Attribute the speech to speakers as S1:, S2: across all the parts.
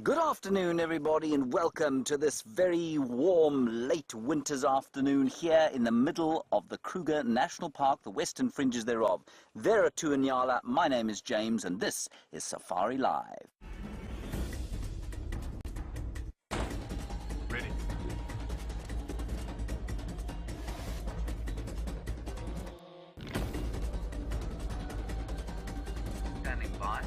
S1: Good afternoon, everybody, and welcome to this very warm, late winter's afternoon here in the middle of the Kruger National Park, the western fringes thereof. There are two in Inyala. My name is James, and this is Safari Live.
S2: Ready.
S1: Standing by.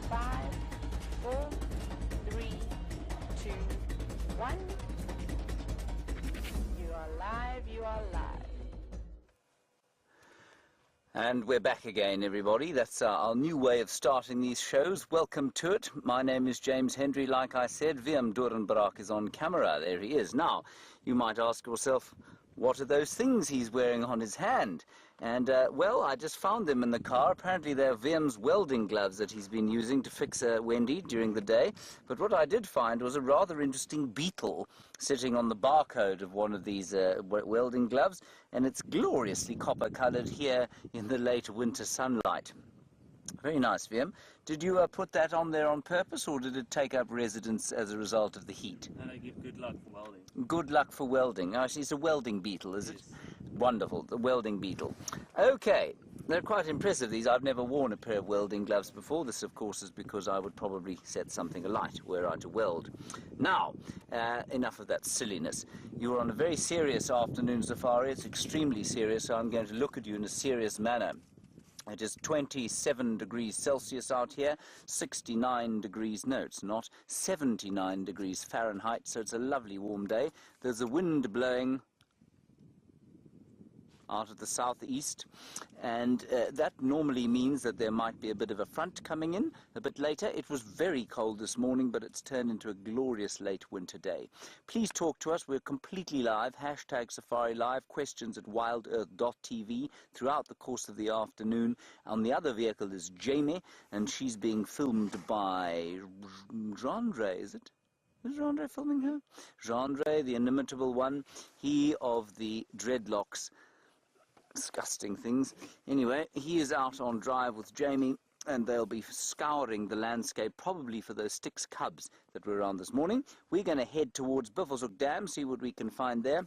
S3: Five, four, three, two, one. You are live, you are live.
S1: And we're back again, everybody. That's our new way of starting these shows. Welcome to it. My name is James Hendry. Like I said, Willem Doornbraak is on camera. There he is. Now, you might ask yourself, what are those things he's wearing on his hand? And, well, I just found them in the car. Apparently they're Willem's welding gloves that he's been using to fix Wendy during the day. But what I did find was a rather interesting beetle sitting on the barcode of one of these welding gloves, and it's gloriously copper-coloured here in the late winter sunlight. Very nice, Willem. Did you put that on there on purpose, or did it take up residence as a result of the heat?
S2: And I give good luck for welding.
S1: Good luck for welding. Oh, it's a welding beetle, is it?
S2: Yes.
S1: Wonderful, the welding beetle. Okay, they're quite impressive, these. I've never worn a pair of welding gloves before. This, of course, is because I would probably set something alight were I to weld. Now, enough of that silliness. You're on a very serious afternoon safari. It's extremely serious, so I'm going to look at you in a serious manner. It is 27 degrees Celsius out here, 69 degrees, no it's not, 79 degrees Fahrenheit, so it's a lovely warm day. There's a wind blowing out of the southeast, and that normally means that there might be a bit of a front coming in a bit later. It was very cold this morning, but it's turned into a glorious late winter day. Please talk to us. We're completely live. Hashtag Safari Live. Questions at wildearth.tv throughout the course of the afternoon. On the other vehicle is Jamie, and she's being filmed by Jeandre, is it? Is Jeandre filming her? Jeandre, the inimitable one. He of the dreadlocks. Disgusting things. Anyway, he is out on drive with Jamie, and they'll be scouring the landscape, probably for those Styx cubs that were around this morning. We're going to head towards Buffelshoek Dam, see what we can find there.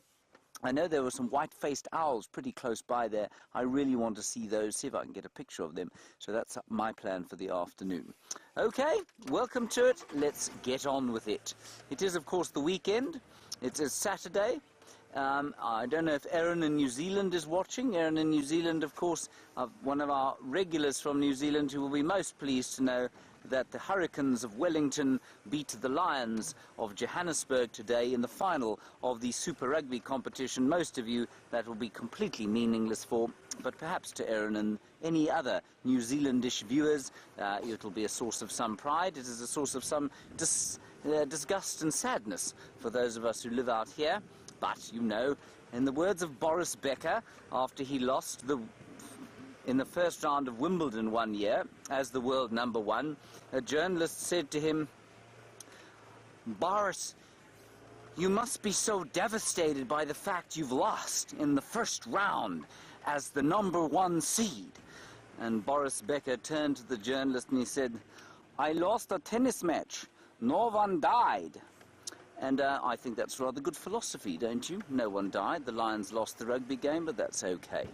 S1: I know there were some white-faced owls pretty close by there. I really want to see those, see if I can get a picture of them. So that's my plan for the afternoon. Okay, welcome to it. Let's get on with it. It is, of course, the weekend. It is Saturday. I don't know if Erin in New Zealand is watching. Erin in New Zealand, of course, one of our regulars from New Zealand, who will be most pleased to know that the Hurricanes of Wellington beat the Lions of Johannesburg today in the final of the Super Rugby competition. Most of you, that will be completely meaningless for, but perhaps to Erin and any other New Zealandish viewers, it'll be a source of some pride. It is a source of some disgust and sadness for those of us who live out here. But, you know, in the words of Boris Becker, after he lost in the first round of Wimbledon one year, as the world #1, a journalist said to him, "Boris, you must be so devastated by the fact you've lost in the first round as the #1 seed." And Boris Becker turned to the journalist and he said, "I lost a tennis match. No one died." And I think that's rather good philosophy, don't you? No one died. The Lions lost the rugby game, but that's okay.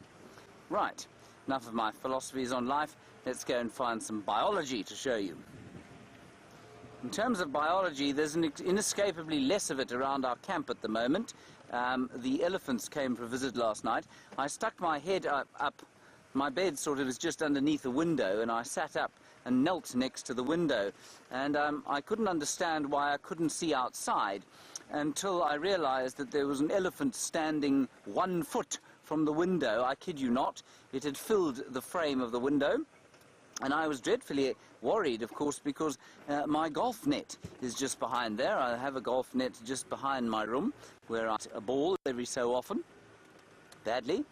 S1: Right, enough of my philosophies on life. Let's go and find some biology to show you. In terms of biology, there's inescapably less of it around our camp at the moment. The elephants came for a visit last night. I stuck my head up. My bed sort of is just underneath a window, and I sat up and knelt next to the window, and I couldn't understand why I couldn't see outside until I realized that there was an elephant standing 1 foot from the window. I kid you not. It had filled the frame of the window, and I was dreadfully worried, of course, because my golf net is just behind there. I have a golf net just behind my room where I hit a ball every so often, badly.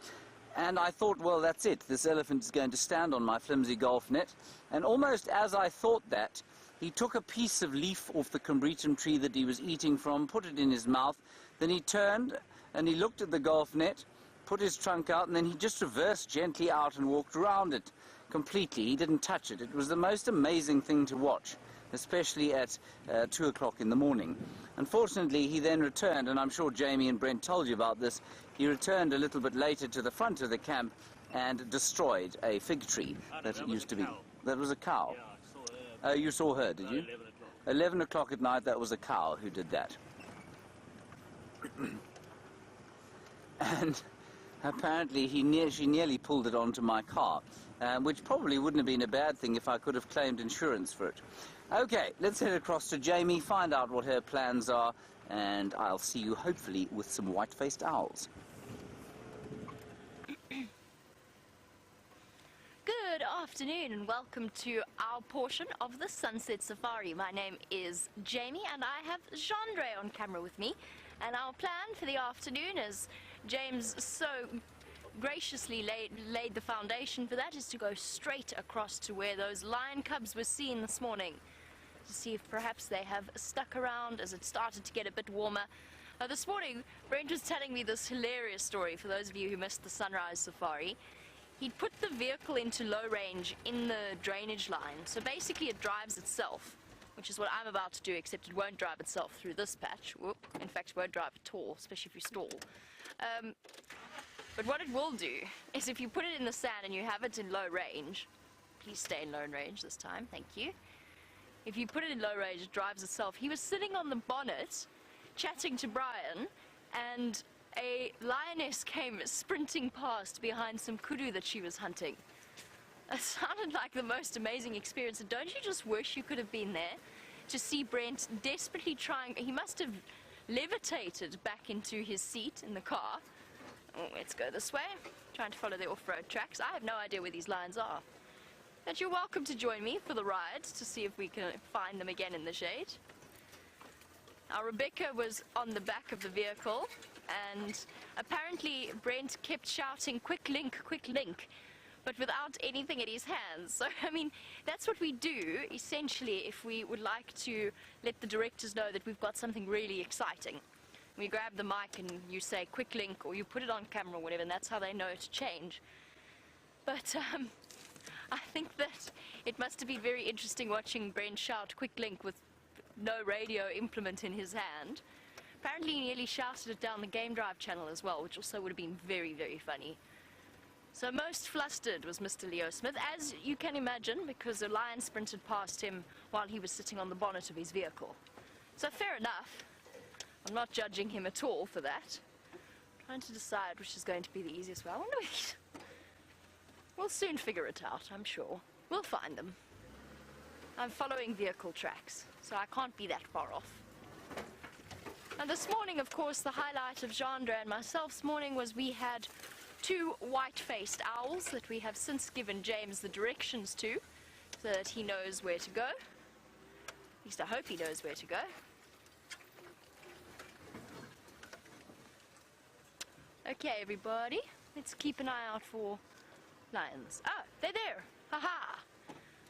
S1: And I thought, well, that's it. This elephant is going to stand on my flimsy golf net. And almost as I thought that, he took a piece of leaf off the combretum tree that he was eating from, put it in his mouth. Then he turned and he looked at the golf net, put his trunk out, and then he just reversed gently out and walked around it completely. He didn't touch it. It was the most amazing thing to watch, especially at 2 o'clock in the morning. Unfortunately, he then returned, and I'm sure Jamie and Brent told you about this. He returned a little bit later to the front of the camp and destroyed a fig tree that used to be. That was a cow.
S2: Yeah, I saw her.
S1: You saw her, did you?
S2: 11 o'clock.
S1: 11 o'clock at night, that was a cow who did that. And apparently she nearly pulled it onto my car, which probably wouldn't have been a bad thing if I could have claimed insurance for it. Okay, let's head across to Jamie, find out what her plans are, and I'll see you hopefully with some white-faced owls.
S4: Good afternoon and welcome to our portion of the Sunset Safari. My name is Jamie and I have Jean-Andre on camera with me. And our plan for the afternoon, as James so graciously laid the foundation for that, is to go straight across to where those lion cubs were seen this morning, to see if perhaps they have stuck around as it started to get a bit warmer. This morning, Brent was telling me this hilarious story, for those of you who missed the sunrise safari. He'd put the vehicle into low range in the drainage line, so basically it drives itself, which is what I'm about to do, except it won't drive itself through this patch. Whoop. In fact, it won't drive at all, especially if you stall. But what it will do is if you put it in the sand and you have it in low range, please stay in low range this time, thank you. If you put it in low range, it drives itself. He was sitting on the bonnet, chatting to Brian, and a lioness came sprinting past behind some kudu that she was hunting. It sounded like the most amazing experience, and don't you just wish you could have been there to see Brent desperately trying. He must have levitated back into his seat in the car. Oh, let's go this way, trying to follow the off-road tracks. I have no idea where these lions are. But you're welcome to join me for the ride to see if we can find them again in the shade. Now, Rebecca was on the back of the vehicle, and apparently Brent kept shouting, "Quick link, quick link," but without anything in his hands. So, I mean, that's what we do, essentially, if we would like to let the directors know that we've got something really exciting. We grab the mic and you say, "Quick link," or you put it on camera or whatever, and that's how they know to change. But, I think that it must have been very interesting watching Brent shout "Quick link" with no radio implement in his hand. Apparently he nearly shouted it down the Game Drive channel as well, which also would have been very, very funny. So most flustered was Mr. Leo Smith, as you can imagine, because a lion sprinted past him while he was sitting on the bonnet of his vehicle. So fair enough. I'm not judging him at all for that. I'm trying to decide which is going to be the easiest way. I wonder if we'll soon figure it out, I'm sure. We'll find them. I'm following vehicle tracks, so I can't be that far off. And this morning, of course, the highlight of Jean-Andre and myself's morning was we had 2 white-faced owls that we have since given James the directions to, so that he knows where to go. At least I hope he knows where to go. Okay, everybody, let's keep an eye out for lions. Oh, they're there! Ha-ha!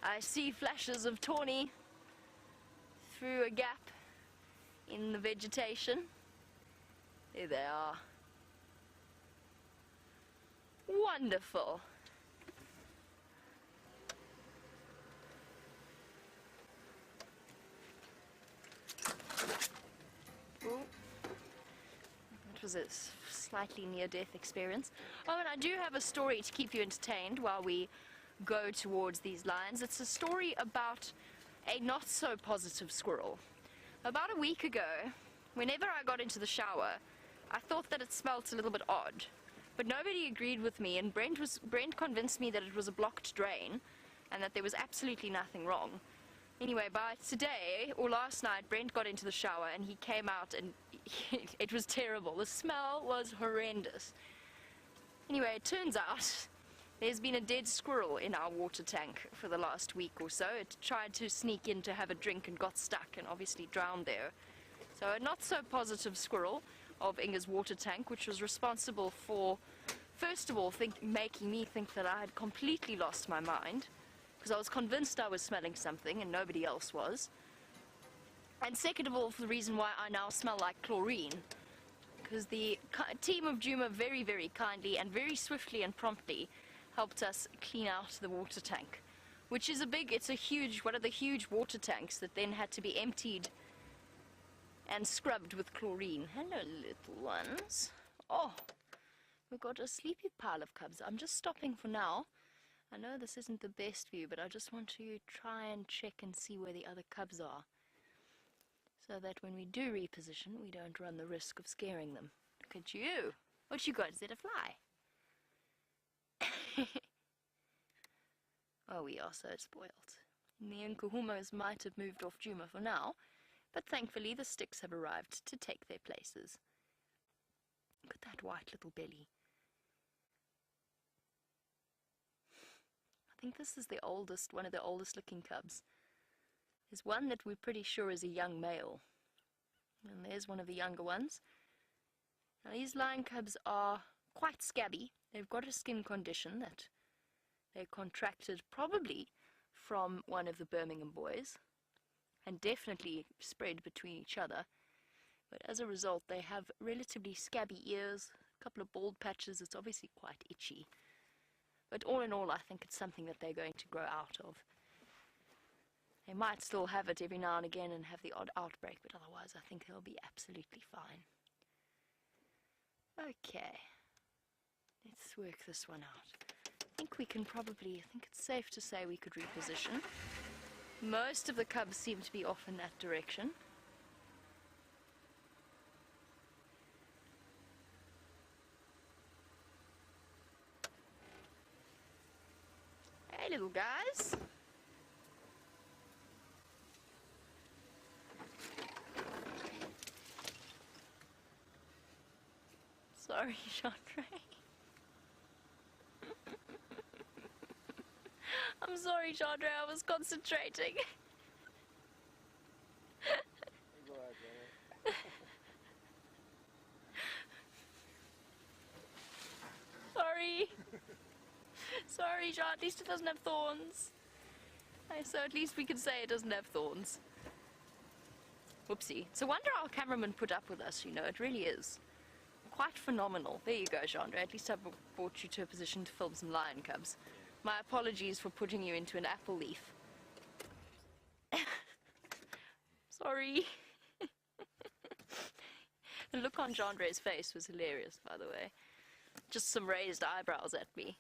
S4: I see flashes of tawny through a gap in the vegetation. There they are. Wonderful. Ooh. That was a slightly near-death experience. Oh, and I do have a story to keep you entertained while we go towards these lions. It's a story about a not-so-positive squirrel. About a week ago, whenever I got into the shower, I thought that it smelt a little bit odd. But nobody agreed with me, and Brent convinced me that it was a blocked drain and that there was absolutely nothing wrong. Anyway, by today, or last night, Brent got into the shower and he came out and it was terrible. The smell was horrendous. Anyway, it turns out there's been a dead squirrel in our water tank for the last week or so. It tried to sneak in to have a drink and got stuck and obviously drowned there. So a not-so-positive squirrel of Inga's water tank, which was responsible for, first of all, making me think that I had completely lost my mind, because I was convinced I was smelling something and nobody else was. And second of all, for the reason why I now smell like chlorine, because the team of Juma very, very kindly and very swiftly and promptly helped us clean out the water tank, which is one of the huge water tanks that then had to be emptied and scrubbed with chlorine. Hello, little ones. Oh, we've got a sleepy pile of cubs. I'm just stopping for now. I know this isn't the best view, but I just want to try and check and see where the other cubs are, so that when we do reposition, we don't run the risk of scaring them. Look at you. What you got? Is it a fly? Oh, we are so spoiled. The Nkuhumas might have moved off Juma for now, but thankfully the sticks have arrived to take their places. Look at that white little belly. I think this is the oldest, one of the oldest looking cubs. There's one that we're pretty sure is a young male. And there's one of the younger ones. Now these lion cubs are quite scabby. They've got a skin condition that they contracted probably from one of the Birmingham boys, and definitely spread between each other. But as a result, they have relatively scabby ears, a couple of bald patches. It's obviously quite itchy. But all in all, I think it's something that they're going to grow out of. They might still have it every now and again and have the odd outbreak, but otherwise I think they'll be absolutely fine. Okay, let's work this one out. I think it's safe to say we could reposition. Most of the cubs seem to be off in that direction. Hey, little guys. Sorry, Chandra. I'm sorry, Chandra, I was concentrating. Sorry. Sorry, John, at least it doesn't have thorns. So at least we can say it doesn't have thorns. Whoopsie. It's a wonder our cameraman put up with us, you know, it really is. Quite phenomenal. There you go, Chandra. At least I've brought you to a position to film some lion cubs. My apologies for putting you into an apple leaf. Sorry. The look on Chandre's face was hilarious, by the way. Just some raised eyebrows at me,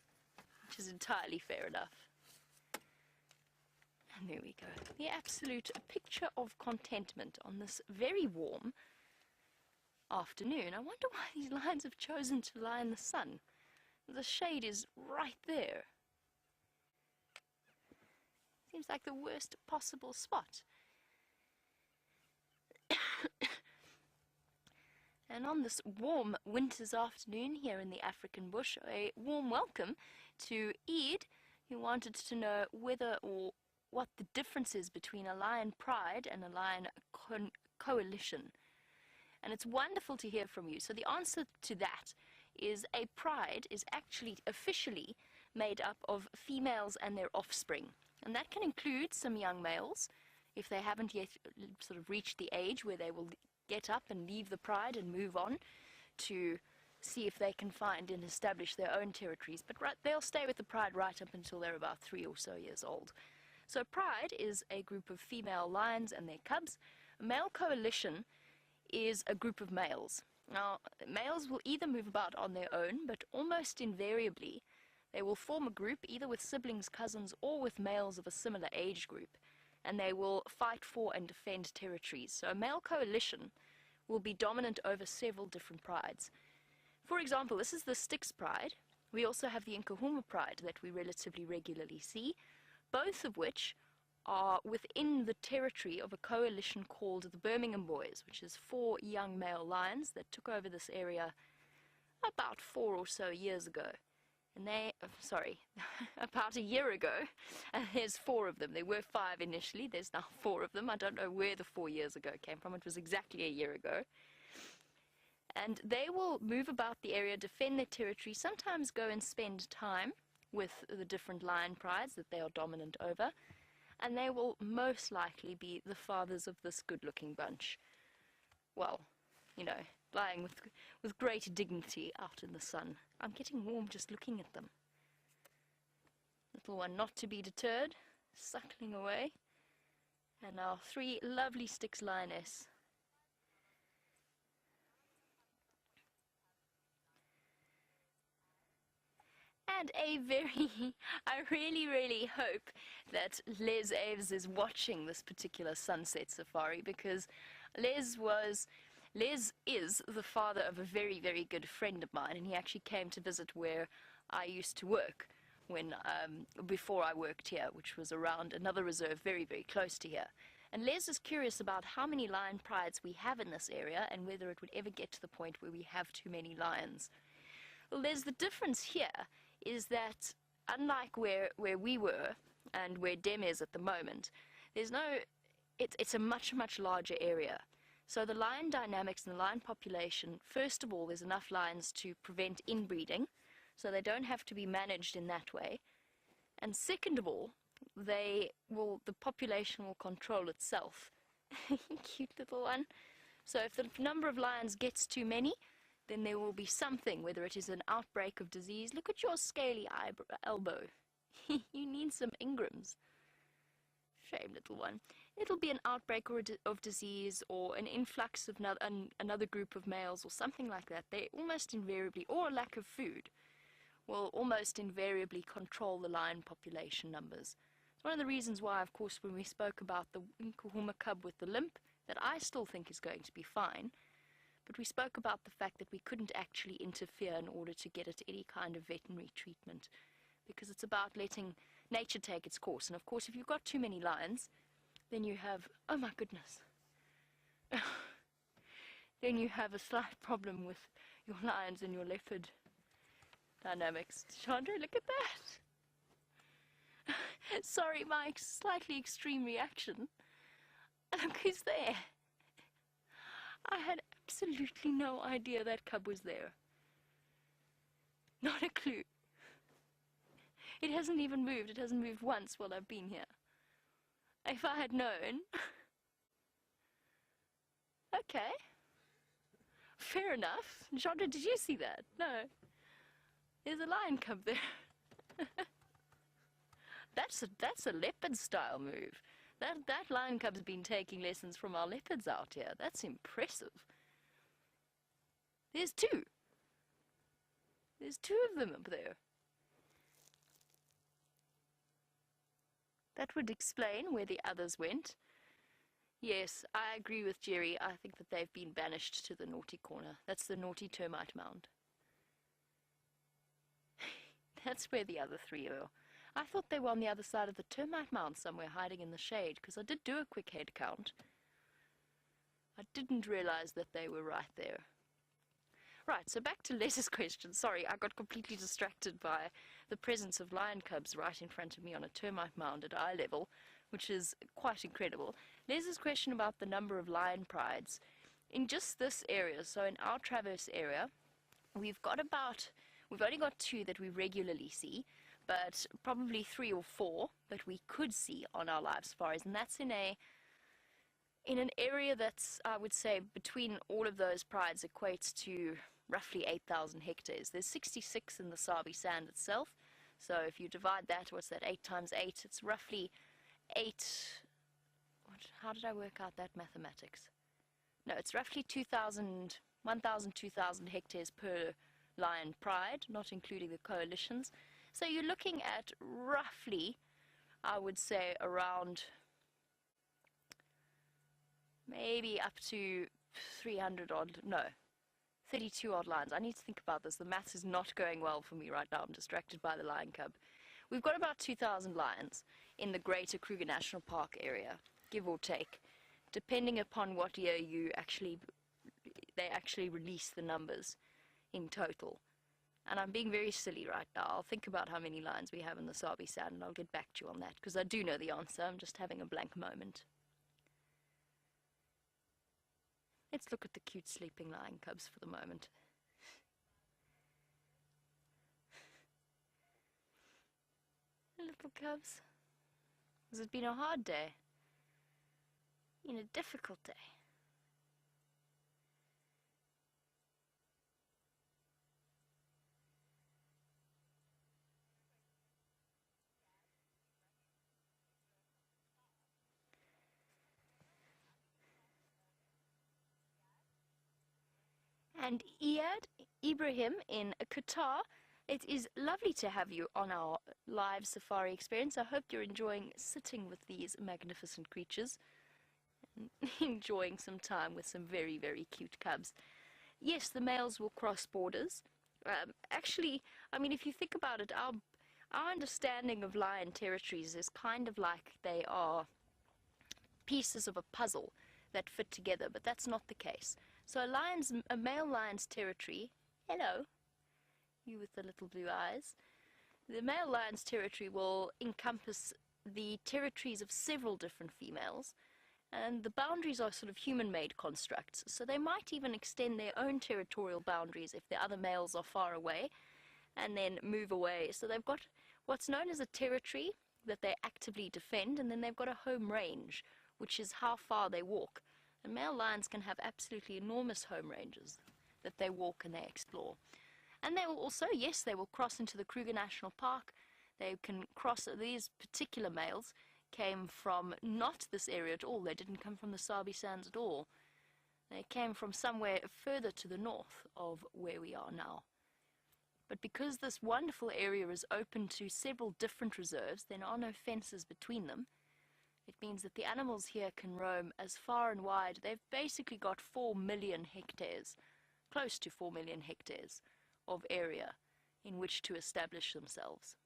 S4: which is entirely fair enough. And there we go. The absolute picture of contentment on this very warm afternoon. I wonder why these lions have chosen to lie in the sun. The shade is right there. Seems like the worst possible spot. And on this warm winter's afternoon here in the African bush, a warm welcome to Ed, who wanted to know whether or what the difference is between a lion pride and a lion coalition. And it's wonderful to hear from you. So the answer to that is a pride is actually officially made up of females and their offspring. And that can include some young males, if they haven't yet sort of reached the age where they will get up and leave the pride and move on to see if they can find and establish their own territories. But they'll stay with the pride right up until they're about 3 or so years old. So pride is a group of female lions and their cubs. A male coalition is a group of males. Now, males will either move about on their own, but almost invariably they will form a group either with siblings, cousins, or with males of a similar age group, and they will fight for and defend territories. So a male coalition will be dominant over several different prides. For example, this is the Styx pride. We also have the Nkuhuma pride that we relatively regularly see, both of which are within the territory of a coalition called the Birmingham Boys, which is 4 young male lions that took over this area about 4 or so years ago. And about a year ago, and there's 4 of them. There were 5 initially, there's now 4 of them. I don't know where the 4 years ago came from. It was exactly a year ago. And they will move about the area, defend their territory, sometimes go and spend time with the different lion prides that they are dominant over, and they will most likely be the fathers of this good-looking bunch. Well, you know, lying with great dignity out in the sun. I'm getting warm just looking at them. Little one not to be deterred, suckling away. And our 3 lovely Styx lioness. And a very, I really hope that Les Aves is watching this particular sunset safari, because Les is the father of a very good friend of mine, and he actually came to visit where I used to work when before I worked here, which was around another reserve very close to here. And Les is curious about how many lion prides we have in this area and whether it would ever get to the point where we have too many lions. Well, there's the difference here is that unlike where we were and where Dem is at the moment, there's no, it's a much larger area. So the lion dynamics and the lion population, first of all, there's enough lions to prevent inbreeding, so they don't have to be managed in that way. And second of all, the population will control itself. Cute little one. So if the number of lions gets too many, then there will be something, whether it is an outbreak of disease. Look at your scaly elbow. You need some Ingrams. Shame, little one. It'll be an outbreak of disease or an influx of another group of males or something like that. They almost invariably, or a lack of food, will almost invariably control the lion population numbers. It's one of the reasons why, of course, when we spoke about the Nkuhuma cub with the limp, that I still think is going to be fine, but we spoke about the fact that we couldn't actually interfere in order to get it any kind of veterinary treatment, because it's about letting nature take its course. And of course, if you've got too many lions, then you have, oh my goodness, then you have a slight problem with your lions and your leopard dynamics. Chandra, look at that. Sorry, my slightly extreme reaction. Look who's there. I had absolutely no idea that cub was there. Not a clue. It hasn't even moved. It hasn't moved once while I've been here. If I had known... Okay. Fair enough. Chandra, did you see that? No. There's a lion cub there. That's a leopard style move. That lion cub's been taking lessons from our leopards out here. That's impressive. There's 2. There's 2 of them up there. That would explain where the others went. Yes, I agree with Jerry. I think that they've been banished to the naughty corner. That's the naughty termite mound. That's where the other 3 are. I thought they were on the other side of the termite mound somewhere, hiding in the shade, because I did do a quick head count. I didn't realize that they were right there. Right, so back to Les's question. Sorry, I got completely distracted by the presence of lion cubs right in front of me on a termite mound at eye level, which is quite incredible. Les's question about the number of lion prides. In just this area, so in our Traverse area, we've only got 2 that we regularly see, but probably 3 or 4 that we could see on our live safaris, and that's in an area that's, I would say, between all of those prides equates to roughly 8,000 hectares. There's 66 in the Sabi Sand itself, so if you divide that, what's that, 8 times 8, it's roughly 8, how did I work out that mathematics? No, it's roughly 1,000, 2,000 hectares per lion pride, not including the coalitions. So you're looking at roughly, I would say, around maybe up to 300 odd, no, 32 odd lions. I need to think about this. The maths is not going well for me right now. I'm distracted by the lion cub. We've got about 2,000 lions in the greater Kruger National Park area, give or take, depending upon what year they actually release the numbers in total. And I'm being very silly right now. I'll think about how many lions we have in the Sabi Sand, and I'll get back to you on that, because I do know the answer. I'm just having a blank moment. Let's look at the cute sleeping lion cubs for the moment. Little cubs. Has it been a hard day? Been a difficult day? And Iyad Ibrahim in Qatar, it is lovely to have you on our live safari experience. I hope you're enjoying sitting with these magnificent creatures and enjoying some time with some very, very cute cubs. Yes, the males will cross borders. Actually, I mean, if you think about it, our understanding of lion territories is kind of like they are pieces of a puzzle that fit together, but that's not the case. So a male lion's territory, hello, you with the little blue eyes, the male lion's territory will encompass the territories of several different females, and the boundaries are sort of human-made constructs, so they might even extend their own territorial boundaries if the other males are far away, and then move away. So they've got what's known as a territory that they actively defend, and then they've got a home range, which is how far they walk. And male lions can have absolutely enormous home ranges that they walk and they explore. And they will also, yes, they will cross into the Kruger National Park. They can cross, these particular males came from not this area at all. They didn't come from the Sabi Sands at all. They came from somewhere further to the north of where we are now. But because this wonderful area is open to several different reserves, there are no fences between them. It means that the animals here can roam as far and wide. They've basically got 4 million hectares, close to 4 million hectares of area in which to establish themselves.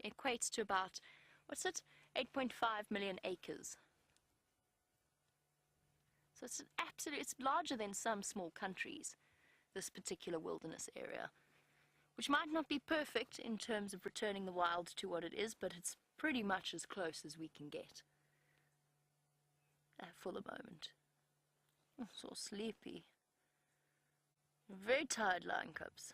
S4: It equates to about, 8.5 million acres. So it's larger than some small countries, this particular wilderness area, which might not be perfect in terms of returning the wild to what it is, but it's pretty much as close as we can get for the moment. Oh, so sleepy. Very tired lion cubs.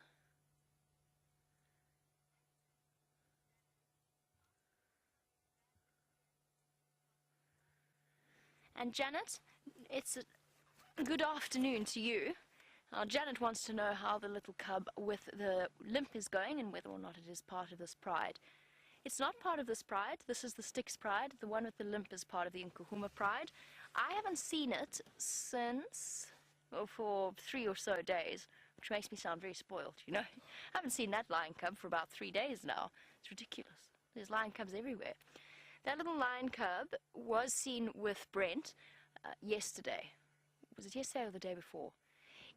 S4: And Janet, it's a good afternoon to you. Janet wants to know how the little cub with the limp is going and whether or not it is part of this pride. It's not part of this pride. This is the Styx pride. The one with the limp is part of the Nkuhuma pride. I haven't seen it since, for 3 or so days, which makes me sound very spoiled, you know. I haven't seen that lion cub for about 3 days now. It's ridiculous. There's lion cubs everywhere. That little lion cub was seen with Brent yesterday. Was it yesterday or the day before?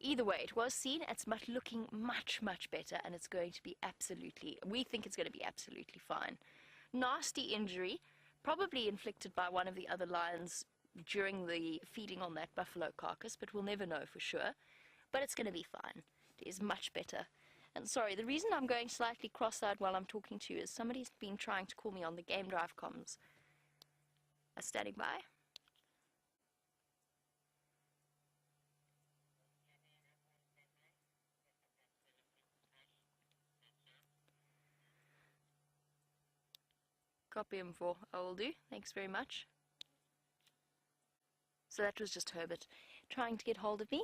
S4: Either way, it was seen. It's looking much, much better, and it's going to be we think it's going to be absolutely fine. Nasty injury, probably inflicted by one of the other lions during the feeding on that buffalo carcass, but we'll never know for sure. But it's going to be fine. It is much better. And sorry, the reason I'm going slightly cross-eyed while I'm talking to you is somebody's been trying to call me on the Game Drive comms. Standing by. Copy info. I will do. Thanks very much. So that was just Herbert trying to get hold of me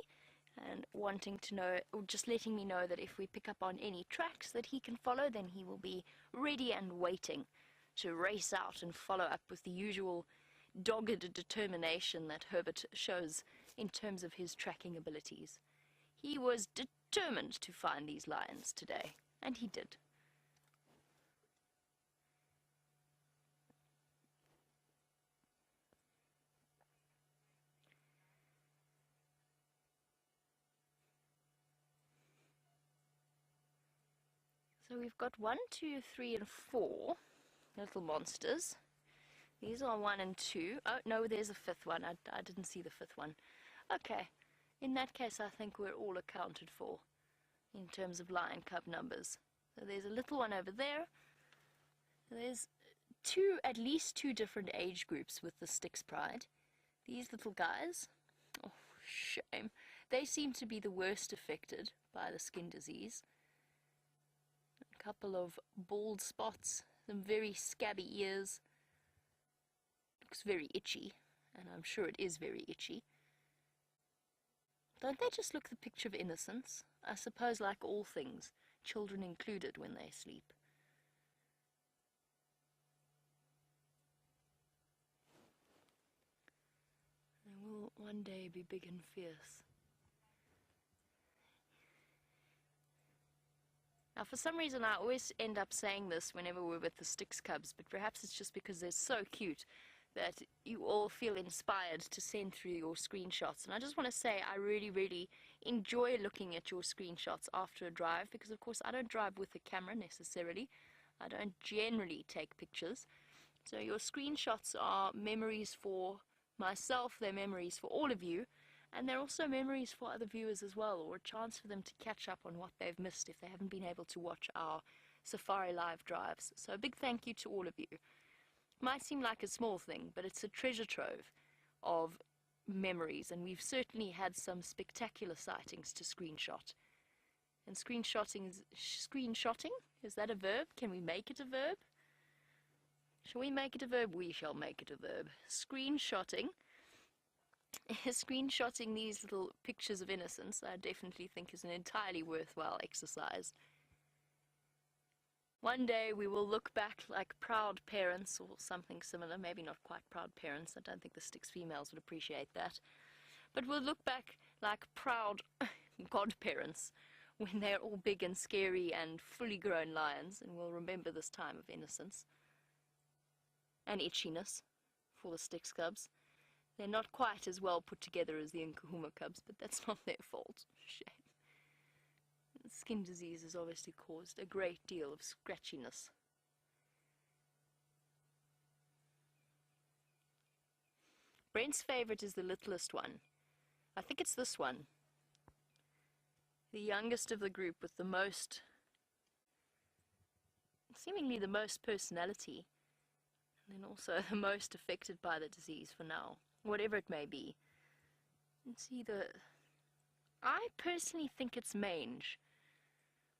S4: and wanting to know, or just letting me know that if we pick up on any tracks that he can follow, then he will be ready and waiting to race out and follow up with the usual dogged determination that Herbert shows in terms of his tracking abilities. He was determined to find these lions today, and he did. So we've got 1, 2, 3, and 4 little monsters. These are 1 and 2. Oh, no, there's a 5th one. I didn't see the 5th one. Okay. In that case, I think we're all accounted for in terms of lion cub numbers. So there's a little one over there. There's at least 2 different age groups with the Styx pride. These little guys, oh, shame. They seem to be the worst affected by the skin disease. A couple of bald spots, some very scabby ears. Looks very itchy, and I'm sure it is very itchy. Don't they just look the picture of innocence? I suppose, like all things, children included when they sleep. They will one day be big and fierce. Now, for some reason, I always end up saying this whenever we're with the Styx cubs, but perhaps it's just because they're so cute that you all feel inspired to send through your screenshots. And I just want to say I really, really enjoy looking at your screenshots after a drive, because, of course, I don't drive with a camera necessarily. I don't generally take pictures. So your screenshots are memories for myself, they're memories for all of you, and they're also memories for other viewers as well, or a chance for them to catch up on what they've missed if they haven't been able to watch our Safari Live drives. So a big thank you to all of you. Might seem like a small thing, but it's a treasure trove of memories, and we've certainly had some spectacular sightings to screenshot. And screenshotting, is that a verb? Can we make it a verb? Shall we make it a verb? We shall make it a verb. Screenshotting these little pictures of innocence, I definitely think is an entirely worthwhile exercise. One day we will look back like proud parents or something similar, maybe not quite proud parents, I don't think the Styx females would appreciate that, but we'll look back like proud godparents when they're all big and scary and fully grown lions, and we'll remember this time of innocence and itchiness for the Styx cubs. They're not quite as well put together as the Nkuhuma cubs, but that's not their fault. Shame. Skin disease has obviously caused a great deal of scratchiness. Brent's favorite is the littlest one. I think it's this one. The youngest of the group with the most, seemingly the most personality, and then also the most affected by the disease for now, whatever it may be. And see, I personally think it's mange,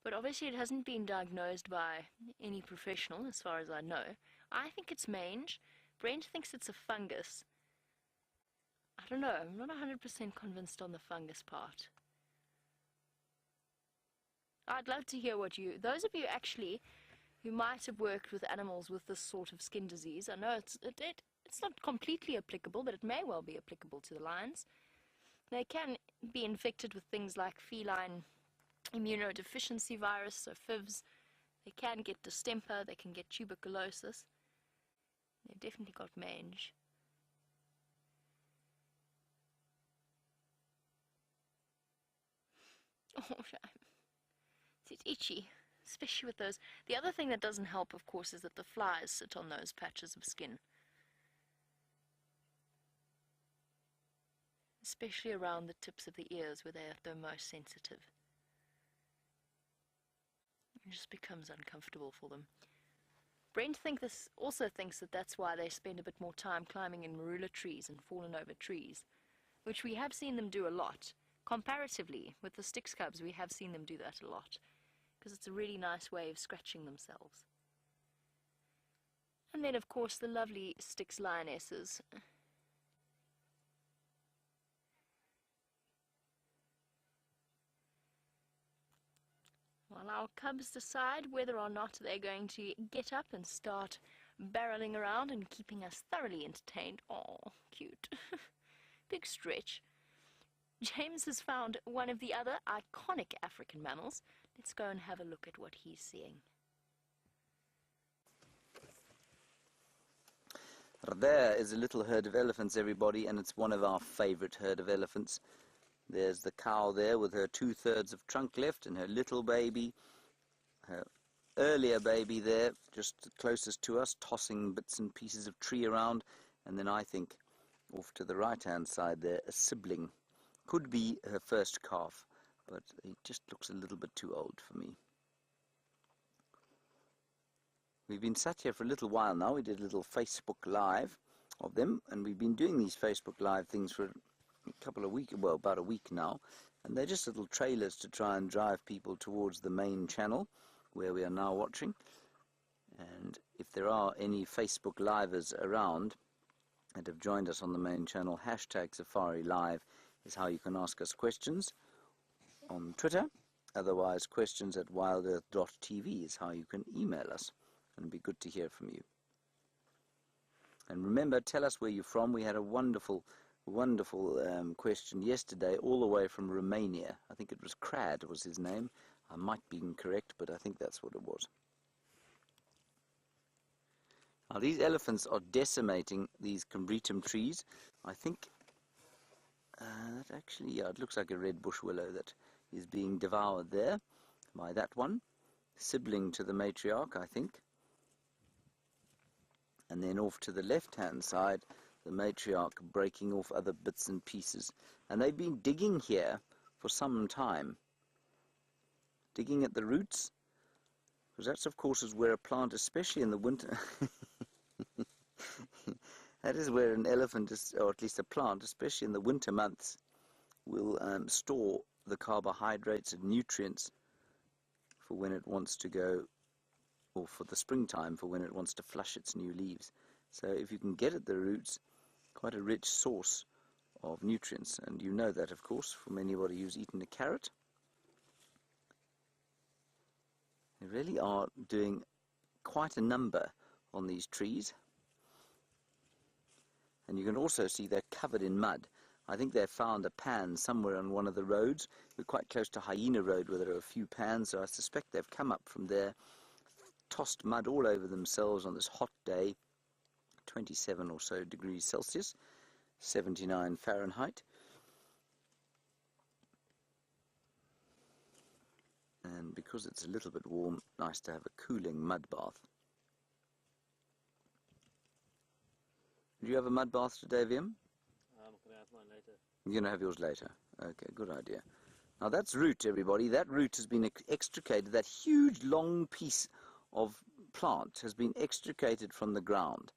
S4: but obviously it hasn't been diagnosed by any professional as far as I know. I think it's mange. Brent thinks it's a fungus. I don't know, I'm not 100% convinced on the fungus part. I'd love to hear what those of you actually who might have worked with animals with this sort of skin disease, I know it's not completely applicable, but it may well be applicable to the lions. They can be infected with things like feline immunodeficiency virus, so FIVs. They can get distemper, they can get tuberculosis. They've definitely got mange. Oh, shame. It's itchy, especially with those. The other thing that doesn't help, of course, is that the flies sit on those patches of skin. Especially around the tips of the ears where they are the most sensitive. It just becomes uncomfortable for them. Brent also thinks that that's why they spend a bit more time climbing in marula trees and fallen over trees, which we have seen them do a lot. Comparatively, with the Styx cubs, we have seen them do that a lot, because it's a really nice way of scratching themselves. And then, of course, the lovely Styx lionesses. While our cubs decide whether or not they're going to get up and start barreling around and keeping us thoroughly entertained. Oh, cute. Big stretch. James has found one of the other iconic African mammals. Let's go and have a look at what he's seeing.
S1: There is a little herd of elephants, everybody, and it's one of our favourite herd of elephants. There's the cow there with her 2/3 of trunk left and her little baby, her earlier baby there, just closest to us, tossing bits and pieces of tree around. And then I think off to the right-hand side there, a sibling. Could be her first calf, but he just looks a little bit too old for me. We've been sat here for a little while now. We did a little Facebook Live of them, and we've been doing these Facebook Live things for a couple of weeks, well, about a week now, and they're just little trailers to try and drive people towards the main channel where we are now watching. And if there are any Facebook Livers around that have joined us on the main channel, hashtag Safari Live is how you can ask us questions on Twitter. Otherwise, questions@wildearth.tv is how you can email us, and it'd be good to hear from you. And remember, tell us where you're from. We had a wonderful question yesterday, all the way from Romania. I think it was Crad was his name. I might be incorrect, but I think that's what it was. Now these elephants are decimating these combretum trees. I think that actually, yeah, it looks like a red bush willow that is being devoured there by that one, sibling to the matriarch, I think. And then off to the left-hand side, the matriarch breaking off other bits and pieces. And they've been digging here for some time, digging at the roots, because that's, of course, is where a plant, especially in the winter, that is where an elephant, is, or at least a plant, especially in the winter months, will store the carbohydrates and nutrients for when it wants to go, or for the springtime, for when it wants to flush its new leaves. So if you can get at the roots, quite a rich source of nutrients, and you know that, of course, from anybody who's eaten a carrot. They really are doing quite a number on these trees. And you can also see they're covered in mud. I think they found a pan somewhere on one of the roads. We're quite close to Hyena Road where there are a few pans, so I suspect they've come up from there, tossed mud all over themselves on this hot day, 27 or so degrees Celsius, 79 Fahrenheit. And because it's a little bit warm, nice to have a cooling mud bath. Do you have a mud bath today, Wiem?
S2: I'm going to have mine later.
S1: You're going to have yours later. Okay, good idea. Now that's root, everybody. That root has been extricated. That huge long piece of plant has been extricated from the ground,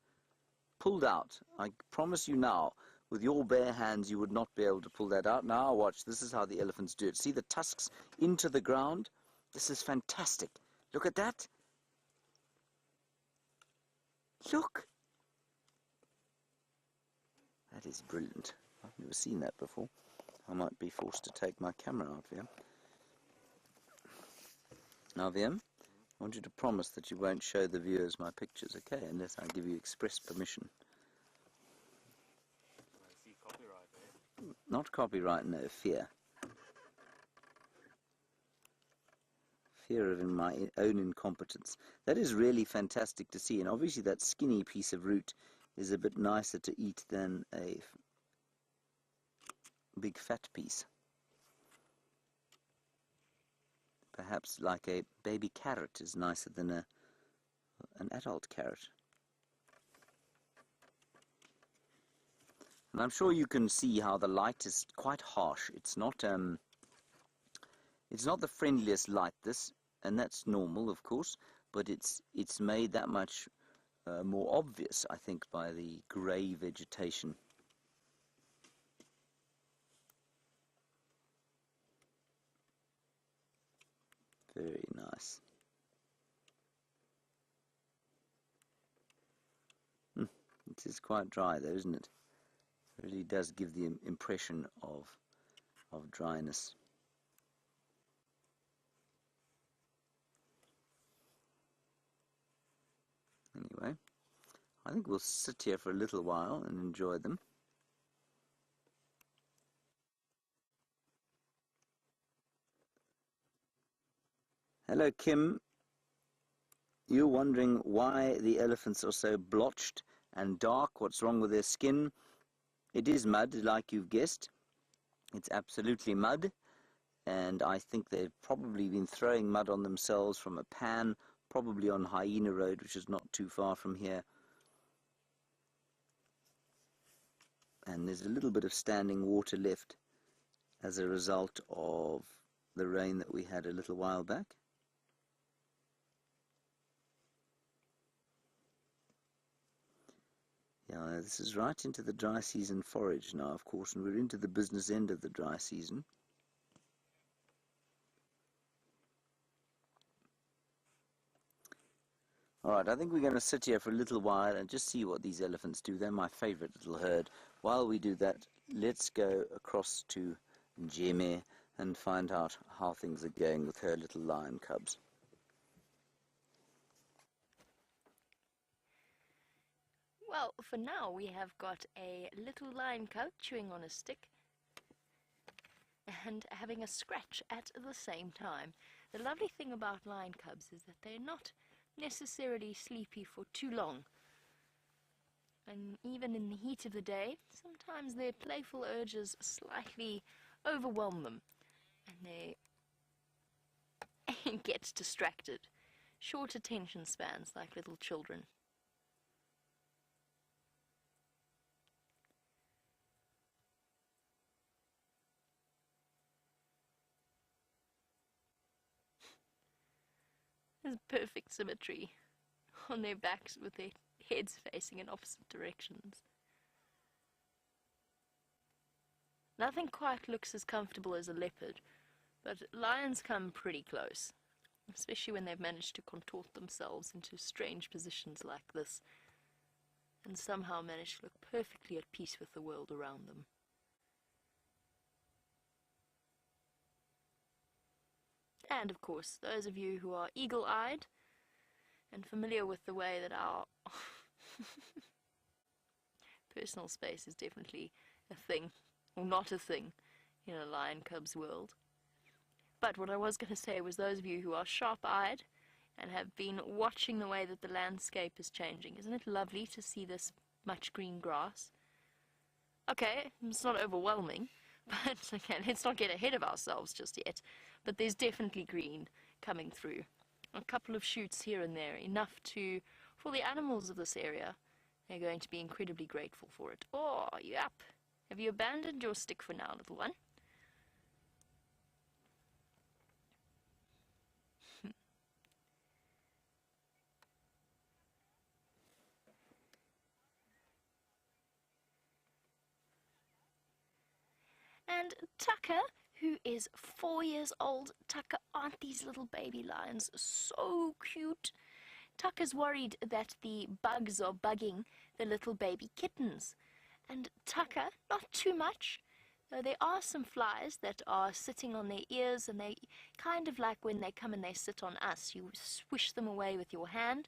S1: pulled out. I promise you now, with your bare hands, you would not be able to pull that out. Now watch, this is how the elephants do it. See the tusks into the ground? This is fantastic. Look at that. Look. That is brilliant. I've never seen that before. I might be forced to take my camera out, Wiem. Now, Wiem, I want you to promise that you won't show the viewers my pictures, okay? Unless I give you express permission.
S2: I see copyright there.
S1: Not copyright, no, fear. Fear of my own incompetence. That is really fantastic to see, and obviously that skinny piece of root is a bit nicer to eat than a big fat piece. Perhaps like a baby carrot is nicer than an adult carrot. And I'm sure you can see how the light is quite harsh. It's not the friendliest light, this, and that's normal, of course, but it's made that much more obvious, I think, by the grey vegetation. Very nice. It is quite dry though, isn't it? It really does give the impression of dryness. Anyway, I think we'll sit here for a little while and enjoy them. Hello, Kim. You're wondering why the elephants are so blotched and dark. What's wrong with their skin? It is mud, like you've guessed. It's absolutely mud. And I think they've probably been throwing mud on themselves from a pan, probably on Hyena Road, which is not too far from here. And there's a little bit of standing water left as a result of the rain that we had a little while back. Yeah, this is right into the dry season forage now, of course, and we're into the business end of the dry season. All right, I think we're going to sit here for a little while and just see what these elephants do. They're my favorite little herd. While we do that, let's go across to Njeme and find out how things are going with her little lion cubs.
S4: Well, for now we have got a little lion cub chewing on a stick and having a scratch at the same time. The lovely thing about lion cubs is that they're not necessarily sleepy for too long. And even in the heat of the day, sometimes their playful urges slightly overwhelm them, and they get distracted. Short attention spans like little children. There's perfect symmetry on their backs with their heads facing in opposite directions. Nothing quite looks as comfortable as a leopard, but lions come pretty close, especially when they've managed to contort themselves into strange positions like this, and somehow manage to look perfectly at peace with the world around them. And of course, those of you who are eagle-eyed and familiar with the way that our personal space is definitely a thing, or not a thing, in a lion cub's world. But what I was going to say was those of you who are sharp-eyed and have been watching the way that the landscape is changing. Isn't it lovely to see this much green grass? Okay, it's not overwhelming, but okay, let's not get ahead of ourselves just yet. But there's definitely green coming through. A couple of shoots here and there, enough for the animals of this area. They're going to be incredibly grateful for it. Oh, are you up? Have you abandoned your stick for now, little one? And Tucker, who is 4 years old. Tucker, aren't these little baby lions so cute? Tucker's worried that the bugs are bugging the little baby kittens. And Tucker, not too much. There are some flies that are sitting on their ears, and they kind of like when they come and they sit on us. You swish them away with your hand.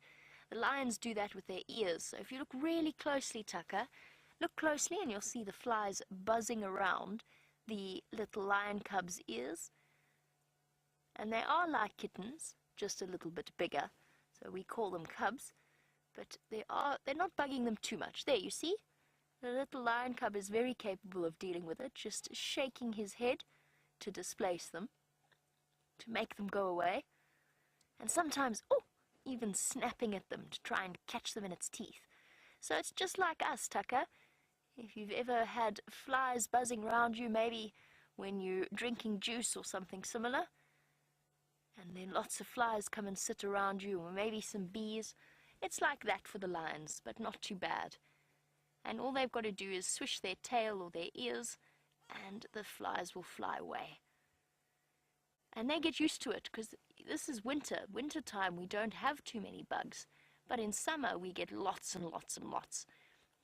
S4: The lions do that with their ears. So if you look really closely, Tucker, look closely and you'll see the flies buzzing around the little lion cub's ears. And they are like kittens, just a little bit bigger. So we call them cubs. But they're not bugging them too much. There, you see? The little lion cub is very capable of dealing with it, just shaking his head to displace them, to make them go away. And sometimes, even snapping at them to try and catch them in its teeth. So it's just like us, Tucker. If you've ever had flies buzzing around you, maybe when you're drinking juice or something similar, and then lots of flies come and sit around you, or maybe some bees, it's like that for the lions, but not too bad. And all they've got to do is swish their tail or their ears, and the flies will fly away. And they get used to it, because this is winter. Winter time, we don't have too many bugs. But in summer, we get lots and lots and lots.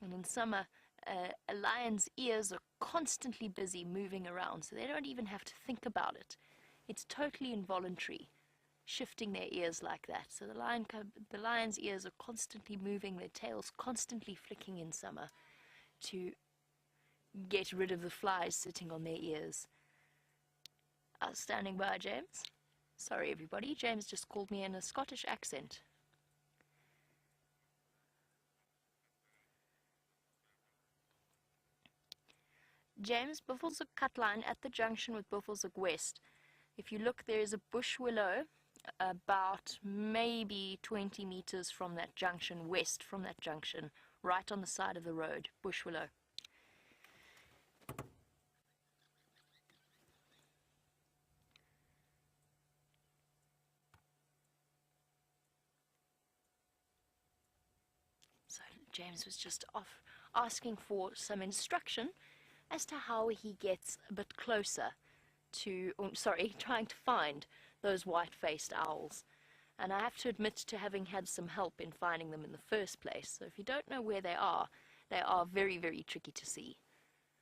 S4: And in summer, a lion's ears are constantly busy moving around, so they don't even have to think about it. It's totally involuntary, shifting their ears like that. So the lion's ears are constantly moving, their tails constantly flicking in summer to get rid of the flies sitting on their ears. Standing by, James. Sorry, everybody. James just called me in a Scottish accent. James, Buffelshoek cut line at the junction with Buffelshoek West. If you look, there is a bush willow about maybe 20 meters from that junction, west from that junction, right on the side of the road, bush willow. So James was just off asking for some instruction as to how he gets a bit closer to, trying to find those white-faced owls. And I have to admit to having had some help in finding them in the first place. So if you don't know where they are very, very tricky to see.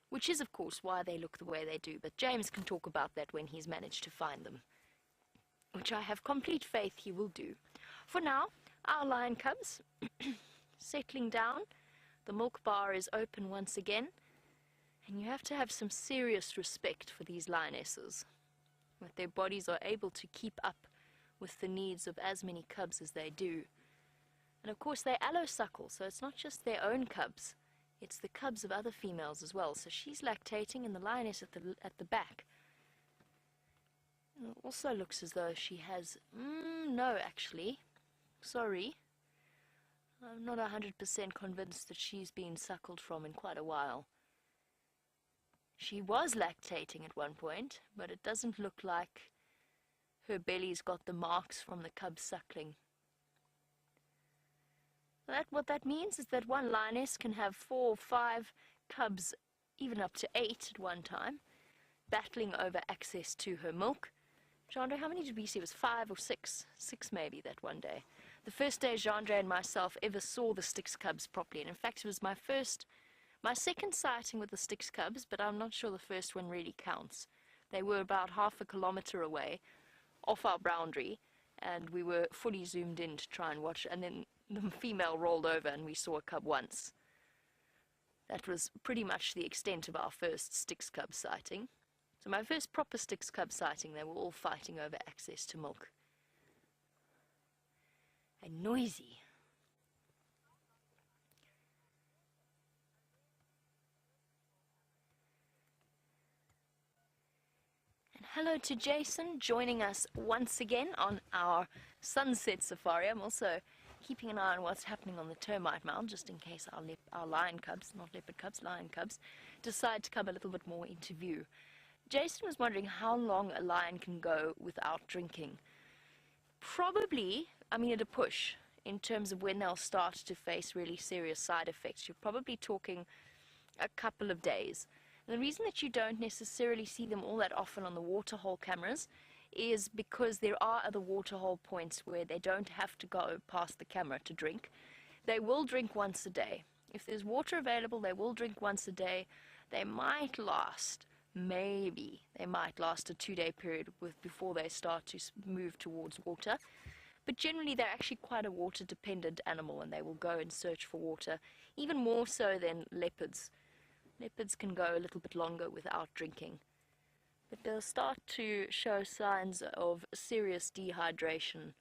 S4: Which is, of course, why they look the way they do. But James can talk about that when he's managed to find them, which I have complete faith he will do. For now, our lion cubs settling down. The milk bar is open once again. And you have to have some serious respect for these lionesses. that their bodies are able to keep up with the needs of as many cubs as they do. And of course they allosuckle, so it's not just their own cubs, it's the cubs of other females as well. So she's lactating and the lioness at the back. It also looks as though she has, no actually, sorry, I'm not 100% convinced that she's been suckled from in quite a while. She was lactating at one point, but it doesn't look like her belly's got the marks from the cubs suckling. What that means is that one lioness can have 4 or 5 cubs, even up to 8 at one time, battling over access to her milk. Jandre, how many did we see? It was 5 or 6? 6 maybe that one day. The first day Jandre and myself ever saw the Styx cubs properly, and in fact it was my second sighting with the Styx cubs, but I'm not sure the first one really counts. They were about half a kilometer away, off our boundary, and we were fully zoomed in to try and watch, and then the female rolled over and we saw a cub once. That was pretty much the extent of our first Styx cub sighting. So my first proper Styx cub sighting, they were all fighting over access to milk. And noisy. And hello to Jason, joining us once again on our sunset safari. I'm also keeping an eye on what's happening on the termite mound, just in case our lion cubs, not leopard cubs, lion cubs, decide to come a little bit more into view. Jason was wondering how long a lion can go without drinking. Probably, at a push, in terms of when they'll start to face really serious side effects. You're probably talking a couple of days. And the reason that you don't necessarily see them all that often on the waterhole cameras is because there are other waterhole points where they don't have to go past the camera to drink. They will drink once a day. If there's water available, they will drink once a day. They might last a 2-day period before they start to move towards water. But generally they're actually quite a water dependent animal, and they will go and search for water, even more so than leopards. Leopards can go a little bit longer without drinking. But they'll start to show signs of serious dehydration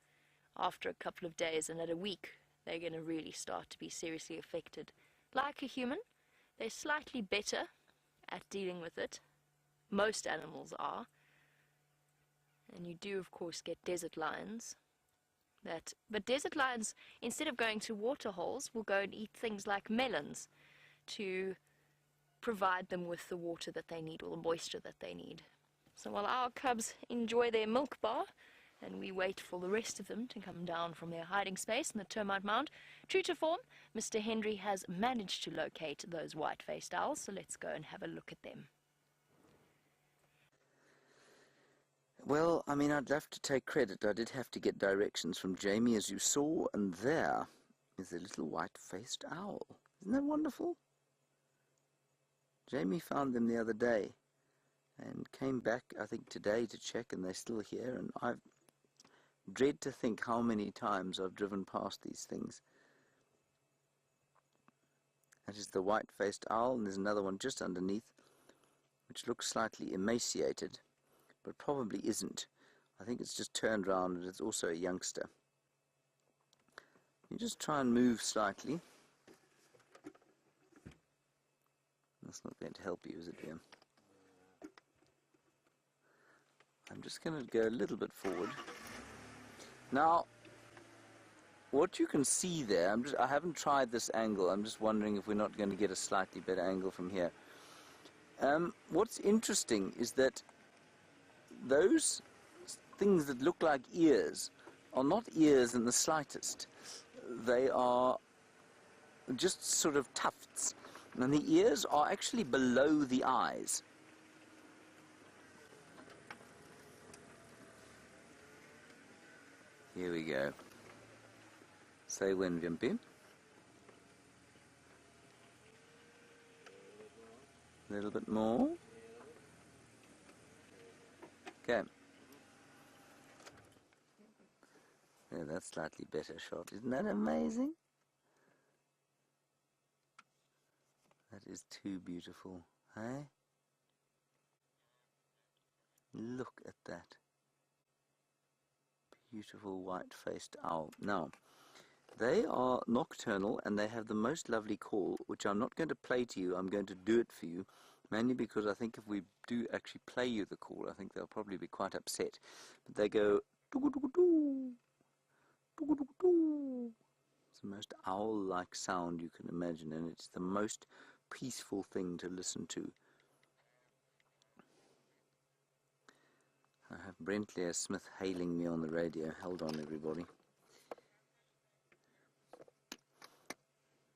S4: after a couple of days, and at a week they're going to really start to be seriously affected. Like a human, they're slightly better at dealing with it. Most animals are. And you do of course get desert lions. But desert lions, instead of going to water holes, will go and eat things like melons to provide them with the water that they need, or the moisture that they need. So while our cubs enjoy their milk bar and we wait for the rest of them to come down from their hiding space in the termite mound, true to form, Mr. Henry has managed to locate those white-faced owls, so let's go and have a look at them.
S1: Well, I'd love to take credit. I did have to get directions from Jamie, as you saw, and there is a little white-faced owl. Isn't that wonderful? Jamie found them the other day and came back, I think, today to check, and they're still here, and I dread to think how many times I've driven past these things. That is the white-faced owl, and there's another one just underneath, which looks slightly emaciated, but probably isn't. I think it's just turned around, and it's also a youngster. You just try and move slightly. That's not going to help you, is it, Liam? I'm just going to go a little bit forward. Now, what you can see there, I haven't tried this angle. I'm just wondering if we're not going to get a slightly better angle from here. What's interesting is that those things that look like ears are not ears in the slightest. They are just sort of tufts. And the ears are actually below the eyes. Here we go. Say when, Wimpy. A little bit more. Okay. Yeah, that's slightly better shot. Isn't that amazing? That is too beautiful, eh? Look at that. Beautiful white-faced owl. Now, they are nocturnal and they have the most lovely call, which I'm not going to play to you. I'm going to do it for you, mainly because I think if we do actually play you the call, I think they'll probably be quite upset. But they go, doo-doo-doo-doo, doo-doo-doo-doo. It's the most owl-like sound you can imagine, and it's the most peaceful thing to listen to. I have Brentley Smith hailing me on the radio. Hold on, everybody.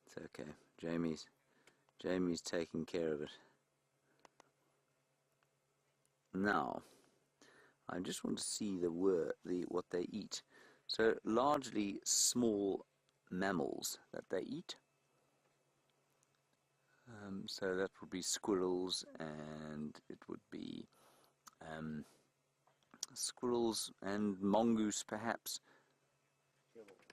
S1: It's okay. Jamie's taking care of it. Now, I just want to see what they eat. So largely small mammals that they eat. So that would be squirrels, and it would be squirrels and mongoose perhaps.
S2: Gerbils.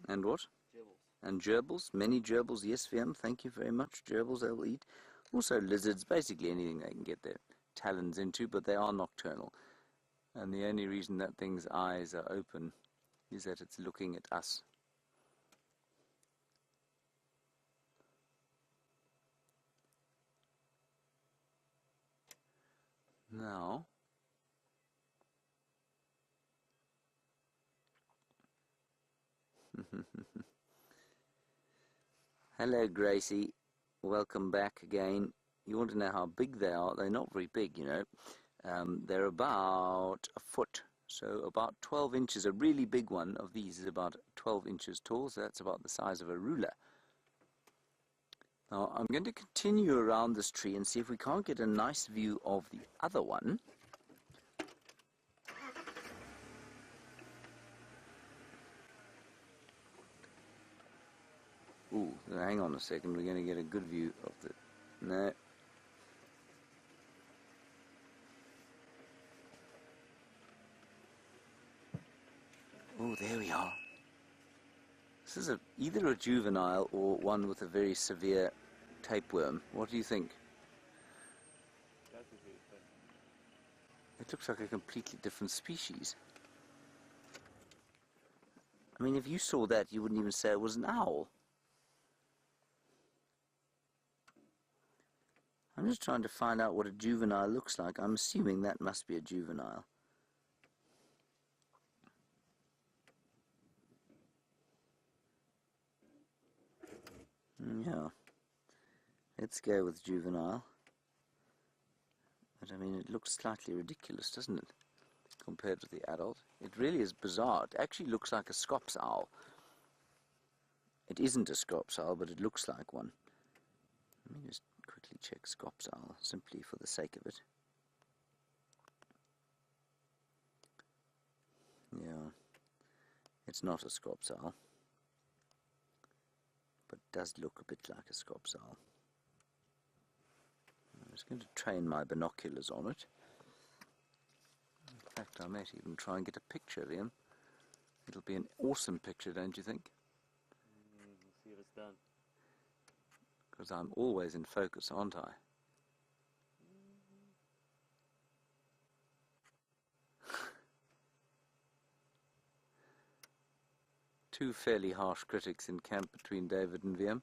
S1: And what?
S2: Gerbils.
S1: And gerbils, many gerbils, yes, VM, thank you very much. Gerbils they will eat. Also lizards, basically anything they can get their talons into, but they are nocturnal. And the only reason that thing's eyes are open is that it's looking at us. Now, hello Gracie, welcome back again. You want to know how big they are? They're not very big, you know. They're about a foot, so about 12 inches. A really big one of these is about 12 inches tall, so that's about the size of a ruler. Now I'm going to continue around this tree and see if we can't get a nice view of the other one. Ooh, hang on a second, we're going to get a good view of the... No. Oh, there we are. This is either a juvenile or one with a very severe tapeworm. What do you think?
S2: That would be fun.
S1: It looks like a completely different species. I mean, if you saw that, you wouldn't even say it was an owl. I'm just trying to find out what a juvenile looks like. I'm assuming that must be a juvenile. Yeah. Let's go with juvenile. But I mean, it looks slightly ridiculous, doesn't it? Compared to the adult. It really is bizarre. It actually looks like a scops owl. It isn't a scops owl, but it looks like one. Let me just quickly check scops owl, simply for the sake of it. Yeah, it's not a scops owl, but it does look a bit like a scops owl. I'm just going to train my binoculars on it. In fact, I might even try and get a picture of him. It'll be an awesome picture, don't you think?
S2: We'll see if it's done.
S1: Because I'm always in focus, aren't I? Two fairly harsh critics in camp between David and VM.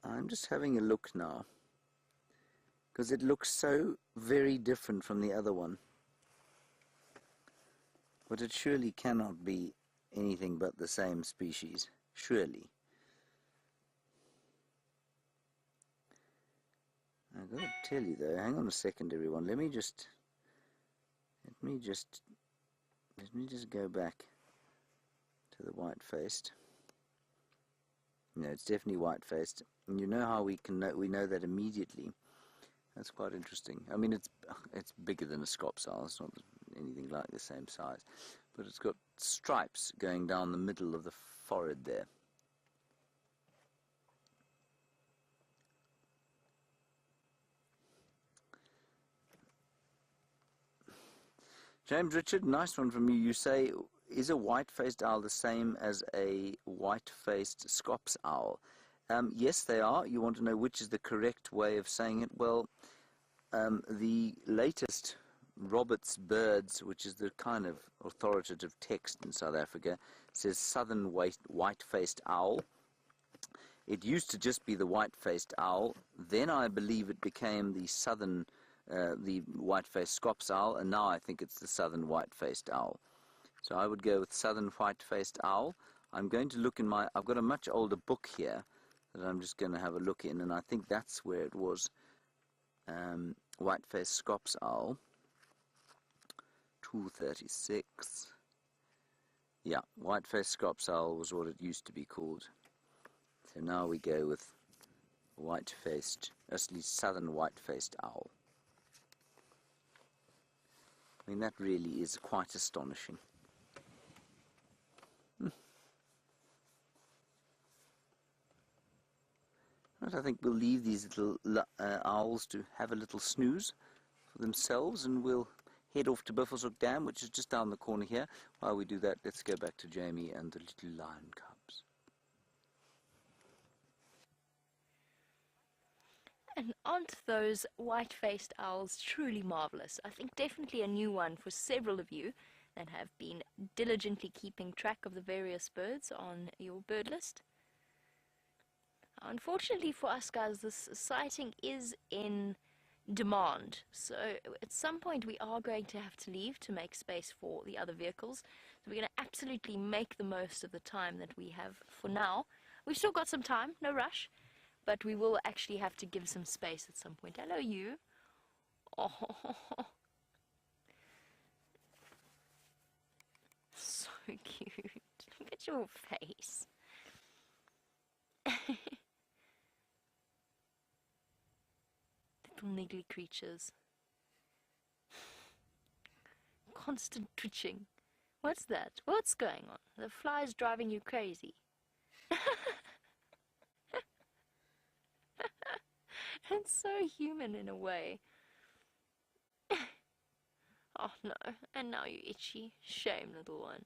S1: I'm just having a look now, because it looks so very different from the other one. But it surely cannot be anything but the same species. Surely. I've got to tell you though, hang on a second everyone, let me just go back to the white-faced. No, it's definitely white-faced. And you know how we know that immediately. That's quite interesting. I mean, it's bigger than a scops owl. It's not anything like the same size, but it's got stripes going down the middle of the forehead there. James Richard, nice one from you. You say, is a white-faced owl the same as a white-faced scops owl? Yes, they are. You want to know which is the correct way of saying it? Well, the latest Roberts Birds, which is the kind of authoritative text in South Africa, says southern white-faced owl. It used to just be the white-faced owl. Then I believe it became the southern, the white-faced Scops owl, and now I think it's the southern white-faced owl. So I would go with southern white-faced owl. I'm going to look in my, I've got a much older book here that I'm just going to have a look in, and I think that's where it was. White-faced Scops owl, 236. Yeah, white-faced Scops owl was what it used to be called. So now we go with white-faced, at least southern white-faced owl. I mean, that really is quite astonishing. But I think we'll leave these little owls to have a little snooze for themselves, and we'll head off to Buffelshoek Dam, which is just down the corner here. While we do that, let's go back to Jamie and the little lion cubs.
S4: And aren't those white-faced owls truly marvelous? I think definitely a new one for several of you that have been diligently keeping track of the various birds on your bird list. Unfortunately for us guys, this sighting is in demand, so at some point we are going to have to leave to make space for the other vehicles. So we're going to absolutely make the most of the time that we have for now. We've still got some time, no rush, but we will actually have to give some space at some point. Hello, you. Oh, so cute. Look at your face. Little niggly creatures. Constant twitching. What's that? What's going on? The fly's driving you crazy. It's so human in a way. Oh no, and now you're itchy. Shame, little one.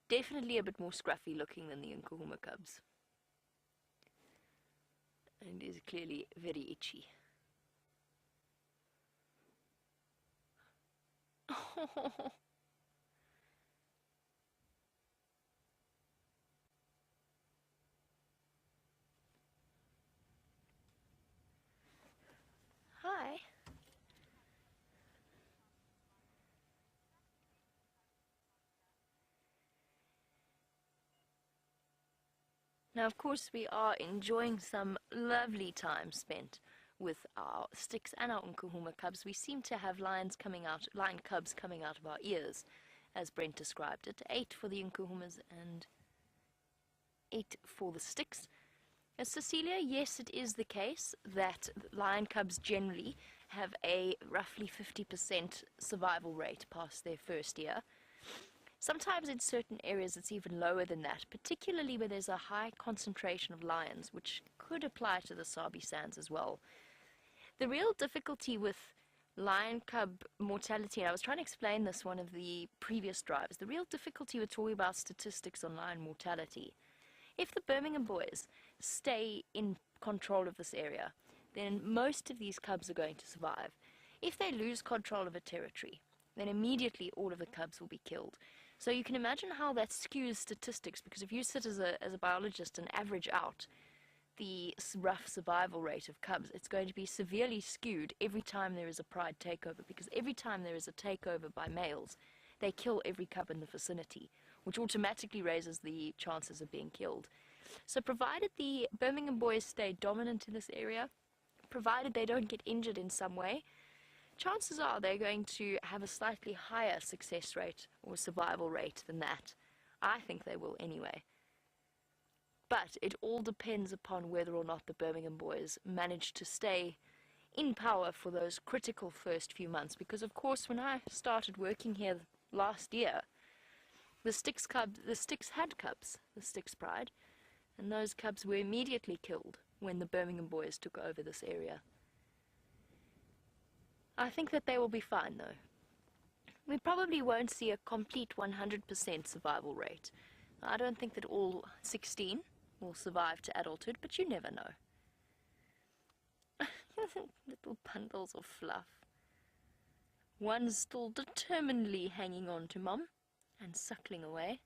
S4: Definitely a bit more scruffy looking than the Nkuhuma cubs. And is clearly very itchy. Oh. Hi. Now, of course, we are enjoying some lovely time spent with our sticks and our Nkuhuma cubs. We seem to have lion cubs coming out of our ears, as Brent described it. 8 for the Nkuhumas and 8 for the sticks. Cecilia, yes, it is the case that lion cubs generally have a roughly 50% survival rate past their first year. Sometimes in certain areas it's even lower than that, particularly where there's a high concentration of lions, which could apply to the Sabi Sands as well. The real difficulty with lion cub mortality, and I was trying to explain this one of the previous drives, the real difficulty with talking about statistics on lion mortality, if the Birmingham boys stay in control of this area, then most of these cubs are going to survive. If they lose control of a territory, then immediately all of the cubs will be killed. So you can imagine how that skews statistics, because if you sit as a biologist and average out the rough survival rate of cubs, it's going to be severely skewed every time there is a pride takeover, because every time there is a takeover by males, they kill every cub in the vicinity, which automatically raises the chances of being killed. So provided the Birmingham boys stay dominant in this area, provided they don't get injured in some way, chances are they're going to have a slightly higher success rate or survival rate than that. I think they will anyway. But it all depends upon whether or not the Birmingham boys manage to stay in power for those critical first few months. Because of course when I started working here last year, the Styx had cubs, the Styx Pride, and those cubs were immediately killed when the Birmingham boys took over this area. I think that they will be fine though. We probably won't see a complete 100% survival rate. I don't think that all 16 will survive to adulthood, but you never know. Little bundles of fluff. One's still determinedly hanging on to Mum and suckling away.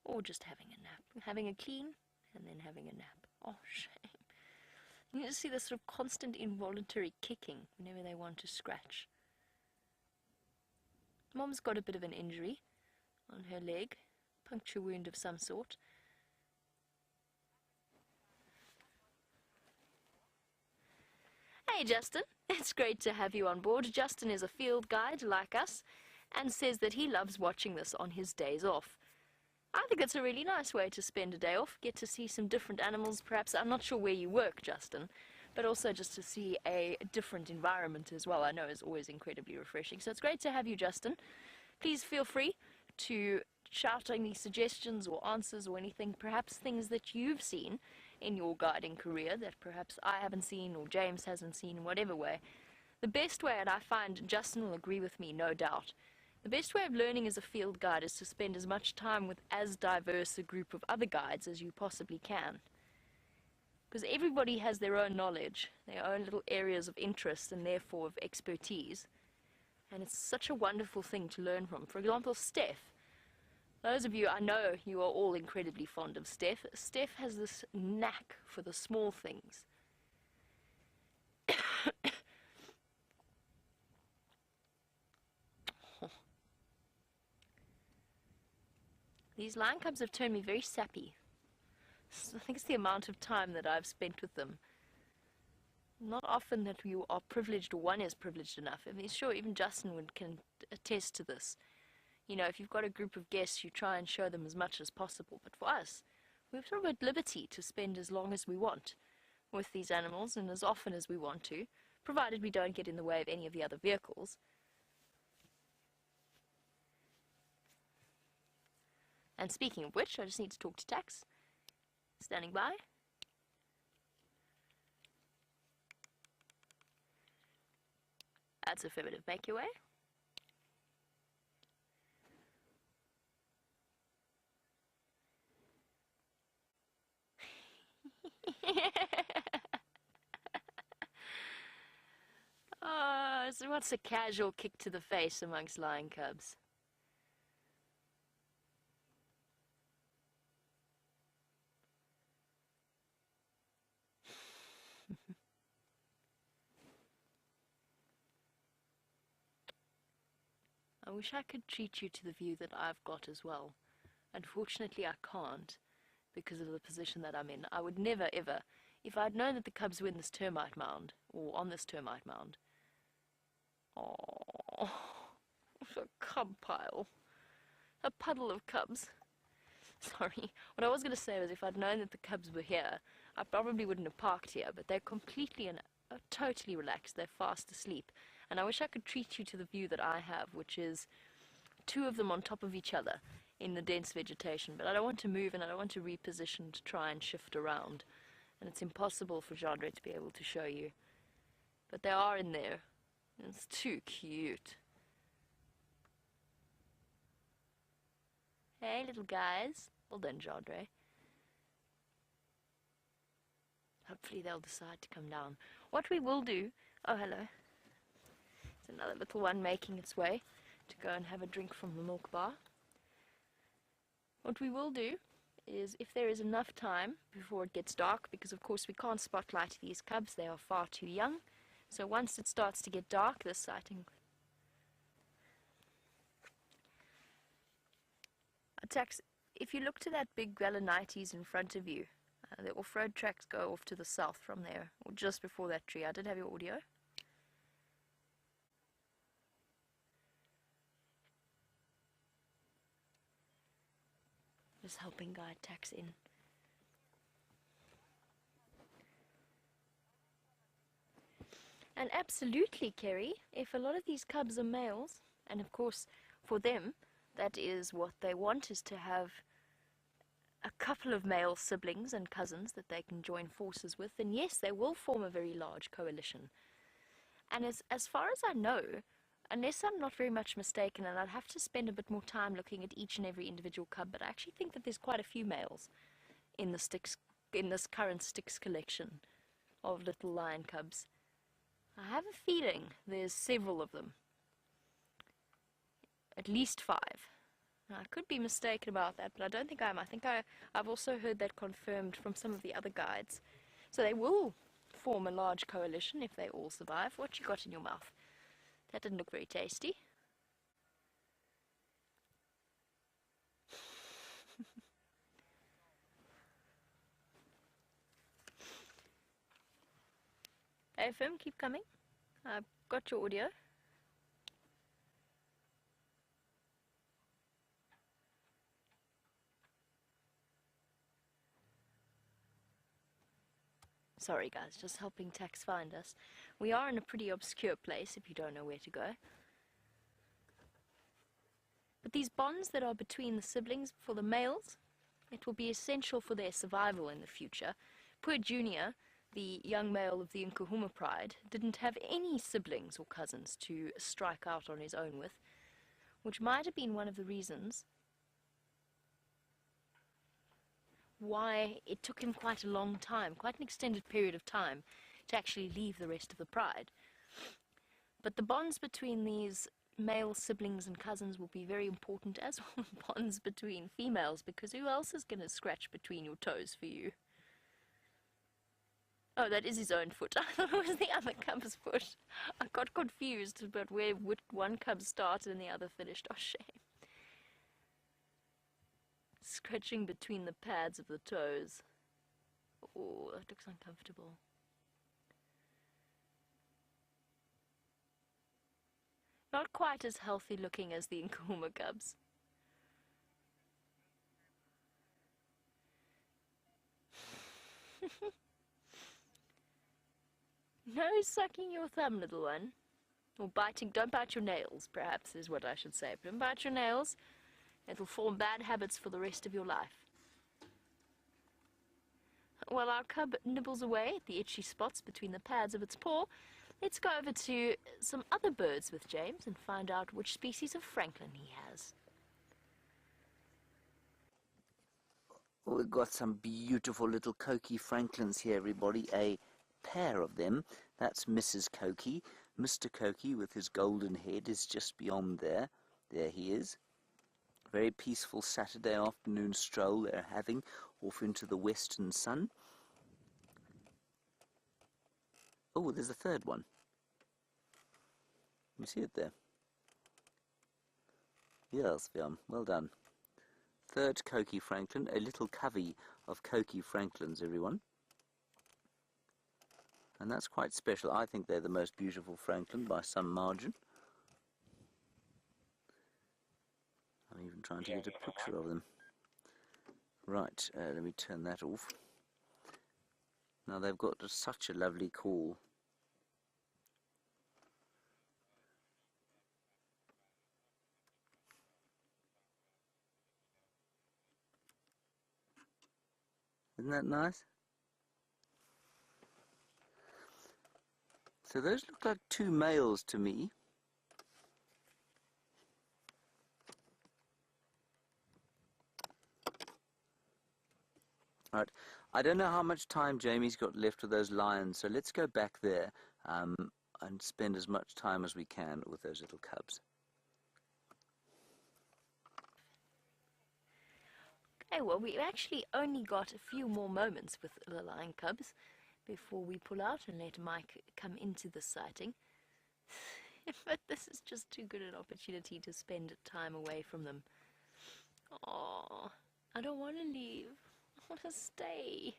S4: Or just having a nap. Having a clean and then having a nap. Oh, shame. You just see this sort of constant involuntary kicking whenever they want to scratch. Mom's got a bit of an injury on her leg, puncture wound of some sort. Hey Justin, it's great to have you on board. Justin is a field guide like us and says that he loves watching this on his days off. I think it's a really nice way to spend a day off, get to see some different animals perhaps. I'm not sure where you work, Justin, but also just to see a different environment as well, I know is always incredibly refreshing. So it's great to have you, Justin. Please feel free to shout any suggestions or answers or anything, perhaps things that you've seen in your guiding career that perhaps I haven't seen or James hasn't seen in whatever way. The best way, and I find Justin will agree with me, no doubt, the best way of learning as a field guide is to spend as much time with as diverse a group of other guides as you possibly can. Because everybody has their own knowledge, their own little areas of interest and therefore of expertise. And it's such a wonderful thing to learn from. For example, Steph. Those of you, I know you are all incredibly fond of Steph. Steph has this knack for the small things. These lion cubs have turned me very sappy. I think it's the amount of time that I've spent with them. Not often that you are privileged, or one is privileged enough. I mean, sure, even Justin can attest to this. You know, if you've got a group of guests, you try and show them as much as possible. But for us, we're sort of at liberty to spend as long as we want with these animals and as often as we want to, provided we don't get in the way of any of the other vehicles. And speaking of which, I just need to talk to Tax. Standing by. That's affirmative. Make your way. Oh, so what's a casual kick to the face amongst lion cubs? I wish I could treat you to the view that I've got as well. Unfortunately, I can't because of the position that I'm in. I would never, ever, if I'd known that the cubs were in this termite mound, or on this termite mound. Oh, a cub pile. A puddle of cubs. Sorry, what I was going to say was if I'd known that the cubs were here, I probably wouldn't have parked here, but they're completely and totally relaxed. They're fast asleep. And I wish I could treat you to the view that I have, which is two of them on top of each other in the dense vegetation. But I don't want to move and I don't want to reposition to try and shift around. And it's impossible for Jandre to be able to show you. But they are in there. And it's too cute. Hey, little guys. Well done, Jandre. Hopefully they'll decide to come down. What we will do... Oh, hello. There's another little one making its way to go and have a drink from the milk bar. What we will do is, if there is enough time before it gets dark, because of course we can't spotlight these cubs, they are far too young. So once it starts to get dark, this sighting... Attacks, if you look to that big Galanites in front of you, the off-road tracks go off to the south from there, or just before that tree. I did have your audio. Just helping guide Tax in. And absolutely, Kerry, if a lot of these cubs are males, and of course for them that is what they want, is to have a couple of male siblings and cousins that they can join forces with, then yes, they will form a very large coalition. And as far as I know, unless I'm not very much mistaken, and I'd have to spend a bit more time looking at each and every individual cub, but I actually think that there's quite a few males in this current Styx collection of little lion cubs. I have a feeling there's several of them. At least 5. Now, I could be mistaken about that, but I don't think I am. I think I've also heard that confirmed from some of the other guides. So they will form a large coalition if they all survive. What you got in your mouth? That didn't look very tasty. AFM, keep coming. I've got your audio. Sorry guys, just helping Tax find us. We are in a pretty obscure place if you don't know where to go. But these bonds that are between the siblings for the males, it will be essential for their survival in the future. Poor Junior, the young male of the Nkuhuma pride, didn't have any siblings or cousins to strike out on his own with, which might have been one of the reasons why it took him quite a long time, quite an extended period of time, to actually leave the rest of the pride. But the bonds between these male siblings and cousins will be very important, as well as bonds between females, because who else is going to scratch between your toes for you? Oh, that is his own foot. I thought it was the other cub's foot. I got confused about where one cub started and the other finished. Oh, shame. Scratching between the pads of the toes. Oh, that looks uncomfortable. Not quite as healthy looking as the Nkuhuma cubs. No sucking your thumb, little one. Or biting. Don't bite your nails, perhaps, is what I should say. Don't bite your nails. It'll form bad habits for the rest of your life. While our cub nibbles away at the itchy spots between the pads of its paw, let's go over to some other birds with James and find out which species of francolin he has.
S1: We've got some beautiful little Coqui francolins here, everybody. A pair of them. That's Mrs. Coqui. Mr. Coqui with his golden head is just beyond there. There he is. Very peaceful Saturday afternoon stroll they're having off into the western sun. Oh, there's a third one. You see it there? Yes, well done. Third Coqui francolin, a little covey of Coqui francolins, everyone. And that's quite special. I think they're the most beautiful francolin by some margin. I'm even trying to get a picture of them. Right, let me turn that off. Now they've got such a lovely call. Isn't that nice? So those look like 2 males to me. Right, I don't know how much time Jamie's got left with those lions, so let's go back there and spend as much time as we can with those little cubs.
S4: Okay, well, we've actually only got a few more moments with the lion cubs before we pull out and let Mike come into the sighting. But this is just too good an opportunity to spend time away from them. Oh, I don't want to leave. I want to stay.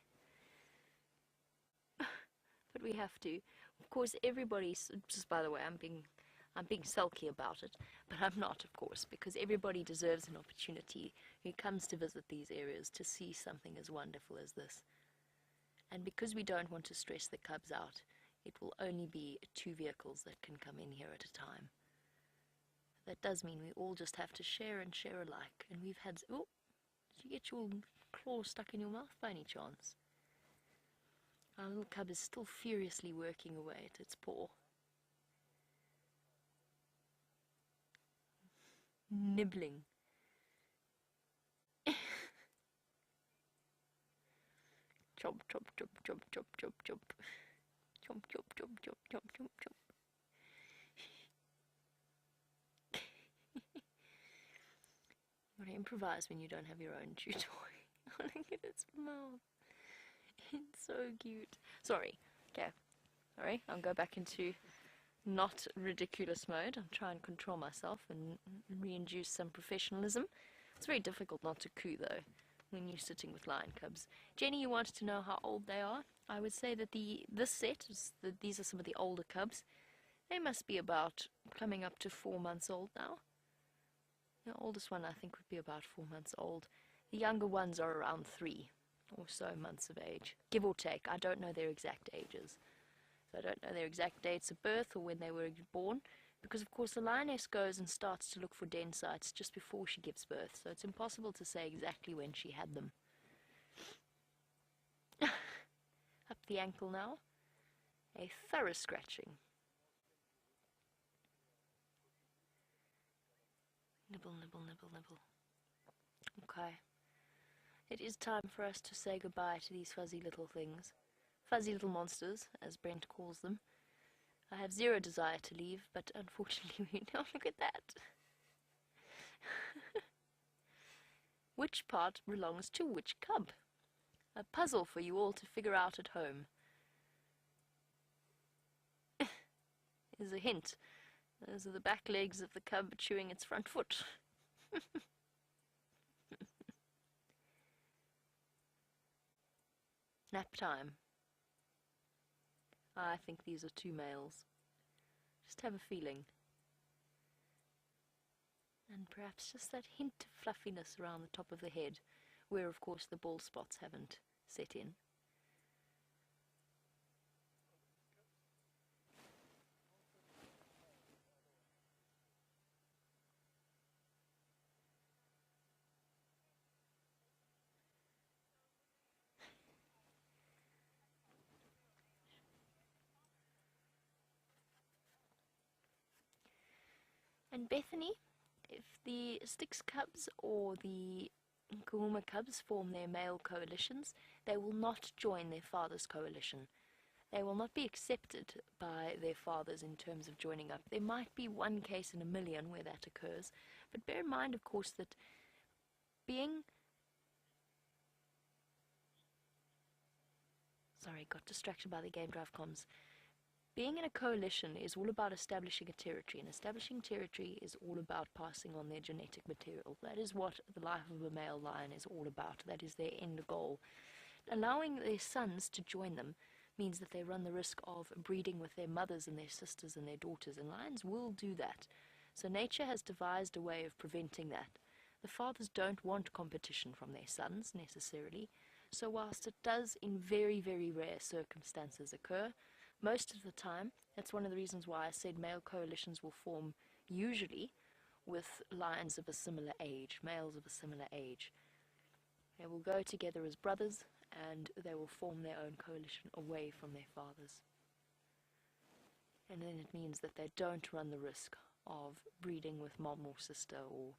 S4: But we have to. Of course, everybody's, just by the way, I'm being sulky about it, but I'm not, of course, because everybody deserves an opportunity who comes to visit these areas to see something as wonderful as this. And because we don't want to stress the cubs out, it will only be 2 vehicles that can come in here at a time. That does mean we all just have to share and share alike. And we've had... Oh, did you get your claw stuck in your mouth by any chance? Our little cub is still furiously working away at its paw. Nibbling. Chomp, chomp, chomp, chomp, chomp, chomp, chomp. Chomp, chomp, chomp, chomp, chomp, chomp, chomp. You gotta improvise when you don't have your own chew toy. Look at its mouth. It's so cute. Sorry. Okay. Sorry, I'll go back into not ridiculous mode. I'll try and control myself and reintroduce some professionalism. It's very difficult not to coo, though, when you're sitting with lion cubs. Jenny, you wanted to know how old they are. I would say that this set, these are some of the older cubs. They must be about coming up to 4 months old now. The oldest one, I think, would be about 4 months old. The younger ones are around 3 or so months of age, give or take. I don't know their exact ages. So I don't know their exact dates of birth or when they were born, because of course the lioness goes and starts to look for den sites just before she gives birth, so it's impossible to say exactly when she had them. Up the ankle now. A thorough scratching. Nibble, nibble, nibble, nibble. Okay. It is time for us to say goodbye to these fuzzy little things. Fuzzy little monsters, as Brent calls them. I have zero desire to leave, but unfortunately we don't. Look at that. Which part belongs to which cub? A puzzle for you all to figure out at home. Here's a hint. Those are the back legs of the cub chewing its front foot. Nap time. I think these are 2 males. Just have a feeling. And perhaps just that hint of fluffiness around the top of the head, where of course the bald spots haven't set in. And Bethany, if the Styx cubs or the Kahuma cubs form their male coalitions, they will not join their father's coalition. They will not be accepted by their fathers in terms of joining up. There might be one case in a million where that occurs, but bear in mind, of course, that being... Sorry, got distracted by the game drive comms. Being in a coalition is all about establishing a territory, and establishing territory is all about passing on their genetic material. That is what the life of a male lion is all about. That is their end goal. Allowing their sons to join them means that they run the risk of breeding with their mothers and their sisters and their daughters, and lions will do that. So nature has devised a way of preventing that. The fathers don't want competition from their sons, necessarily, so whilst it does in very, very rare circumstances occur, most of the time, that's one of the reasons why I said male coalitions will form usually with lions of a similar age, males of a similar age. They will go together as brothers and they will form their own coalition away from their fathers. And then it means that they don't run the risk of breeding with mom or sister or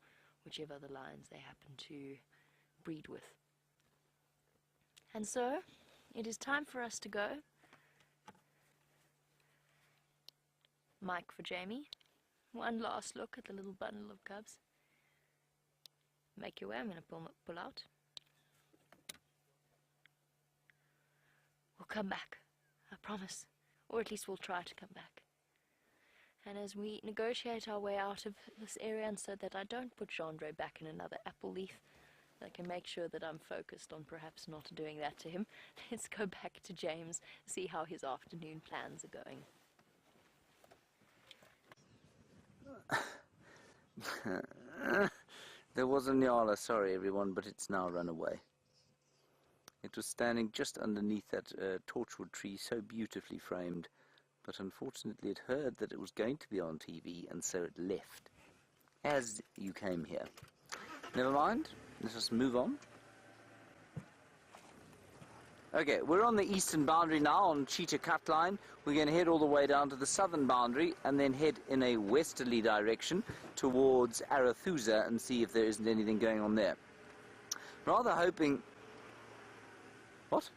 S4: whichever other lions they happen to breed with. And so, it is time for us to go. Mike for Jamie. One last look at the little bundle of cubs. Make your way. I'm going to pull out. We'll come back. I promise. Or at least we'll try to come back. And as we negotiate our way out of this area, and so that I don't put Gendre back in another apple leaf, I can make sure that I'm focused on perhaps not doing that to him. Let's go back to James, see how his afternoon plans are going.
S1: There was a Nyala, sorry everyone, but it's now run away. It was standing just underneath that torchwood tree, so beautifully framed, but unfortunately it heard that it was going to be on TV, and so it left, as you came here. Never mind, let's just move on. Okay, we're on the eastern boundary now on Cheetah Cut Line. We're going to head all the way down to the southern boundary and then head in a westerly direction towards Arethusa and see if there isn't anything going on there. Rather hoping... What?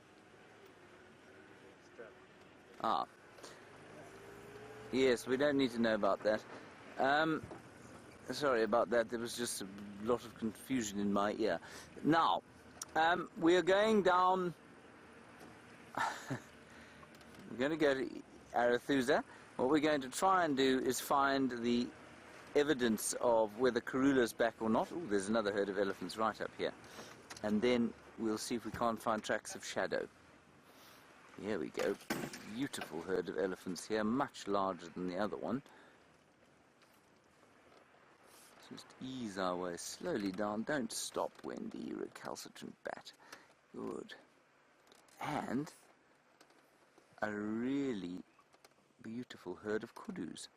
S2: Strap.
S1: Ah. Yes, we don't need to know about that. Sorry about that, there was just a lot of confusion in my ear. Now, we are going down... We're going to go to Arethusa. What we're going to try and do is find the evidence of whether Karula's back or not. Oh, there's another herd of elephants right up here. And then we'll see if we can't find tracks of shadow. Here we go. Beautiful herd of elephants here, much larger than the other one. Just ease our way slowly down. Don't stop, Wendy, you recalcitrant bat. Good. And a really beautiful herd of kudus.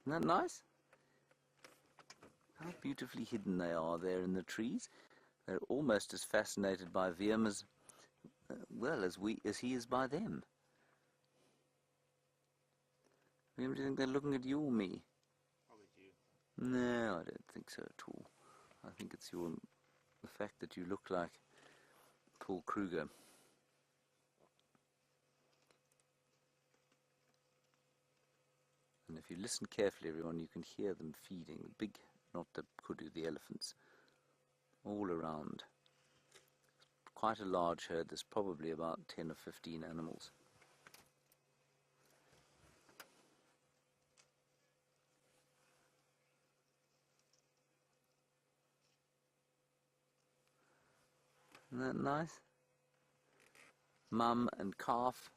S1: Isn't that nice? How beautifully hidden they are there in the trees. They're almost as fascinated by Wiem as well as he is by them. Wiem, do you think they're looking at you or me?
S2: Probably you.
S1: No, I don't think so at all. I think it's the fact that you look like Paul Kruger. And if you listen carefully, everyone, you can hear them feeding. The big, not the kudu, the elephants, all around. Quite a large herd. There's probably about 10 or 15 animals. Isn't that nice? Mum and calf.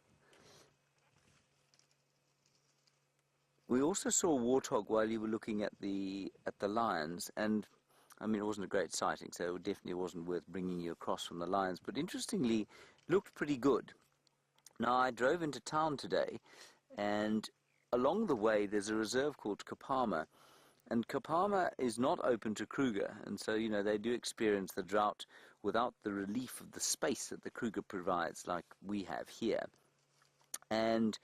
S1: We also saw a warthog while you were looking at the lions, and I mean, it wasn't a great sighting, so it definitely wasn't worth bringing you across from the lions, but interestingly, looked pretty good. Now, I drove into town today, and along the way there's a reserve called Kapama, and Kapama is not open to Kruger, and so, you know, they do experience the drought without the relief of the space that the Kruger provides, like we have here. And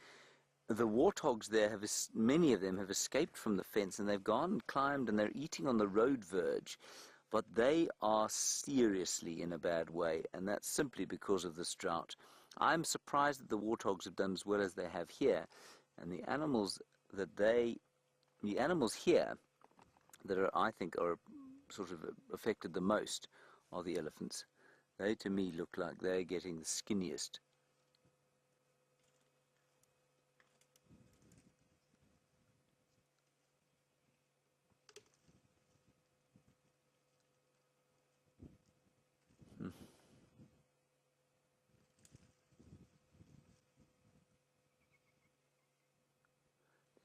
S1: the warthogs there, many of them have escaped from the fence, and they've gone and climbed, and they're eating on the road verge. But they are seriously in a bad way, and that's simply because of this drought. I'm surprised that the warthogs have done as well as they have here, and the animals here that I think are sort of affected the most are the elephants. They, to me, look like they're getting the skinniest.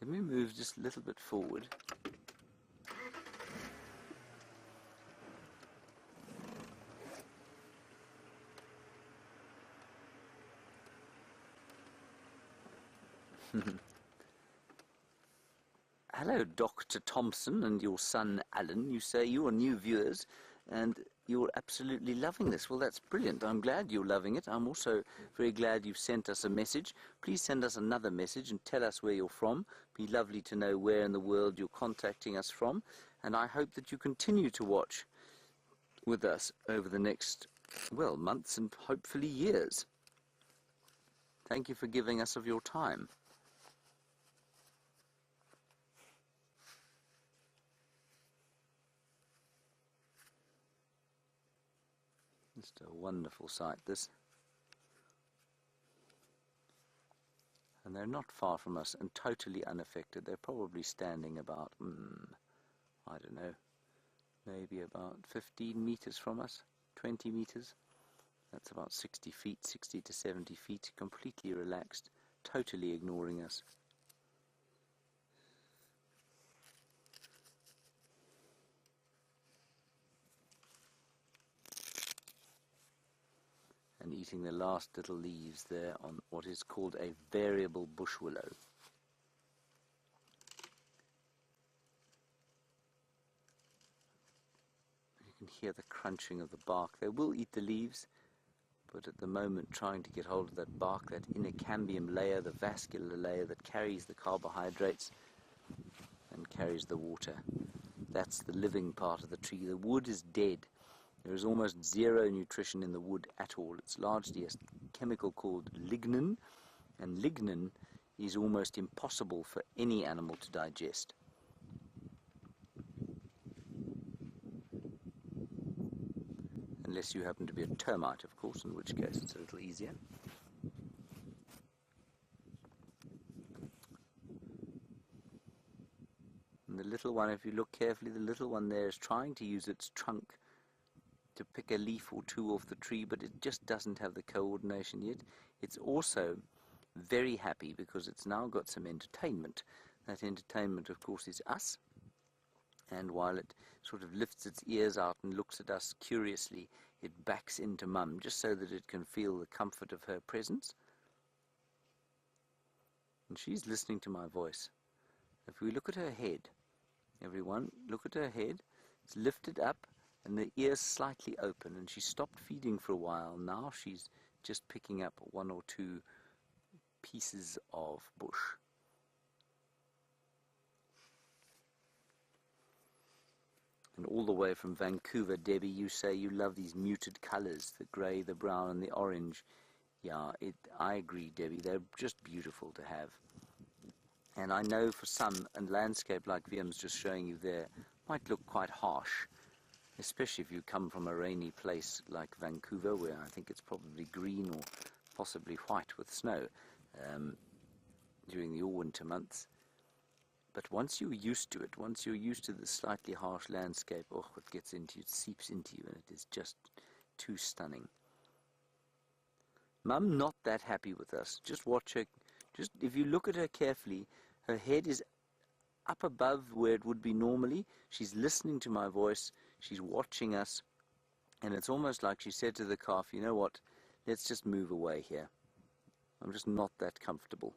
S1: Let me move just a little bit forward. Hello, Dr. Thompson and your son Alan. You say you are new viewers and you're absolutely loving this. Well, that's brilliant. I'm glad you're loving it. I'm also very glad you've sent us a message. Please send us another message and tell us where you're from. Be lovely to know where in the world you're contacting us from. And I hope that you continue to watch with us over the next, well, months and hopefully years. Thank you for giving us of your time. Just a wonderful sight, this. And they're not far from us and totally unaffected. They're probably standing about, I don't know, maybe about 15 meters from us, 20 meters. That's about 60 feet, 60 to 70 feet, completely relaxed, totally ignoring us. And eating the last little leaves there on what is called a variable bush willow. You can hear the crunching of the bark. They will eat the leaves, but at the moment trying to get hold of that bark, that inner cambium layer, the vascular layer that carries the carbohydrates and carries the water. That's the living part of the tree. The wood is dead. There is almost zero nutrition in the wood at all. It's largely a chemical called lignin, and lignin is almost impossible for any animal to digest. Unless you happen to be a termite, of course, in which case it's a little easier. And the little one, if you look carefully, the little one there is trying to use its trunk to pick a leaf or two off the tree, but it just doesn't have the coordination yet. It's also very happy because it's now got some entertainment. That entertainment, of course, is us. And while it sort of lifts its ears out and looks at us curiously, it backs into Mum just so that it can feel the comfort of her presence. And she's listening to my voice. If we look at her head, everyone, look at her head. It's lifted up and the ears slightly open, and she stopped feeding for a while. Now she's just picking up one or two pieces of bush. And all the way from Vancouver, Debbie, you say you love these muted colours, the grey, the brown and the orange. Yeah, I agree, Debbie, they're just beautiful to have. And I know for some, a landscape like Viam's just showing you there might look quite harsh, especially if you come from a rainy place like Vancouver, where I think it's probably green or possibly white with snow during the all-winter months. But once you're used to it, once you're used to the slightly harsh landscape, oh, it gets into you, it seeps into you, and it is just too stunning. Mum not that happy with us. Just watch her. Just if you look at her carefully, her head is up above where it would be normally. She's listening to my voice. She's watching us. And it's almost like she said to the calf, you know what, let's just move away here. I'm just not that comfortable.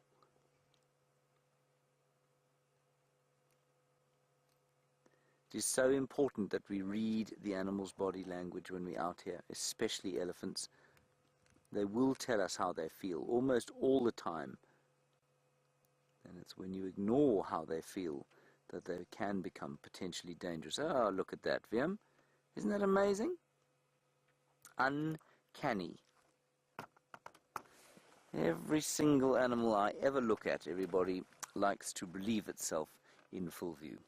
S1: It is so important that we read the animal's body language when we're out here, especially elephants. They will tell us how they feel almost all the time. And it's when you ignore how they feel that they can become potentially dangerous. Oh, look at that, Viam. Isn't that amazing? Uncanny. Every single animal I ever look at, everybody likes to believe itself in full view.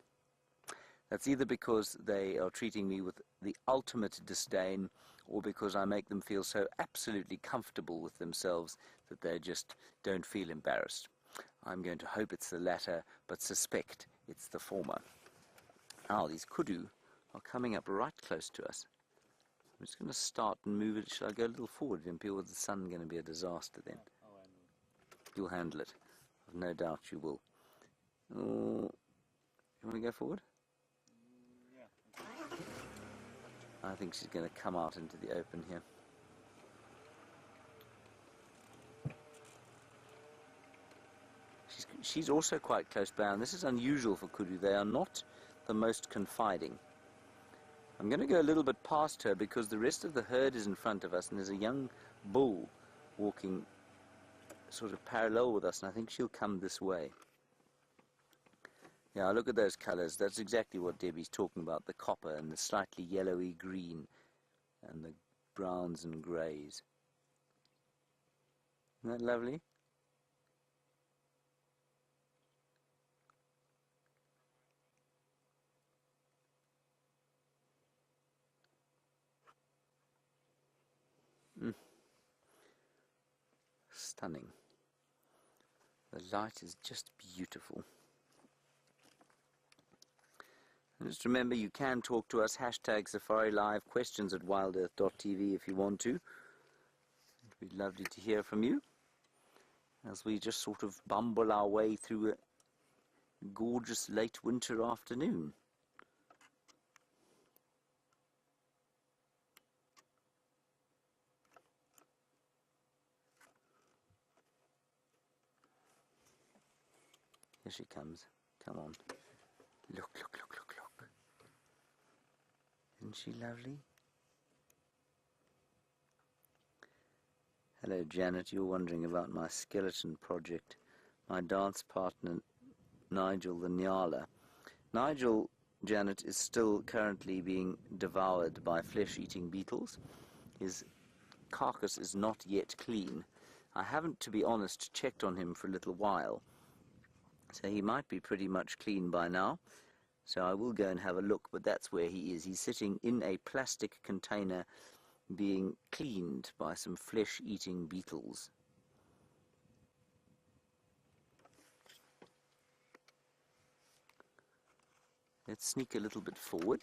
S1: That's either because they are treating me with the ultimate disdain, or because I make them feel so absolutely comfortable with themselves that they just don't feel embarrassed. I'm going to hope it's the latter, but suspect it's the former. Now, these kudu are coming up right close to us. I'm just going to start and move it. Shall I go a little forward, Vimpy, or is the sun going to be a disaster then? You'll handle it. I've no doubt you will. Oh, you want to go forward? I think she's going to come out into the open here. She's also quite close by, and this is unusual for kudu. They are not the most confiding. I'm going to go a little bit past her because the rest of the herd is in front of us, and there's a young bull walking sort of parallel with us, and I think she'll come this way. Yeah, look at those colours. That's exactly what Debbie's talking about, the copper and the slightly yellowy green and the browns and greys. Isn't that lovely? Stunning. The light is just beautiful. And just remember, you can talk to us, hashtag Safari Live, questions at wildearth.tv if you want to. It'd be lovely to hear from you as we just sort of bumble our way through a gorgeous late winter afternoon. Here she comes. Come on. Look, look, look, look, look. Isn't she lovely? Hello, Janet. You're wondering about my skeleton project. My dance partner, Nigel the Nyala. Nigel, Janet, is still currently being devoured by flesh-eating beetles. His carcass is not yet clean. I haven't, to be honest, checked on him for a little while, so he might be pretty much clean by now. So I will go and have a look, but that's where he is. He's sitting in a plastic container being cleaned by some flesh-eating beetles. Let's sneak a little bit forward.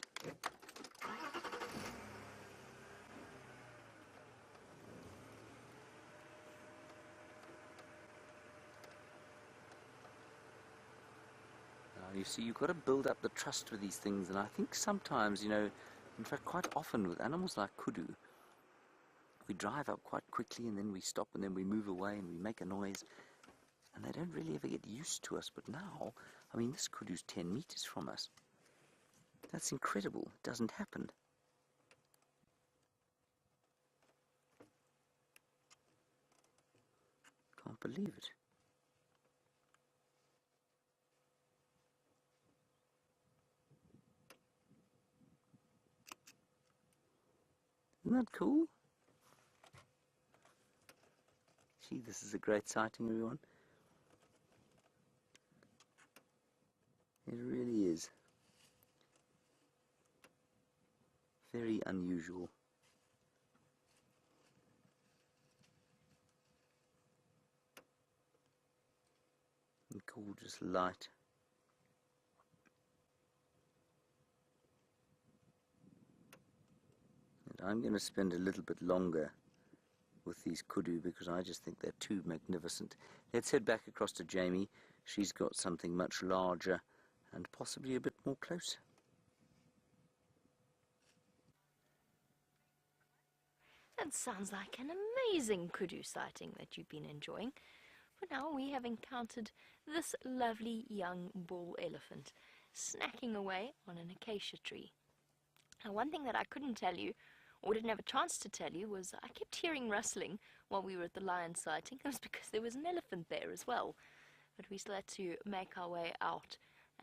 S1: Now, you see, you've got to build up the trust with these things, and I think sometimes, you know, in fact quite often with animals like kudu, we drive up quite quickly and then we stop and then we move away and we make a noise, and they don't really ever get used to us. But now, I mean, this kudu's 10 meters from us. That's incredible. It doesn't happen. Can't believe it. Isn't that cool? Gee, this is a great sighting, everyone. It really is. Very unusual. And gorgeous light. And I'm going to spend a little bit longer with these kudu because I just think they're too magnificent. Let's head back across to Jamie. She's got something much larger and possibly a bit more close.
S4: That sounds like an amazing kudu sighting that you've been enjoying. For now, we have encountered this lovely young bull elephant snacking away on an acacia tree. Now, one thing that I couldn't tell you, or didn't have a chance to tell you, was I kept hearing rustling while we were at the lion sighting. It was because there was an elephant there as well. But we still had to make our way out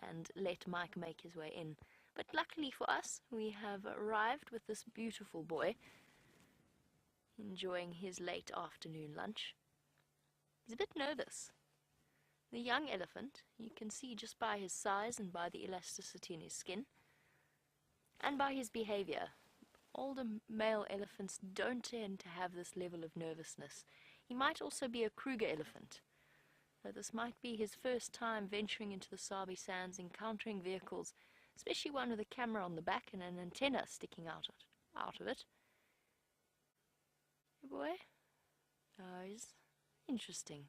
S4: and let Mike make his way in. But luckily for us, we have arrived with this beautiful boy, enjoying his late afternoon lunch. He's a bit nervous. The young elephant, you can see just by his size and by the elasticity in his skin, and by his behavior. Older male elephants don't tend to have this level of nervousness. He might also be a Kruger elephant. So this might be his first time venturing into the Sabi Sands, encountering vehicles, especially one with a camera on the back and an antenna sticking out of it. Boy? Oh, he's interesting.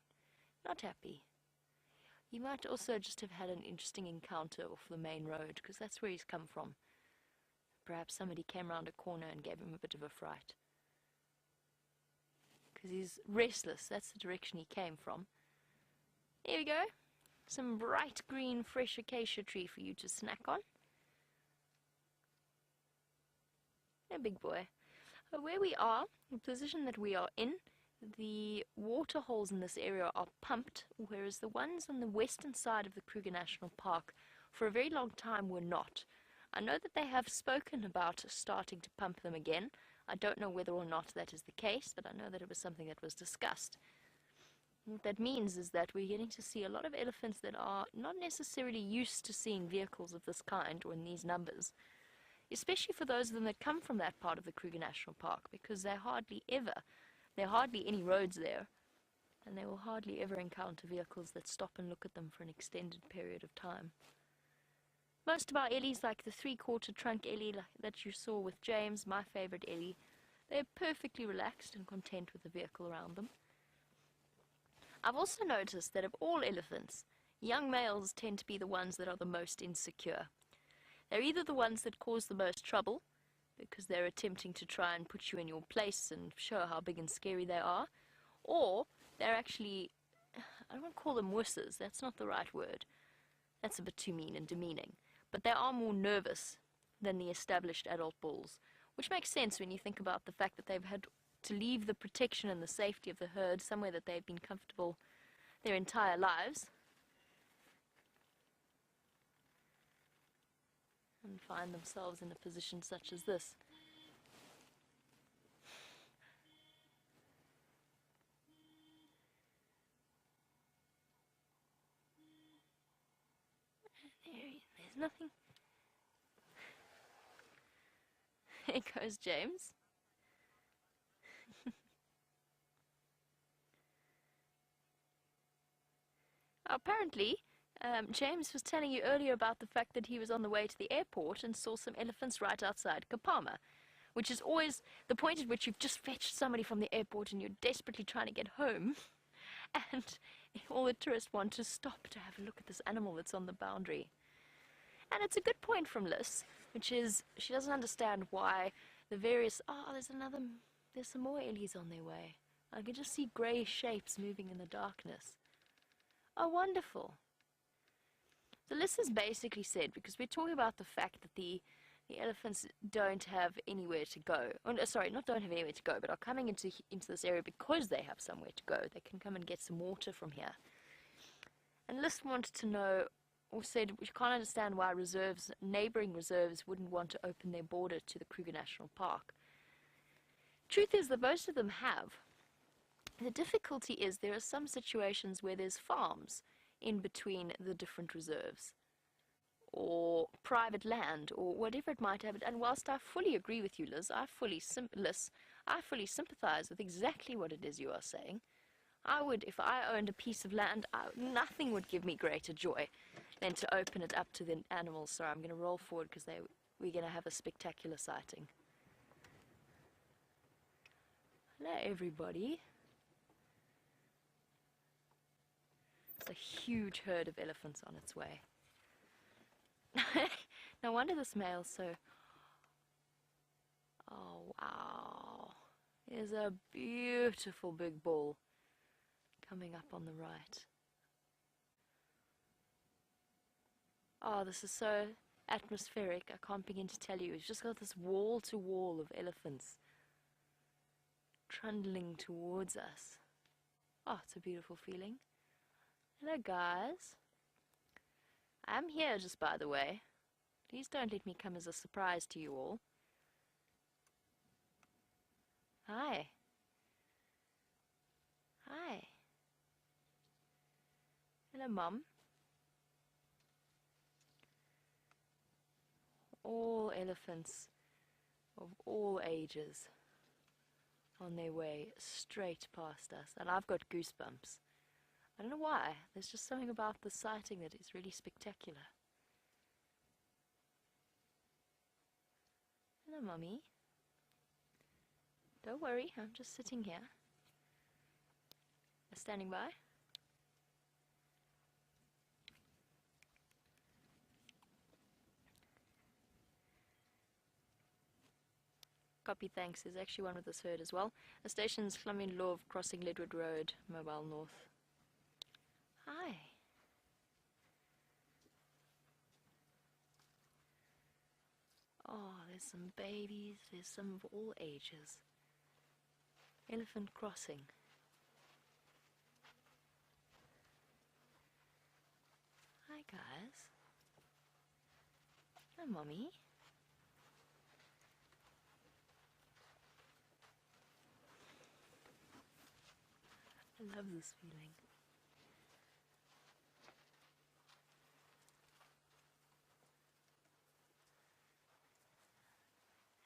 S4: Not happy. He might also just have had an interesting encounter off the main road, because that's where he's come from. Perhaps somebody came round a corner and gave him a bit of a fright. Because he's restless, that's the direction he came from. Here we go. Some bright green fresh acacia tree for you to snack on. A big boy. Where we are, the position that we are in, the water holes in this area are pumped, whereas the ones on the western side of the Kruger National Park for a very long time were not. I know that they have spoken about starting to pump them again. I don't know whether or not that is the case, but I know that it was something that was discussed. What that means is that we're getting to see a lot of elephants that are not necessarily used to seeing vehicles of this kind or in these numbers, especially for those of them that come from that part of the Kruger National Park, because there are hardly any roads there, and they will hardly ever encounter vehicles that stop and look at them for an extended period of time. Most of our ellies, like the 3/4 trunk ellie that you saw with James, my favorite ellie, they're perfectly relaxed and content with the vehicle around them. I've also noticed that of all elephants, young males tend to be the ones that are the most insecure. They're either the ones that cause the most trouble, because they're attempting to try and put you in your place and show how big and scary they are, or they're actually, I don't want to call them wusses, that's not the right word. That's a bit too mean and demeaning. But they are more nervous than the established adult bulls, which makes sense when you think about the fact that they've had to leave the protection and the safety of the herd somewhere that they've been comfortable their entire lives, and find themselves in a position such as this. There's nothing. There goes James. Apparently, James was telling you earlier about the fact that he was on the way to the airport and saw some elephants right outside Kapama, which is always the point at which you've just fetched somebody from the airport and you're desperately trying to get home, and all the tourists want to stop to have a look at this animal that's on the boundary. And it's a good point from Liz, which is she doesn't understand why the various... there's some more ellies on their way. I can just see grey shapes moving in the darkness. Oh, wonderful. So Liz has basically said, because we're talking about the fact that the elephants don't have anywhere to go. Oh, no, sorry, not don't have anywhere to go, but are coming into this area because they have somewhere to go. They can come and get some water from here. And Liz wanted to know, or said, we can't understand why neighbouring reserves wouldn't want to open their border to the Kruger National Park. Truth is that most of them have. The difficulty is there are some situations where there's farms in between the different reserves, or private land, or whatever it might have. And whilst I fully agree with you, Liz, I fully sympathise with exactly what it is you are saying. I would, if I owned a piece of land, nothing would give me greater joy than to open it up to the animals. Sorry, I'm going to roll forward because we're going to have a spectacular sighting. Hello, everybody. It's a huge herd of elephants on its way. No wonder this male's so... Oh, wow. There's a beautiful big bull coming up on the right. Oh, this is so atmospheric. I can't begin to tell you. It's just got this wall-to-wall of elephants trundling towards us. Oh, it's a beautiful feeling. Hello, guys. I'm here, just by the way. Please don't let me come as a surprise to you all. Hi. Hi. Hello, Mum. All elephants of all ages on their way straight past us, and I've got goosebumps. I don't know why. There's just something about the sighting that is really spectacular. Hello, Mummy. Don't worry, I'm just sitting here. Standing by. Copy, thanks. There's actually one with this herd as well. The station's Clomine Love, crossing Ledwood Road, Mobile North. Hi. Oh, there's some babies. There's some of all ages. Elephant crossing. Hi, guys. Hi, Mommy. I love this feeling.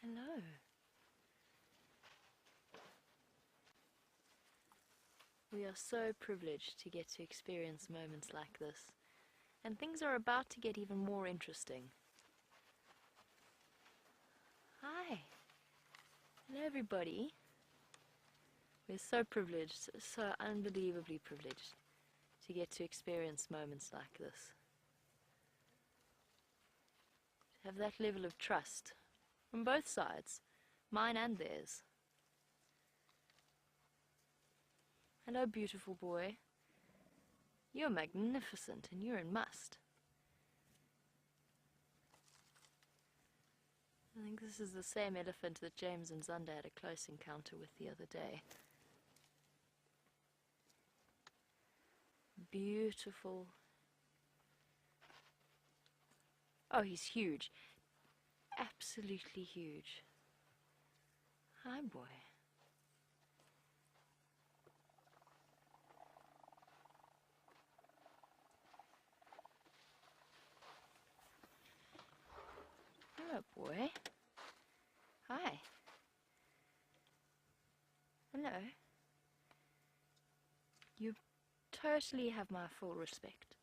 S4: Hello. We are so privileged to get to experience moments like this, and things are about to get even more interesting. Hi. Hello, everybody. We're so privileged, so unbelievably privileged to get to experience moments like this. To have that level of trust from both sides, mine and theirs. Hello, beautiful boy. You're magnificent and you're in must. I think this is the same elephant that James and Zander had a close encounter with the other day. Beautiful. Oh, he's huge. Absolutely huge. Hi, boy. Hello, boy. Hi. Hello. You totally have my full respect.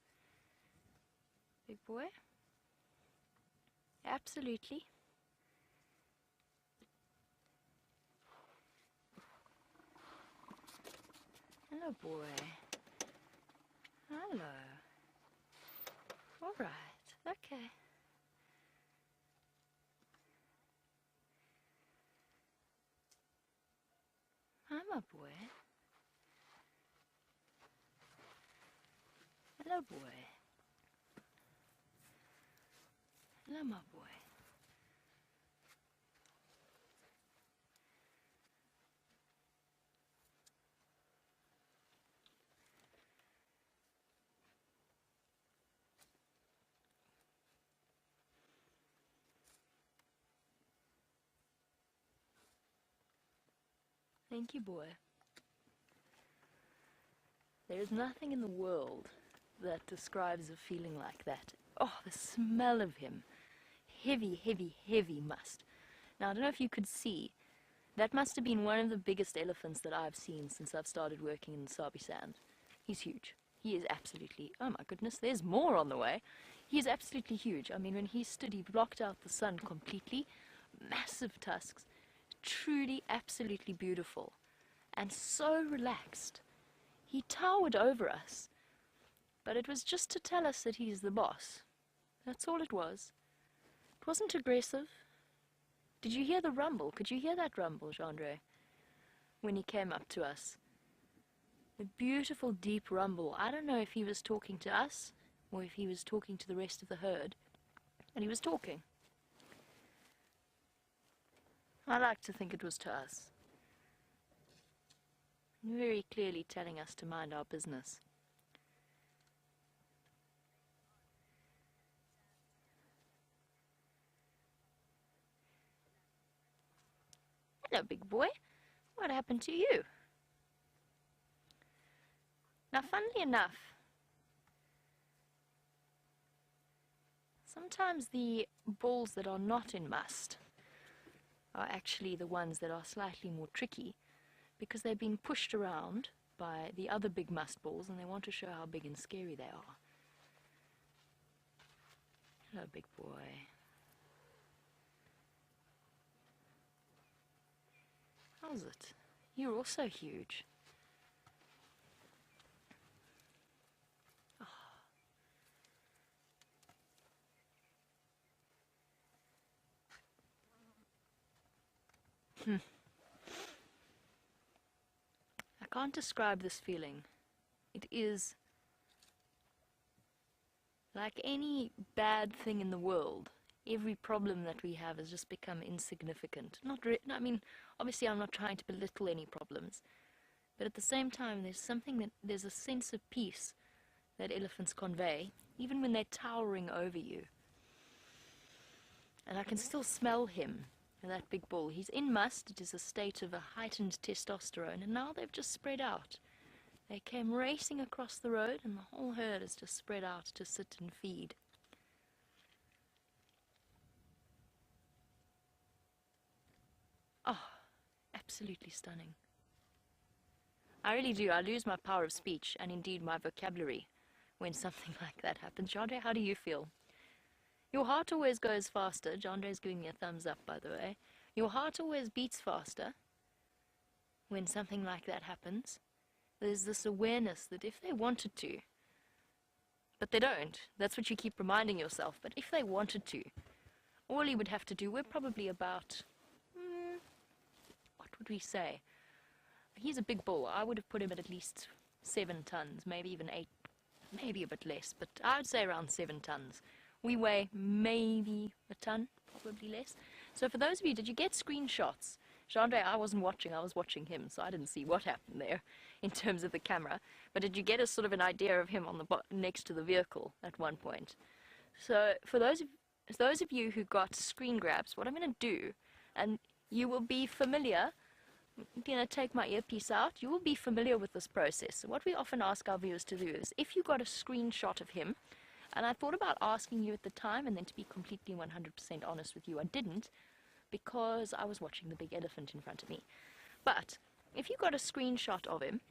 S4: Big boy? Absolutely. Hello, boy. Hello. All right. Okay. Hi, my boy. Hello, boy. Hello, my boy. Thank you, boy. There is nothing in the world that describes a feeling like that. Oh, the smell of him. Heavy, heavy, heavy must. Now, I don't know if you could see, that must have been one of the biggest elephants that I've seen since I've started working in the Sabi Sand. He's huge. He is absolutely, oh my goodness, there's more on the way. He is absolutely huge. I mean, when he stood, he blocked out the sun completely. Massive tusks. Truly, absolutely beautiful. And so relaxed. He towered over us. But it was just to tell us that he's the boss. That's all it was. It wasn't aggressive. Did you hear the rumble? Could you hear that rumble, Jandre? When he came up to us. The beautiful deep rumble. I don't know if he was talking to us or if he was talking to the rest of the herd. And he was talking. I like to think it was to us. Very clearly telling us to mind our business. Hello, big boy. What happened to you? Now, funnily enough, sometimes the bulls that are not in must are actually the ones that are slightly more tricky because they're being pushed around by the other big must bulls and they want to show how big and scary they are. Hello, big boy. How's it? You're also huge. I can't describe this feeling. It is like any bad thing in the world. Every problem that we have has just become insignificant. I mean, obviously I'm not trying to belittle any problems, but at the same time there's a sense of peace that elephants convey, even when they're towering over you. And I can still smell him, that big bull. He's in must. It is a state of a heightened testosterone, and now they've just spread out. They came racing across the road, and the whole herd has just spread out to sit and feed. Oh, absolutely stunning. I really do. I lose my power of speech, and indeed my vocabulary, when something like that happens. Jandre, how do you feel? Your heart always goes faster. Jandre's giving me a thumbs up, by the way. Your heart always beats faster when something like that happens. There's this awareness that if they wanted to, but they don't, that's what you keep reminding yourself, but if they wanted to, all he would have to do, we're probably about, what would we say? He's a big bull. I would have put him at least 7 tons, maybe even 8, maybe a bit less, but I would say around 7 tons. We weigh maybe a ton, probably less. So for those of you, did you get screenshots? Chandra, I wasn't watching, I was watching him, so I didn't see what happened there in terms of the camera. But did you get a sort of an idea of him on the next to the vehicle at one point? So for those of you who got screen grabs, what I'm going to do, and you will be familiar, I'm going to take my earpiece out, you will be familiar with this process. So what we often ask our viewers to do is, if you got a screenshot of him, and I thought about asking you at the time, and then to be completely 100% honest with you, I didn't, because I was watching the big elephant in front of me. But if you got a screenshot of him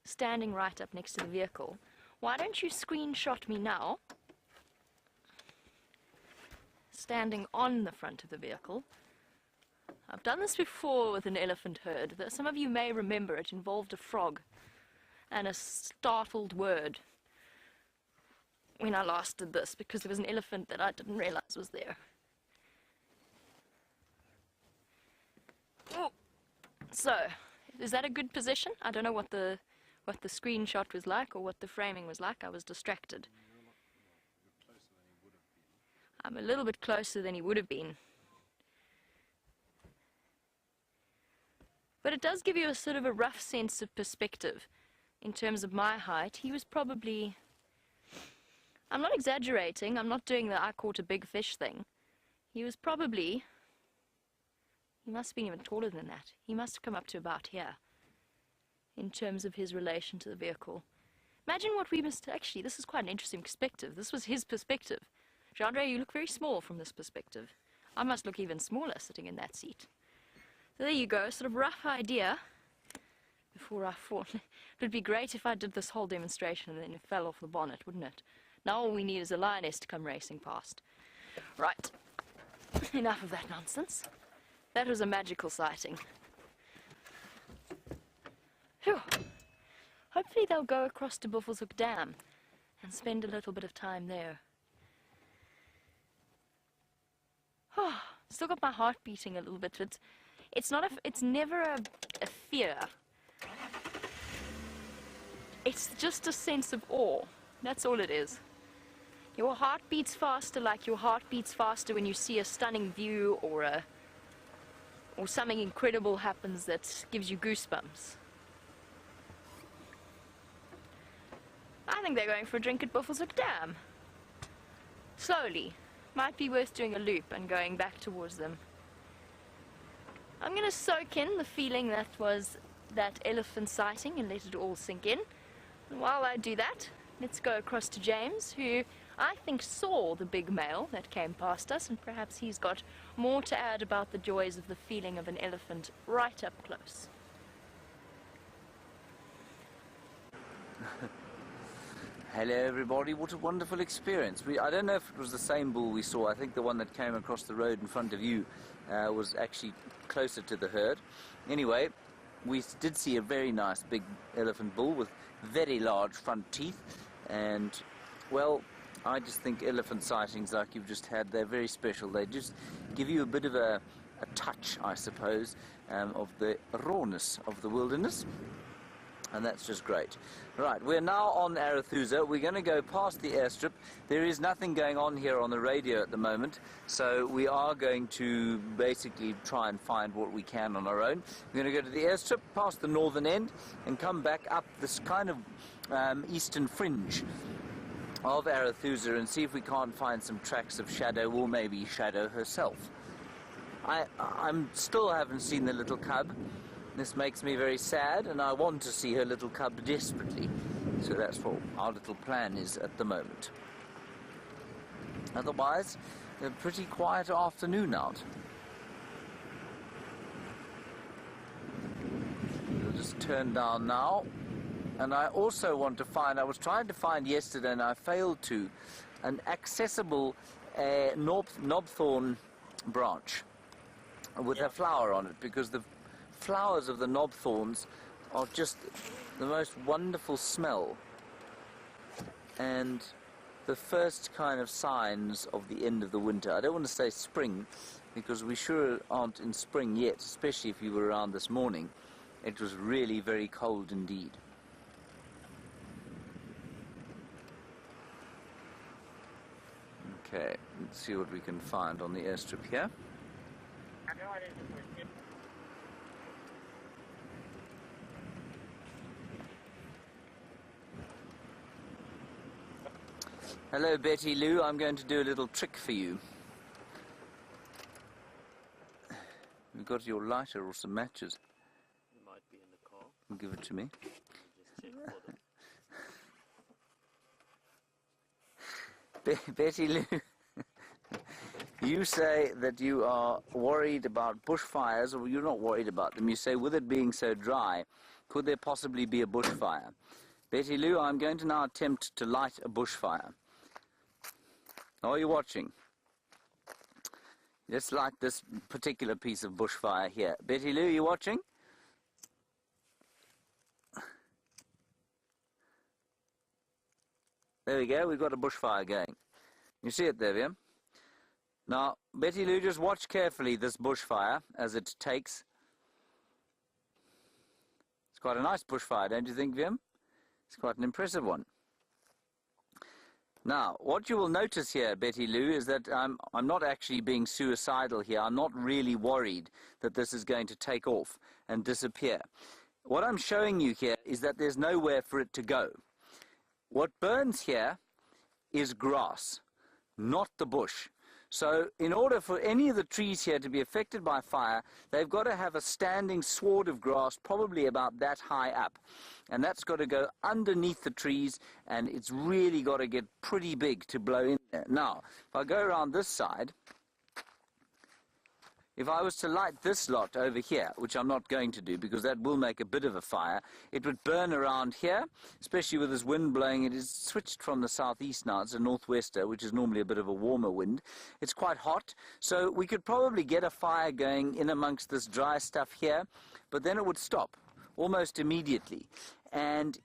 S4: standing right up next to the vehicle, why don't you screenshot me now, standing on the front of the vehicle. I've done this before with an elephant herd. Some of you may remember it involved a frog and a startled word when I last did this, because there was an elephant that I didn't realize was there. Oh. So, is that a good position? I don't know what the screenshot was like or what the framing was like. I was distracted. I'm a little bit closer than he would have been. But it does give you a sort of a rough sense of perspective. In terms of my height, he was probably... I'm not exaggerating, I'm not doing the I caught a big fish thing. He was probably... He must have been even taller than that. He must have come up to about here, in terms of his relation to the vehicle. Imagine what we must... Actually, this is quite an interesting perspective. This was his perspective. Chandra, you look very small from this perspective. I must look even smaller sitting in that seat. So there you go, sort of rough idea before I fall. It would be great if I did this whole demonstration and then it fell off the bonnet, wouldn't it? Now all we need is a lioness to come racing past. Right, enough of that nonsense. That was a magical sighting. Phew. Hopefully they'll go across to Buffelshoek Dam and spend a little bit of time there. Oh, still got my heart beating a little bit. It's never a fear. It's just a sense of awe. That's all it is. Your heart beats faster like your heart beats faster when you see a stunning view or something incredible happens that gives you goosebumps. I think they're going for a drink at Buffelshoek Dam. Slowly. Might be worth doing a loop and going back towards them. I'm going to soak in the feeling that was that elephant sighting and let it all sink in. And while I do that, let's go across to James, who I think saw the big male that came past us, and perhaps he's got more to add about the joys of the feeling of an elephant right up close.
S1: Hello everybody, what a wonderful experience. I don't know if it was the same bull we saw. I think the one that came across the road in front of you was actually closer to the herd. Anyway, we did see a very nice big elephant bull with very large front teeth, and well, I just think elephant sightings like you've just had, they're very special. They just give you a bit of a touch, I suppose, of the rawness of the wilderness. And that's just great. Right, we're now on Arathusa. We're going to go past the airstrip. There is nothing going on here on the radio at the moment, so we are going to basically try and find what we can on our own. We're going to go to the airstrip, past the northern end, and come back up this kind of eastern fringe of Arathusa and see if we can't find some tracks of Shadow, or maybe Shadow herself. I'm still haven't seen the little cub. This makes me very sad, and I want to see her little cub desperately. So that's what our little plan is at the moment. Otherwise, a pretty quiet afternoon out. We'll just turn down now. And I also want to find, I was trying to find yesterday and I failed to, an accessible knobthorn branch with a flower on it, because the flowers of the knobthorns are just the most wonderful smell, and the first kind of signs of the end of the winter. I don't want to say spring, because we sure aren't in spring yet, especially if you were around this morning. It was really very cold indeed. Okay, let's see what we can find on the airstrip here. Hello, Betty Lou. I'm going to do a little trick for you. You've got your lighter or some matches.
S2: It might be in the car.
S1: Give it to me.
S2: Just check for them.
S1: Betty Lou, you say that you are worried about bushfires, or you're not worried about them. You say, with it being so dry, could there possibly be a bushfire? Betty Lou, I'm going to now attempt to light a bushfire. Are you watching? Just like this particular piece of bushfire here. Betty Lou, you watching? There we go, we've got a bushfire going. You see it there, Viam? Now, Betty Lou, just watch carefully this bushfire as it takes. It's quite a nice bushfire, don't you think, Viam? It's quite an impressive one. Now, what you will notice here, Betty Lou, is that I'm not actually being suicidal here. I'm not really worried that this is going to take off and disappear. What I'm showing you here is that there's nowhere for it to go. What burns here is grass, not the bush. So in order for any of the trees here to be affected by fire, they've got to have a standing sward of grass, probably about that high up. And that's got to go underneath the trees, and it's really got to get pretty big to blow in there. Now, if I go around this side, if I was to light this lot over here, which I'm not going to do because that will make a bit of a fire, it would burn around here, especially with this wind blowing. It is switched from the southeast now. It's a northwester, which is normally a bit of a warmer wind. It's quite hot, so we could probably get a fire going in amongst this dry stuff here, but then it would stop almost immediately. And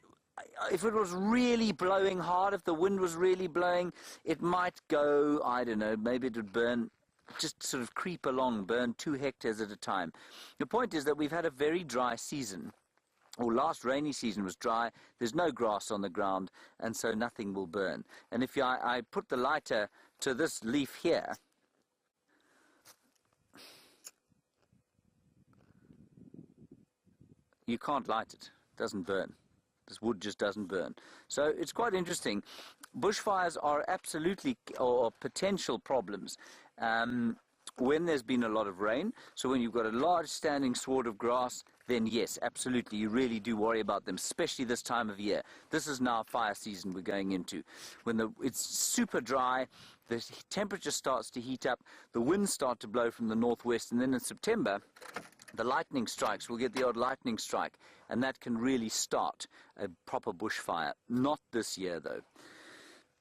S1: if it was really blowing hard, if the wind was really blowing, it might go, I don't know, maybe it would burn, just sort of creep along, burn 2 hectares at a time. The point is that we've had a very dry season. Or last rainy season was dry, there's no grass on the ground, and so nothing will burn. And if I put the lighter to this leaf here, you can't light it. It doesn't burn. This wood just doesn't burn. So it's quite interesting. Bushfires are absolutely, or potential problems, when there's been a lot of rain. So when you've got a large standing sward of grass, then yes, absolutely, you really do worry about them, especially this time of year. This is now fire season we're going into. When it's super dry, the temperature starts to heat up, the winds start to blow from the northwest, and then in September, the lightning strikes. We'll get the odd lightning strike, and that can really start a proper bushfire. Not this year, though.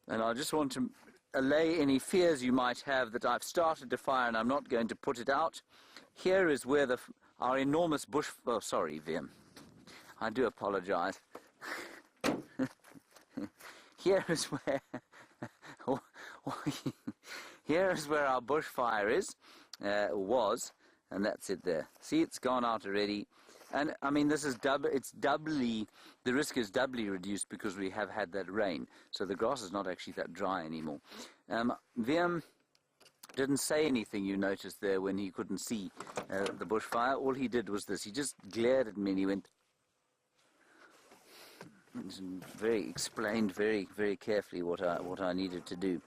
S1: And I just want to allay any fears you might have that I've started a fire and I'm not going to put it out. Here is where our enormous bush... Oh, sorry, Viam. I do apologize. Here is where... Here is where our bushfire is, was, and that's it there. See, it's gone out already. And, I mean, this is the risk is doubly reduced because we have had that rain. So the grass is not actually that dry anymore. Viam didn't say anything, you noticed there, when he couldn't see the bushfire. All he did was this. He just glared at me and he went... explained very, very carefully what I needed to do.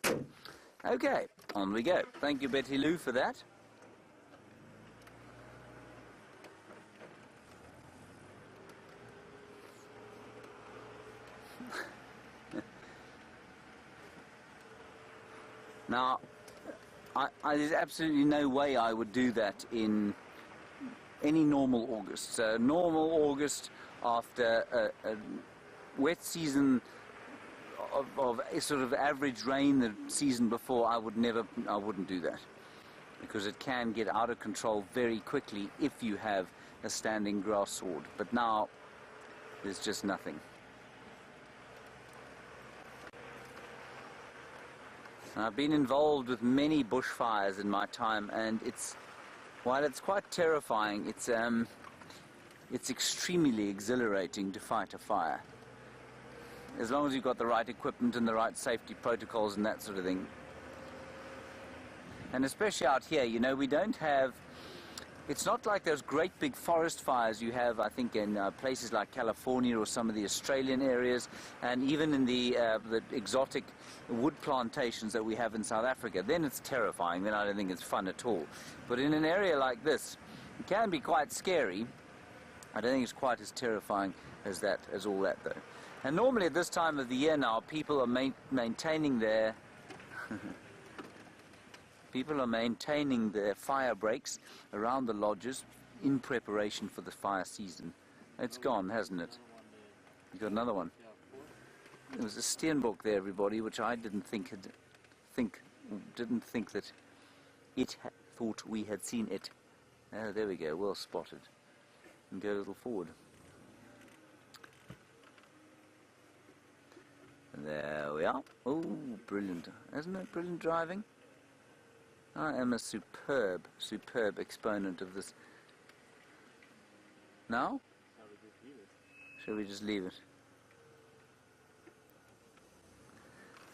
S1: Okay, on we go. Thank you, Betty Lou, for that. Now, there's absolutely no way I would do that in any normal August. So normal August after a wet season of a sort of average rain the season before, I wouldn't do that, because it can get out of control very quickly if you have a standing grass sward. But now there's just nothing. I've been involved with many bushfires in my time, and while it's quite terrifying, it's extremely exhilarating to fight a fire, as long as you've got the right equipment and the right safety protocols and that sort of thing. And especially out here, you know, we don't have It's not like those great big forest fires you have, I think, in places like California or some of the Australian areas, and even in the exotic wood plantations that we have in South Africa. Then it's terrifying. Then I don't think it's fun at all. But in an area like this, it can be quite scary. I don't think it's quite as terrifying as all that, though. And normally at this time of the year now, people are maintaining their fire breaks around the lodges in preparation for the fire season. It's gone, hasn't it? You got another one. There was a steenbok there, everybody, which I didn't think that it thought we had seen it. Oh, there we go, well spotted. And go a little forward. There we are. Oh, brilliant. Isn't it brilliant driving? I am a superb exponent of this. Now? Shall we just leave it?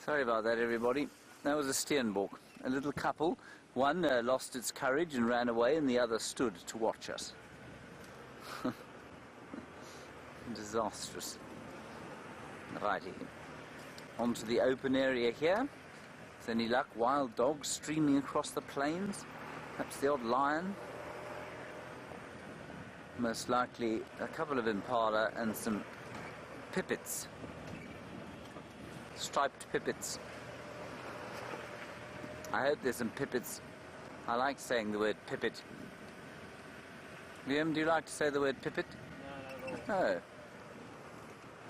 S1: Sorry about that, everybody. That was a steenbok. A little couple. One lost its courage and ran away, and the other stood to watch us. Disastrous. Righty. Onto the open area here. With any luck, wild dogs streaming across the plains. Perhaps the odd lion. Most likely a couple of impala and some pipits. Striped pipits. I hope there's some pipits. I like saying the word pipit. Liam, do you like to say the word pipit?
S2: No, not at all.
S1: No.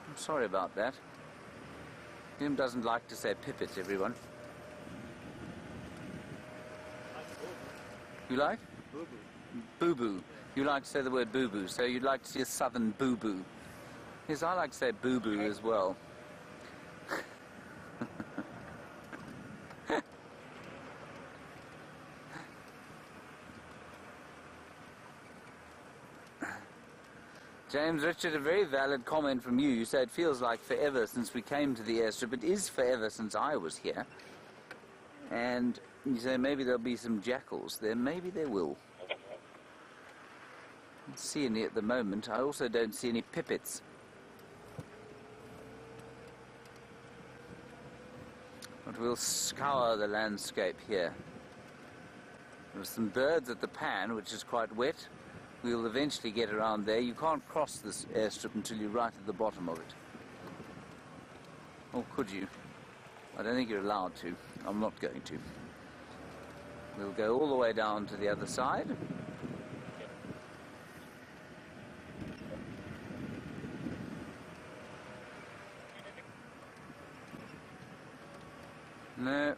S1: I'm sorry about that. Liam doesn't like to say pipit, everyone. You like?
S2: Boo-boo.
S1: Boo-boo. You like to say the word boo-boo, so you'd like to see a southern boo-boo. Yes, I like to say boo-boo as well. James Richard, a very valid comment from you. You say it feels like forever since we came to the airstrip. It is forever since I was here. And you say maybe there'll be some jackals there. Maybe there will. I don't see any at the moment. I also don't see any pipits. But we'll scour the landscape here. There's some birds at the pan, which is quite wet. We'll eventually get around there. You can't cross this airstrip until you're right at the bottom of it. Or could you? I don't think you're allowed to. I'm not going to. We'll go all the way down to the other side. No,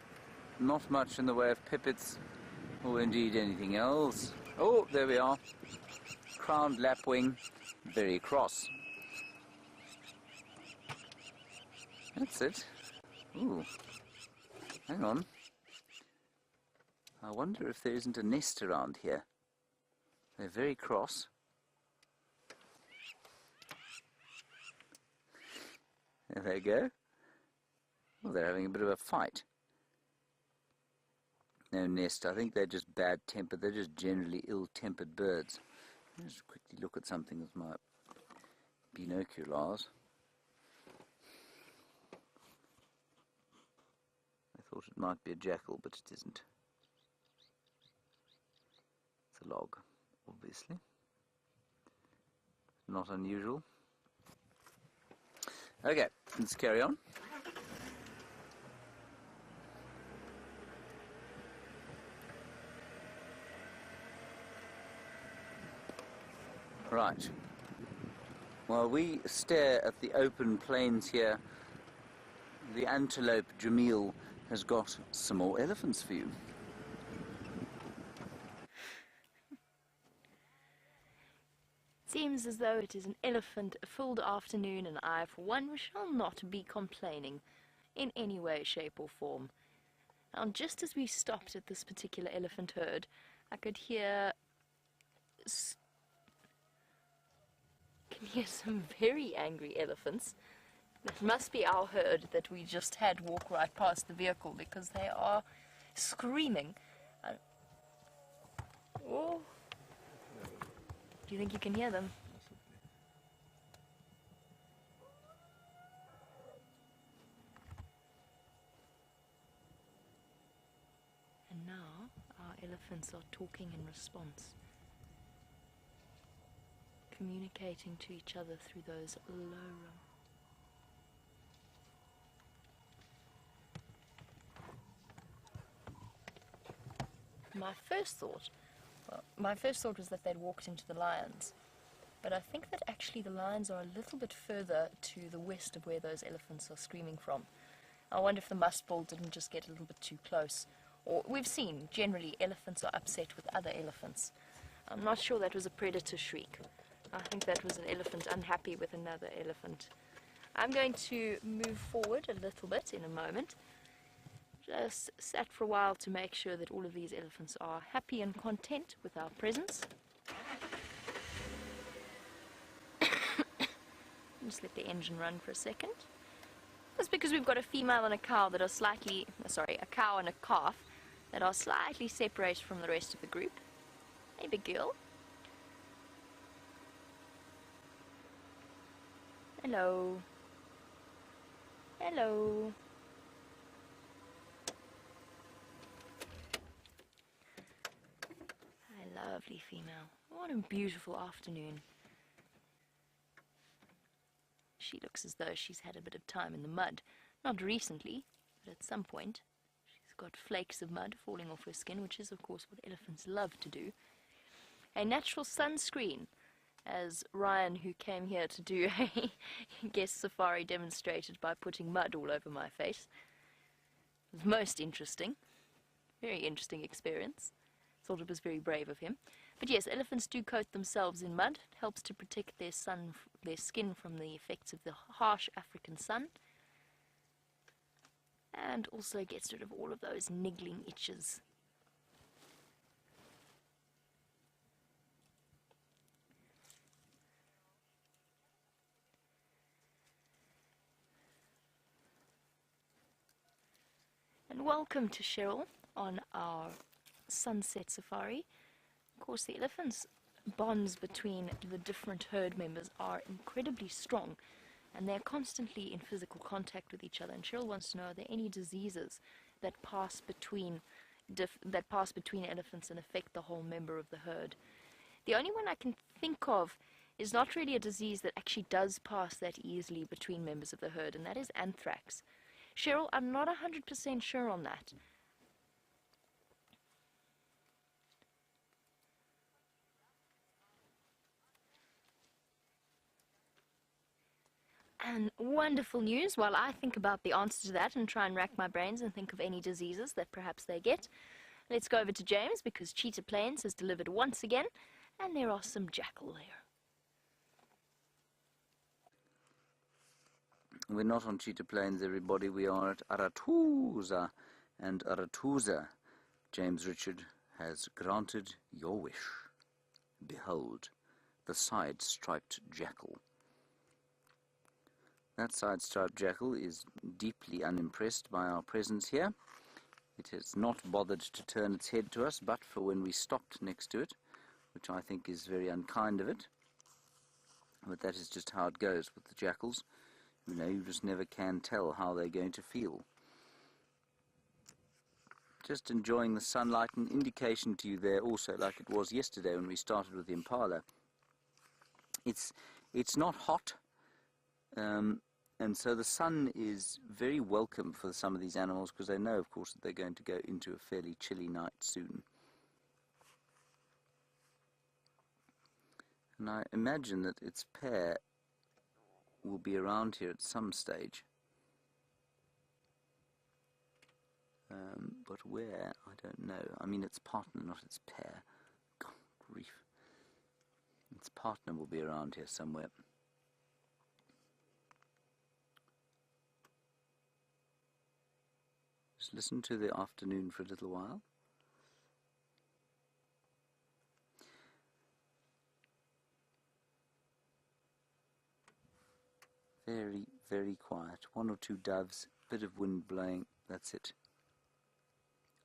S1: not much in the way of pipits, or indeed anything else. Oh, there we are. Crowned lapwing, very cross. That's it. Ooh. Hang on. I wonder if there isn't a nest around here. They're very cross. There they go. Well, they're having a bit of a fight. No nest. I think they're just bad-tempered. They're just generally ill-tempered birds. Let's just quickly look at something with my binoculars. I thought it might be a jackal, but it isn't. It's a log, obviously. Not unusual. Okay, let's carry on. Right. While we stare at the open plains here, the antelope Jamil has got some more elephants for you.
S4: Seems as though it is an elephant-filled afternoon, and I, for one, shall not be complaining in any way, shape or form. Now, just as we stopped at this particular elephant herd, I could hear some very angry elephants. It must be our herd that we just had walk right past the vehicle, because they are screaming. Oh, Do you think you can hear them? And now our elephants are talking in response, communicating to each other through those low My first thought was that they'd walked into the lions, but I think that actually the lions are a little bit further to the west of where those elephants are screaming from. I wonder if the musk bull didn't just get a little bit too close. Or we've seen, generally, elephants are upset with other elephants. I'm not sure that was a predator shriek. I think that was an elephant unhappy with another elephant. I'm going to move forward a little bit in a moment. Just sat for a while to make sure that all of these elephants are happy and content with our presence. Just let the engine run for a second. That's because we've got a female and a cow that are a cow and a calf that are slightly separated from the rest of the group. Hey, big girl. Hello. Hello. Hi, lovely female. What a beautiful afternoon. She looks as though she's had a bit of time in the mud. Not recently, but at some point. She's got flakes of mud falling off her skin, which is, of course, what elephants love to do. A natural sunscreen, as Ryan, who came here to do a guest safari, demonstrated by putting mud all over my face. It was most interesting. Very interesting experience. Thought it was very brave of him. But yes, elephants do coat themselves in mud. It helps to protect their skin from the effects of the harsh African sun. And also gets rid of all of those niggling itches. And welcome to Cheryl on our sunset safari. Of course, the elephants' bonds between the different herd members are incredibly strong, and they're constantly in physical contact with each other. And Cheryl wants to know, are there any diseases that pass between elephants and affect the whole member of the herd? The only one I can think of is not really a disease that actually does pass that easily between members of the herd, and that is anthrax. Cheryl, I'm not 100% sure on that. And wonderful news, while I think about the answer to that and try and rack my brains and think of any diseases that perhaps they get. Let's go over to James, because Cheetah Plains has delivered once again, and there are some jackal there.
S1: We're not on Cheetah Plains, everybody. We are at Aratuza. And Aratuza, James Richard, has granted your wish. Behold, the side-striped jackal. That side-striped jackal is deeply unimpressed by our presence here. It has not bothered to turn its head to us, but for when we stopped next to it, which I think is very unkind of it. But that is just how it goes with the jackals. You know, you just never can tell how they're going to feel. Just enjoying the sunlight, an indication to you there also, like it was yesterday when we started with the impala. It's not hot. And so the sun is very welcome for some of these animals, because they know, of course, that they're going to go into a fairly chilly night soon. And I imagine that its pair will be around here at some stage. But where, I don't know. I mean, its partner, not its pair. God, grief. Its partner will be around here somewhere. Just listen to the afternoon for a little while. Very, very quiet. One or two doves, bit of wind blowing, that's it.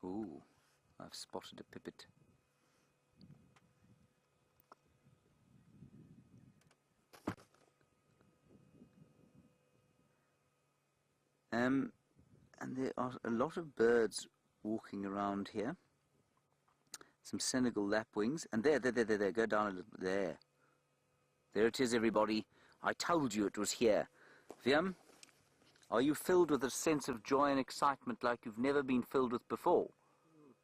S1: Ooh, I've spotted a pipit. And there are a lot of birds walking around here. Some Senegal lapwings. And there, go down a little bit. There. There it is, everybody. I told you it was here. Viam, are you filled with a sense of joy and excitement like you've never been filled with before?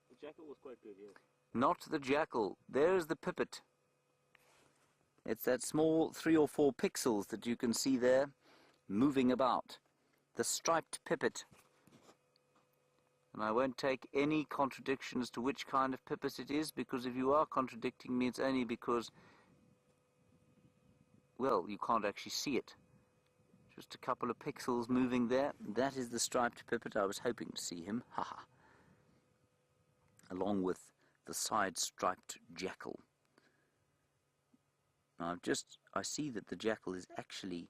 S2: The jackal was quite good, yes.
S1: Not the jackal. There's the pipit. It's that small 3 or 4 pixels that you can see there moving about. The striped pipit. And I won't take any contradiction as to which kind of pipit it is, because if you are contradicting me, it's only because, well, you can't actually see it. Just a couple of pixels moving there. That is the striped pipit. I was hoping to see him. Haha. Along with the side-striped jackal. Now I see that the jackal is actually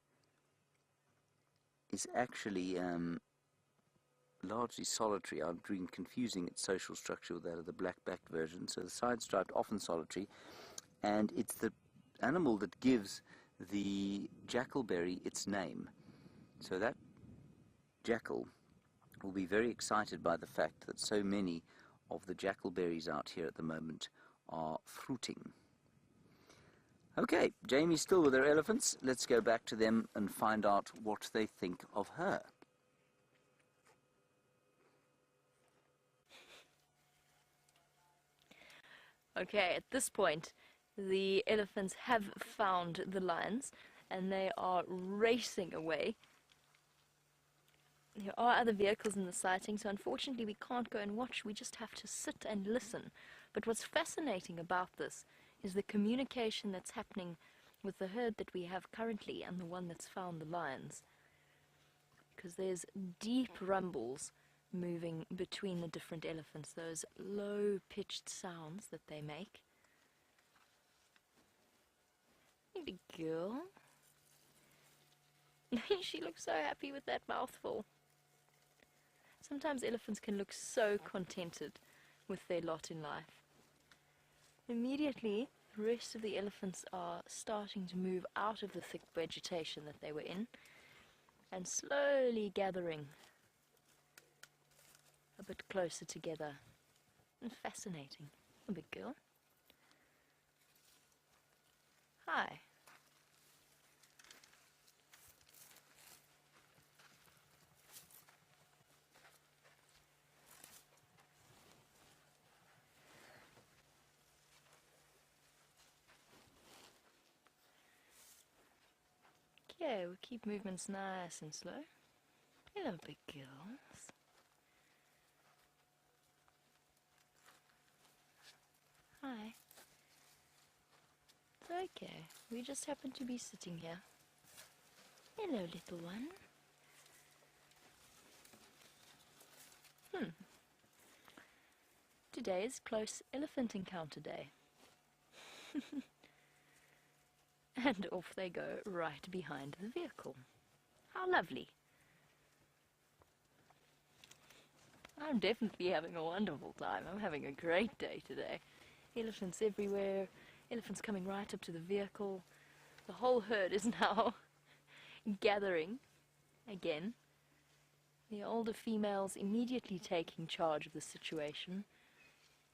S1: largely solitary. I've been confusing its social structure with that of the black-backed version. So the side-striped, often solitary, and it's the animal that gives the jackalberry its name. So that jackal will be very excited by the fact that so many of the jackalberries out here at the moment are fruiting. Okay, Jamie's still with her elephants. Let's go back to them and find out what they think of her.
S4: Okay, at this point, the elephants have found the lions, and they are racing away. There are other vehicles in the sighting, so unfortunately we can't go and watch. We just have to sit and listen. But what's fascinating about this is the communication that's happening with the herd that we have currently and the one that's found the lions. Because there's deep rumbles moving between the different elephants, those low-pitched sounds that they make. Hey, girl. She looks so happy with that mouthful. Sometimes elephants can look so contented with their lot in life. Immediately, the rest of the elephants are starting to move out of the thick vegetation that they were in and slowly gathering a bit closer together. And fascinating. A big girl. Hi. Okay, we'll keep movements nice and slow. Hello, big girls. Hi. It's okay. We just happen to be sitting here. Hello, little one. Today is Close Elephant Encounter Day. And off they go, right behind the vehicle. How lovely. I'm definitely having a wonderful time. I'm having a great day today. Elephants everywhere, elephants coming right up to the vehicle. The whole herd is now gathering again. The older females immediately taking charge of the situation,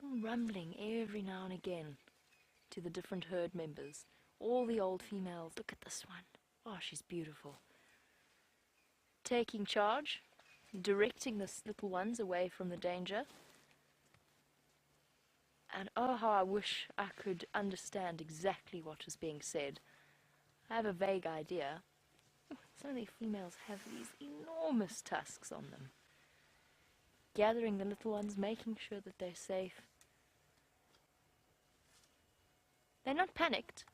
S4: rumbling every now and again to the different herd members. All the old females, look at this one. Oh, she's beautiful. Taking charge, directing the little ones away from the danger. And oh, how I wish I could understand exactly what was being said. I have a vague idea. Some of the females have these enormous tusks on them. Gathering the little ones, making sure that they're safe. They're not panicked,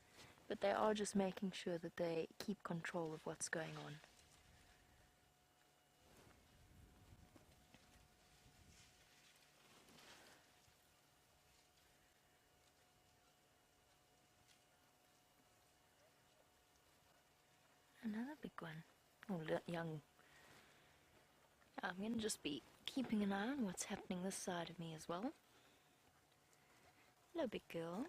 S4: but they are just making sure that they keep control of what's going on. Another big one. Oh, young. I'm going to just be keeping an eye on what's happening this side of me as well. Hello, big girl.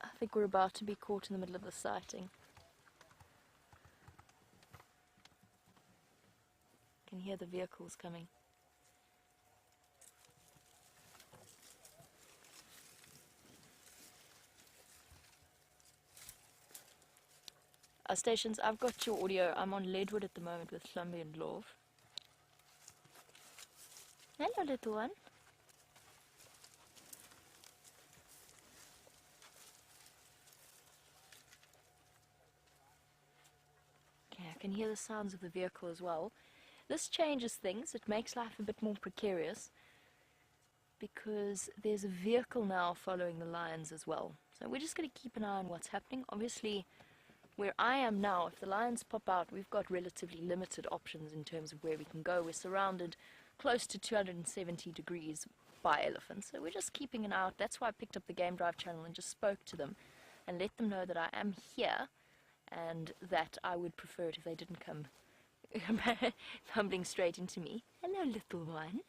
S4: I think we're about to be caught in the middle of the sighting. the vehicles coming. Stations, I've got your audio. I'm on Leadwood at the moment with Slumby and Love. Hello, little one. Okay, I can hear the sounds of the vehicle as well. This changes things. It makes life a bit more precarious because there's a vehicle now following the lions as well. So we're just going to keep an eye on what's happening. Obviously, where I am now, if the lions pop out, we've got relatively limited options in terms of where we can go. We're surrounded close to 270 degrees by elephants, so we're just keeping an eye out. That's why I picked up the Game Drive channel and just spoke to them and let them know that I am here and that I would prefer it if they didn't come tumbling straight into me. Hello, little one.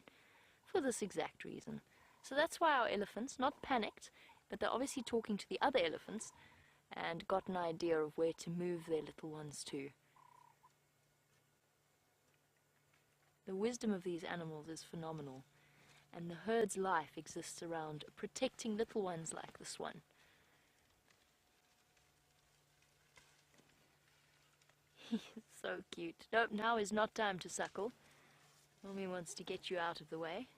S4: For this exact reason. So that's why our elephants, not panicked, but they're obviously talking to the other elephants and got an idea of where to move their little ones to. The wisdom of these animals is phenomenal, and the herd's life exists around protecting little ones like this one. He's so cute. Nope, now is not time to suckle. Mommy wants to get you out of the way.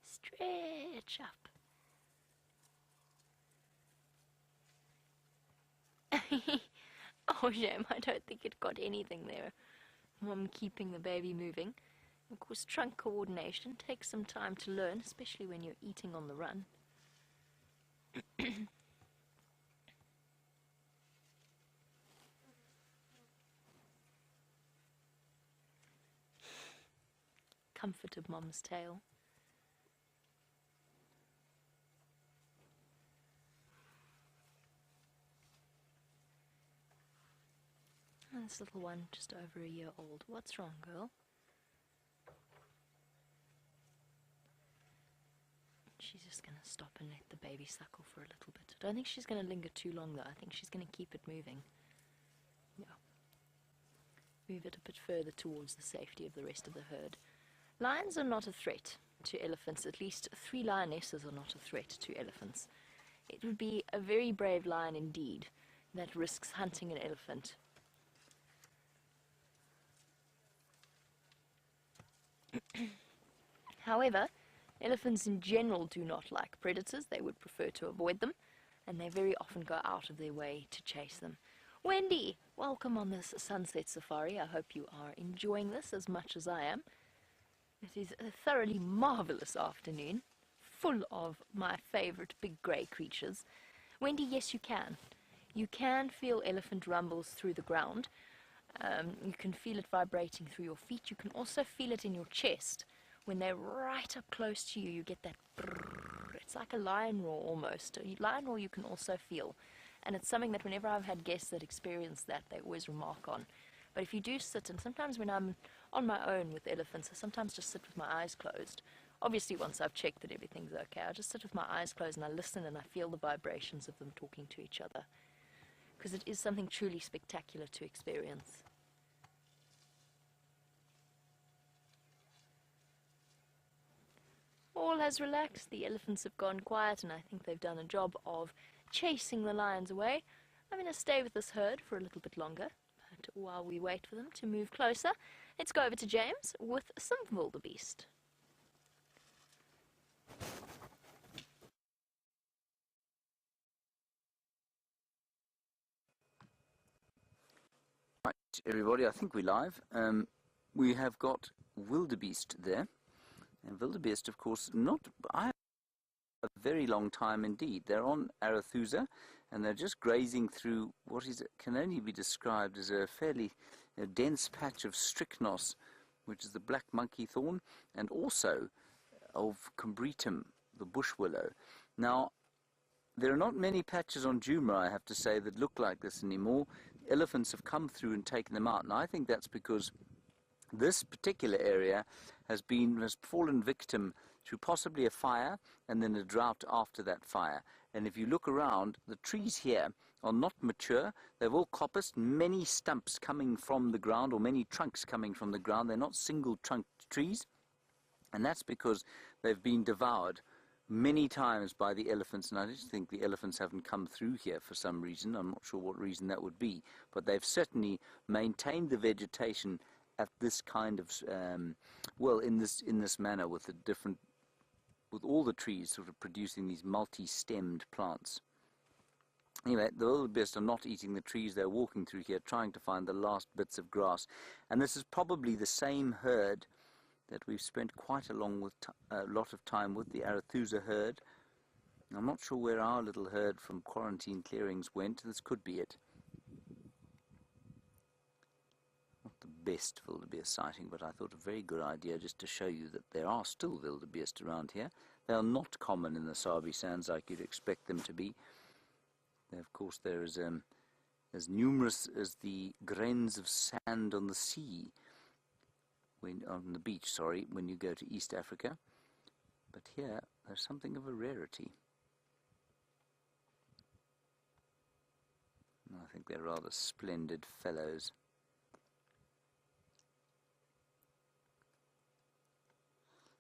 S4: Stretch up. Oh shame, I don't think it got anything there. Mom keeping the baby moving. Of course, trunk coordination takes some time to learn, especially when you're eating on the run. Comfort of Mom's tail. This little one, just over a year old. What's wrong, girl? She's just going to stop and let the baby suckle for a little bit. I don't think she's going to linger too long, though. I think she's going to keep it moving. Yeah. Move it a bit further towards the safety of the rest of the herd. Lions are not a threat to elephants. At least 3 lionesses are not a threat to elephants. It would be a very brave lion indeed that risks hunting an elephant. However, elephants in general do not like predators. They would prefer to avoid them, and they very often go out of their way to chase them. Wendy, welcome on this sunset safari. I hope you are enjoying this as much as I am. It is a thoroughly marvelous afternoon, full of my favorite big grey creatures. Wendy, yes you can. You can feel elephant rumbles through the ground. You can feel it vibrating through your feet. You can also feel it in your chest. When they're right up close to you, you get that brrrr. It's like a lion roar almost. A lion roar you can also feel. And it's something that whenever I've had guests that experience that, they always remark on. But if you do sit, and sometimes when I'm on my own with elephants, I sometimes just sit with my eyes closed. Obviously, once I've checked that everything's okay, I just sit with my eyes closed and I listen and I feel the vibrations of them talking to each other. Because it is something truly spectacular to experience. All has relaxed, the elephants have gone quiet, and I think they've done a job of chasing the lions away. I'm going to stay with this herd for a little bit longer, but while we wait for them to move closer, let's go over to James with some wildebeest.
S1: Right, everybody, I think we're live. We have got wildebeest there. And wildebeest, of course, a very long time indeed. They're on Arethusa, and they're just grazing through what can only be described as a fairly dense patch of strychnos, which is the black monkey thorn, and also of combretum, the bush willow. Now, there are not many patches on Djuma, I have to say, that look like this anymore. Elephants have come through and taken them out, and I think that's because This particular area has fallen victim to possibly a fire and then a drought after that fire. And if you look around, the trees here are not mature. They've all coppiced, many stumps coming from the ground, or many trunks coming from the ground. They're not single trunked trees, and that's because they've been devoured many times by the elephants. And I just think the elephants haven't come through here for some reason. I'm not sure what reason that would be, but they've certainly maintained the vegetation at this kind of in this manner, with all the trees sort of producing these multi-stemmed plants. Anyway, the wildebeest are not eating the trees. They're walking through here trying to find the last bits of grass, and this is probably the same herd that we've spent quite a lot of time with, the Arathusa herd. I'm not sure where our little herd from quarantine clearings went. This could be it. Best wildebeest sighting, but I thought a very good idea just to show you that there are still wildebeest around here. They are not common in the Sabi Sands like you'd expect them to be. Of course, there is as numerous as the grains of sand on the sea, on the beach, when you go to East Africa. But here, there's something of a rarity. I think they're rather splendid fellows.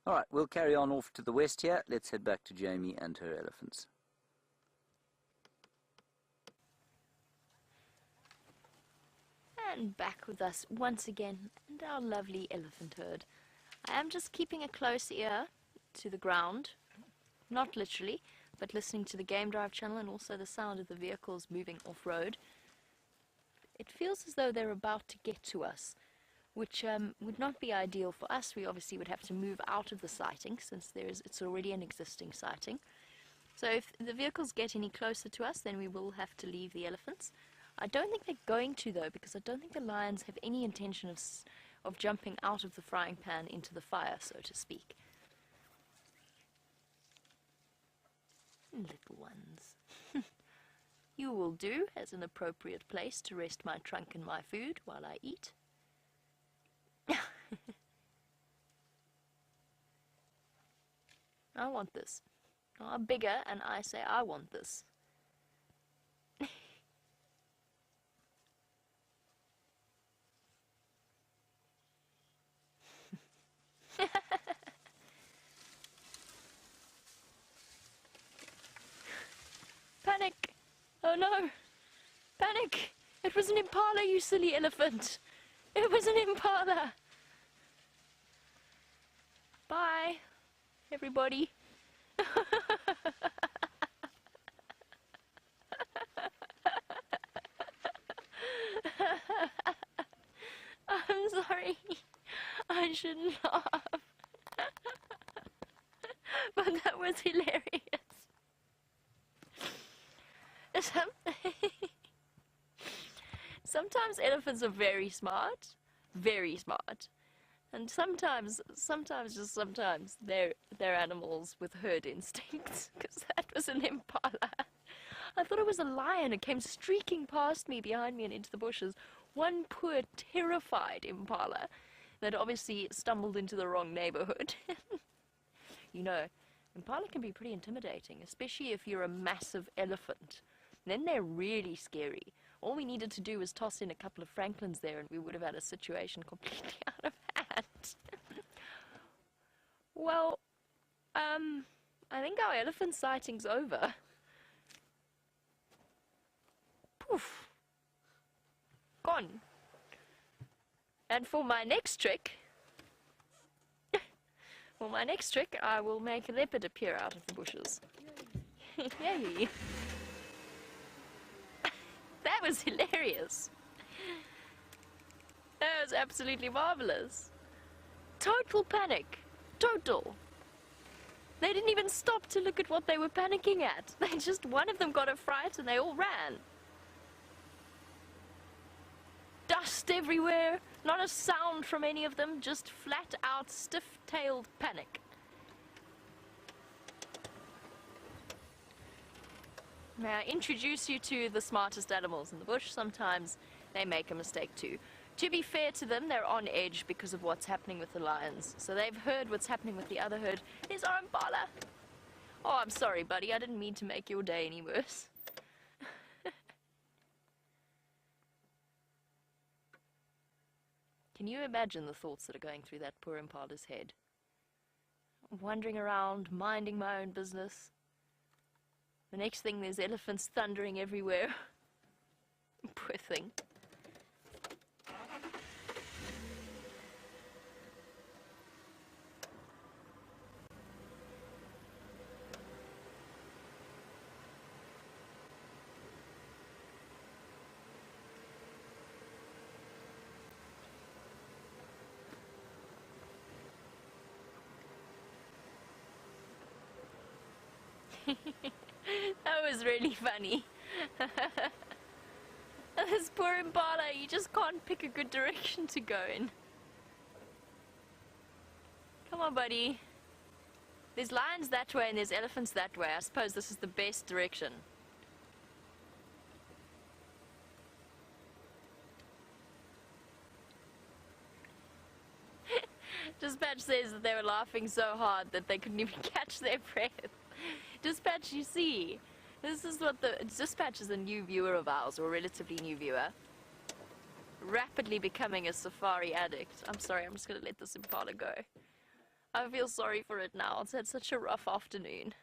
S1: All right, we'll carry on off to the west here. Let's head back to Jamie and her elephants.
S4: And back with us once again, and our lovely elephant herd. I am just keeping a close ear to the ground, not literally, but listening to the game drive channel and also the sound of the vehicles moving off-road. It feels as though they're about to get to us, which would not be ideal for us. We obviously would have to move out of the sighting since it's already an existing sighting. So if the vehicles get any closer to us, then we will have to leave the elephants. I don't think they're going to, though, because I don't think the lions have any intention of jumping out of the frying pan into the fire, so to speak. Little ones. You will do as an appropriate place to rest my trunk and my food while I eat. I want this. I'm bigger, and I say I want this. Panic! Oh no! Panic! It was an impala, you silly elephant! It was an impala! Bye, everybody. I'm sorry. I shouldn't laugh. But that was hilarious. Sometimes elephants are very smart, and sometimes they're animals with herd instincts. Because that was an impala. I thought it was a lion. It came streaking past me, behind me, and into the bushes. One poor, terrified impala that obviously stumbled into the wrong neighborhood. You know, impala can be pretty intimidating, especially if you're a massive elephant. Then they're really scary. All we needed to do was toss in a couple of Franklins there and we would have had a situation completely out of hand. Well, I think our elephant sighting's over. Poof. Gone. And for my next trick, I will make a leopard appear out of the bushes. Yay! That was hilarious. That was absolutely marvelous. Total panic. Total. They didn't even stop to look at what they were panicking at. One of them got a fright and they all ran. Dust everywhere. Not a sound from any of them. Just flat out stiff-tailed panic. May I introduce you to the smartest animals in the bush? Sometimes they make a mistake too. To be fair to them, they're on edge because of what's happening with the lions. So they've heard what's happening with the other herd. There's our impala. Oh, I'm sorry, buddy. I didn't mean to make your day any worse. Can you imagine the thoughts that are going through that poor impala's head? Wandering around, minding my own business. The next thing, there's elephants thundering everywhere. Poor thing. That was really funny. This poor impala, you just can't pick a good direction to go in. Come on, buddy. There's lions that way and there's elephants that way. I suppose this is the best direction. Dispatch says that they were laughing so hard that they couldn't even catch their breath. Dispatch, you see, this is what Dispatch is a new viewer of ours, or a relatively new viewer. Rapidly becoming a safari addict. I'm sorry, I'm just going to let this impala go. I feel sorry for it now. It's had such a rough afternoon.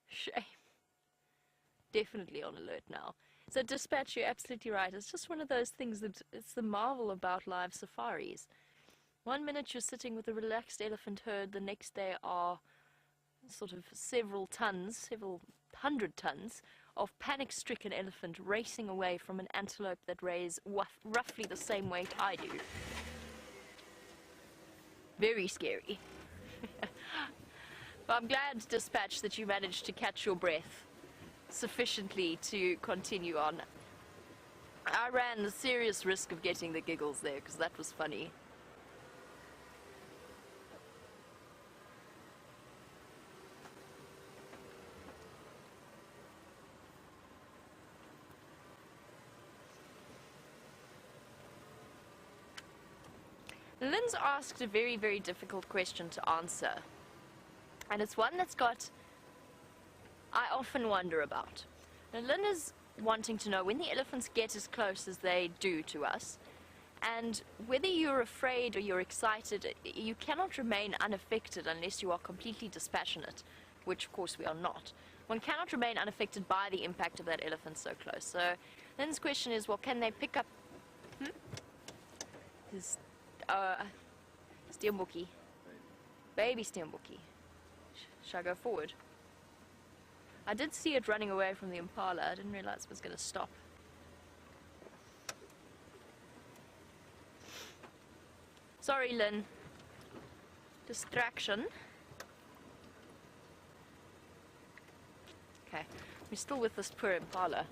S4: Shame. Definitely on alert now. So Dispatch, you're absolutely right. It's just one of those things that it's the marvel about live safaris. 1 minute you're sitting with a relaxed elephant herd, the next day are sort of several hundred tons of panic-stricken elephant racing away from an antelope that weighs roughly the same weight I do. Very scary. But I'm glad, Dispatch, that you managed to catch your breath sufficiently to continue on. I ran the serious risk of getting the giggles there because that was funny. Lynn's asked a very, very difficult question to answer. And it's one that's I often wonder about. Now, Lynn is wanting to know when the elephants get as close as they do to us, and whether you're afraid or you're excited, you cannot remain unaffected unless you are completely dispassionate, which of course we are not. One cannot remain unaffected by the impact of that elephant so close. So Lynn's question is, well, can they pick up his Steenbokkie? Baby Steenbokkie. Shall I go forward? I did see it running away from the impala. I didn't realize it was going to stop. Sorry, Lynn. Distraction. Okay, we're still with this poor impala.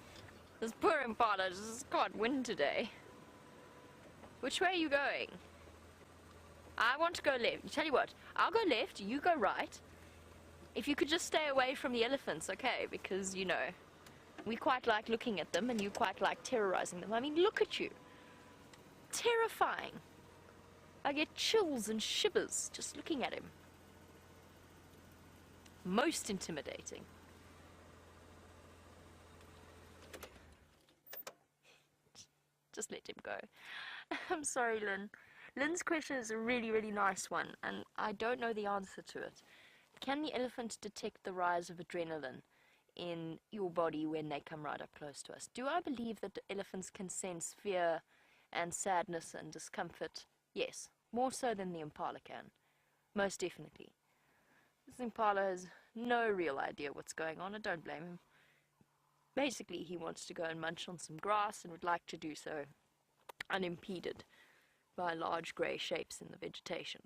S4: This poor impala just can't win today. Which way are you going? I want to go left. Tell you what, I'll go left, you go right. If you could just stay away from the elephants, okay? Because, you know, we quite like looking at them and you quite like terrorizing them. I mean, look at you. Terrifying. I get chills and shivers just looking at him. Most intimidating. Just let him go. I'm sorry, Lynn. Lynn's question is a really, really nice one, and I don't know the answer to it. Can the elephant detect the rise of adrenaline in your body when they come right up close to us? Do I believe that elephants can sense fear and sadness and discomfort? Yes, more so than the impala can. Most definitely. This impala has no real idea what's going on. I don't blame him. Basically, he wants to go and munch on some grass and would like to do so unimpeded by large grey shapes in the vegetation.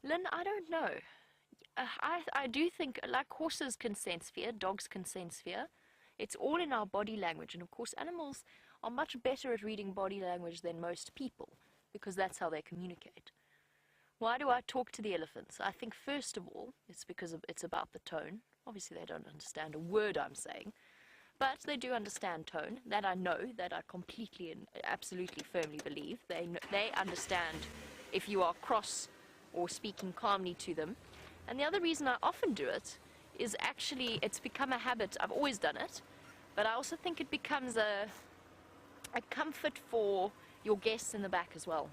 S4: Lynn, I don't know. I do think, like horses can sense fear, dogs can sense fear. It's all in our body language, and of course animals are much better at reading body language than most people, because that's how they communicate. Why do I talk to the elephants? I think first of all, it's because it's about the tone. Obviously they don't understand a word I'm saying, but they do understand tone. That I know, that I completely and absolutely firmly believe. They understand if you are cross or speaking calmly to them. And the other reason I often do it is actually it's become a habit. I've always done it, but I also think it becomes a comfort for your guests in the back as well.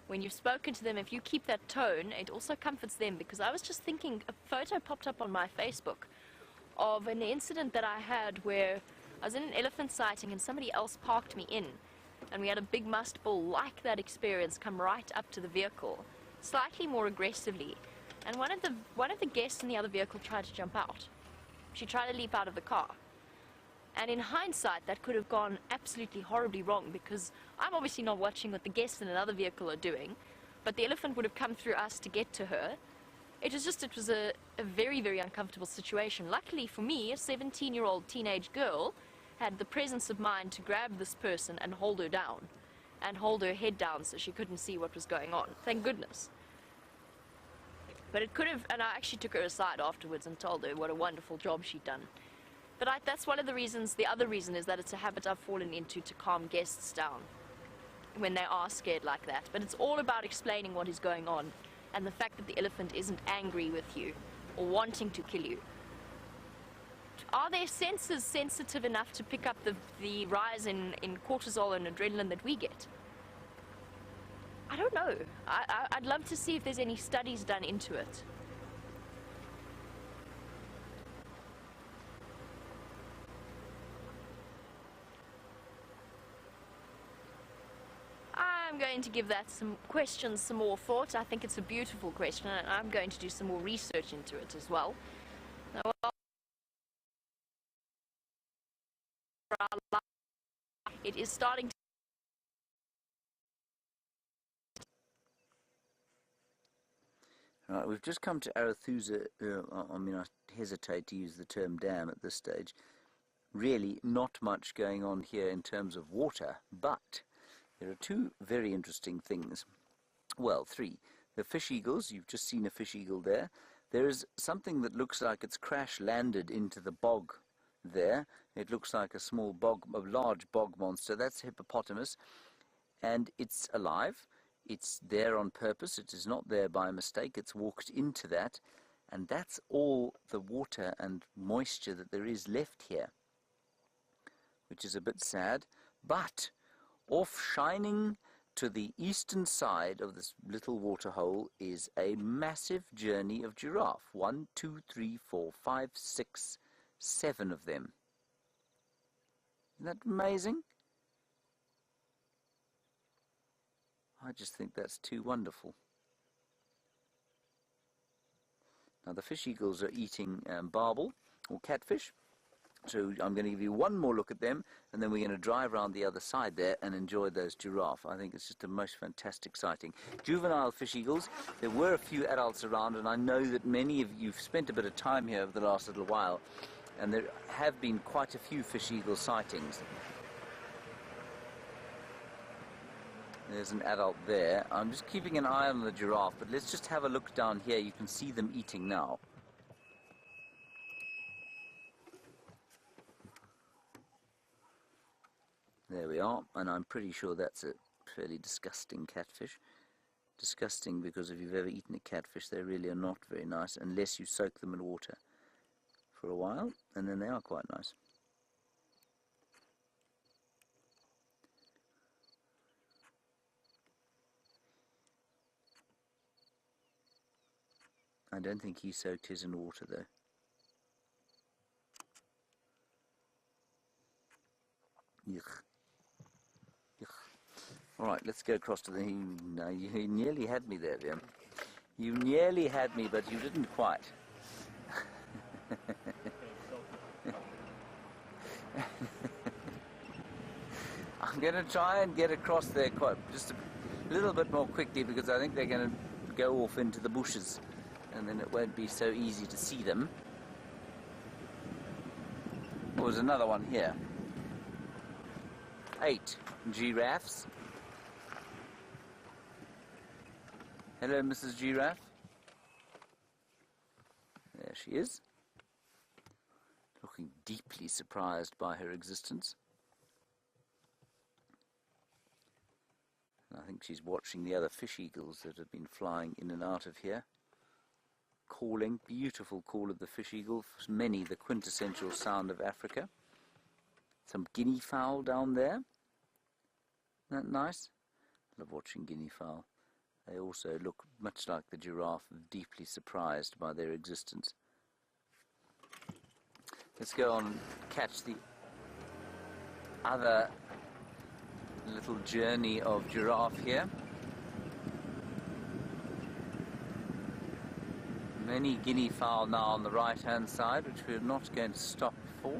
S4: When you've spoken to them, if you keep that tone, it also comforts them, because I was just thinking, a photo popped up on my Facebook of an incident that I had where I was in an elephant sighting and somebody else parked me in, and we had a big musk bull like that experience come right up to the vehicle, slightly more aggressively, and one of the guests in the other vehicle tried to jump out. She tried to leap out of the car. And in hindsight, that could have gone absolutely horribly wrong, because I'm obviously not watching what the guests in another vehicle are doing, but the elephant would have come through us to get to her. It was a very, very uncomfortable situation. Luckily for me, a 17-year-old teenage girl had the presence of mind to grab this person and hold her down, and hold her head down so she couldn't see what was going on. Thank goodness. But it could have, and I actually took her aside afterwards and told her what a wonderful job she'd done. But that's one of the reasons. The other reason is that it's a habit I've fallen into to calm guests down when they are scared like that. But it's all about explaining what is going on, and the fact that the elephant isn't angry with you or wanting to kill you. Are their senses sensitive enough to pick up the rise in cortisol and adrenaline that we get? I don't know. I'd love to see if there's any studies done into it. I'm going to give that some more thought. I think it's a beautiful question, and I'm going to do some more research into it as well. Now, it is starting to...
S1: Right, we've just come to Arethusa. I mean, I hesitate to use the term dam at this stage. Really not much going on here in terms of water, but there are two very interesting things. Well, three. The fish eagles, you've just seen a fish eagle there. There is something that looks like it's crash-landed into the bog there. It looks like a small bog, a large bog monster. That's a hippopotamus, and it's alive. It's there on purpose. It is not there by mistake. It's walked into that, and that's all the water and moisture that there is left here, which is a bit sad. But off shining to the eastern side of this little waterhole is a massive journey of giraffe. 1, 2, 3, 4, 5, 6, 7 of them. Isn't that amazing? I just think that's too wonderful. Now the fish eagles are eating barbel or catfish. So I'm going to give you one more look at them, and then we're going to drive around the other side there and enjoy those giraffe. I think it's just a most fantastic sighting. Juvenile fish eagles, there were a few adults around, and I know that many of you've spent a bit of time here over the last little while, and there have been quite a few fish eagle sightings. There's an adult there. I'm just keeping an eye on the giraffe, but let's just have a look down here. You can see them eating now. There we are, and I'm pretty sure that's a fairly disgusting catfish. Disgusting because if you've ever eaten a catfish, they really are not very nice unless you soak them in water for a while, and then they are quite nice. I don't think he soaked his in water though. Yuck. All right, let's go across to the... No, you nearly had me there, Liam. You nearly had me, but you didn't quite. I'm going to try and get across there just a little bit more quickly, because I think they're going to go off into the bushes, and then it won't be so easy to see them. Oh, there's another one here. 8 giraffes. Hello, Mrs. Giraffe. There she is, looking deeply surprised by her existence. I think she's watching the other fish eagles that have been flying in and out of here. Calling, beautiful call of the fish eagle, for many the quintessential sound of Africa. Some guinea fowl down there. Isn't that nice? I love watching guinea fowl. They also look much like the giraffe, deeply surprised by their existence. Let's go on and catch the other little journey of giraffe here. Many guinea fowl now on the right hand side, which we're not going to stop for.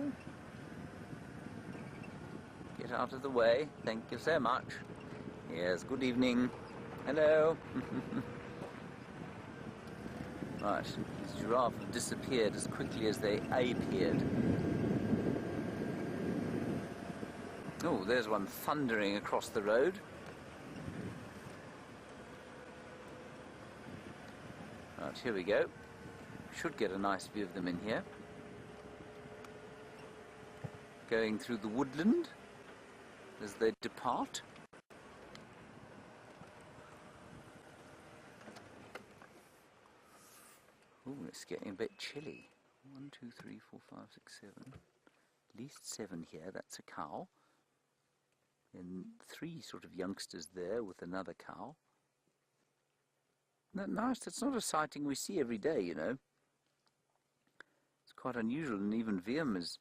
S1: Get out of the way. Thank you so much. Yes, good evening. Hello. Right, these giraffe have disappeared as quickly as they appeared. Oh, there's one thundering across the road. Right, here we go. Should get a nice view of them in here. Going through the woodland as they depart. Oh, it's getting a bit chilly. 1, 2, 3, 4, 5, 6, 7. At least 7 here. That's a cow. And 3 sort of youngsters there with another cow. Isn't that nice? That's not a sighting we see every day, you know. It's quite unusual, and even Viam is,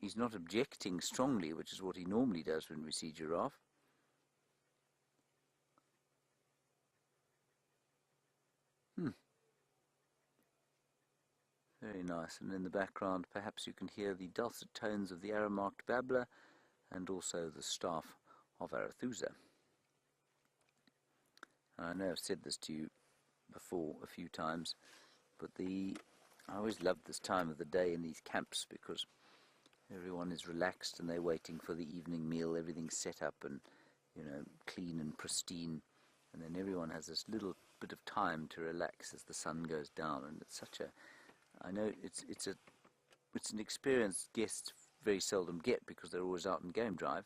S1: he's not objecting strongly, which is what he normally does when we see giraffe. Very nice, and in the background perhaps you can hear the dulcet tones of the arrow-marked babbler and also the staff of Arethusa. I know I've said this to you before a few times, but I always love this time of the day in these camps because everyone is relaxed and they're waiting for the evening meal, everything's set up and, you know, clean and pristine, and then everyone has this little bit of time to relax as the sun goes down, and it's such a, I know it's an experience guests very seldom get because they're always out on game drive,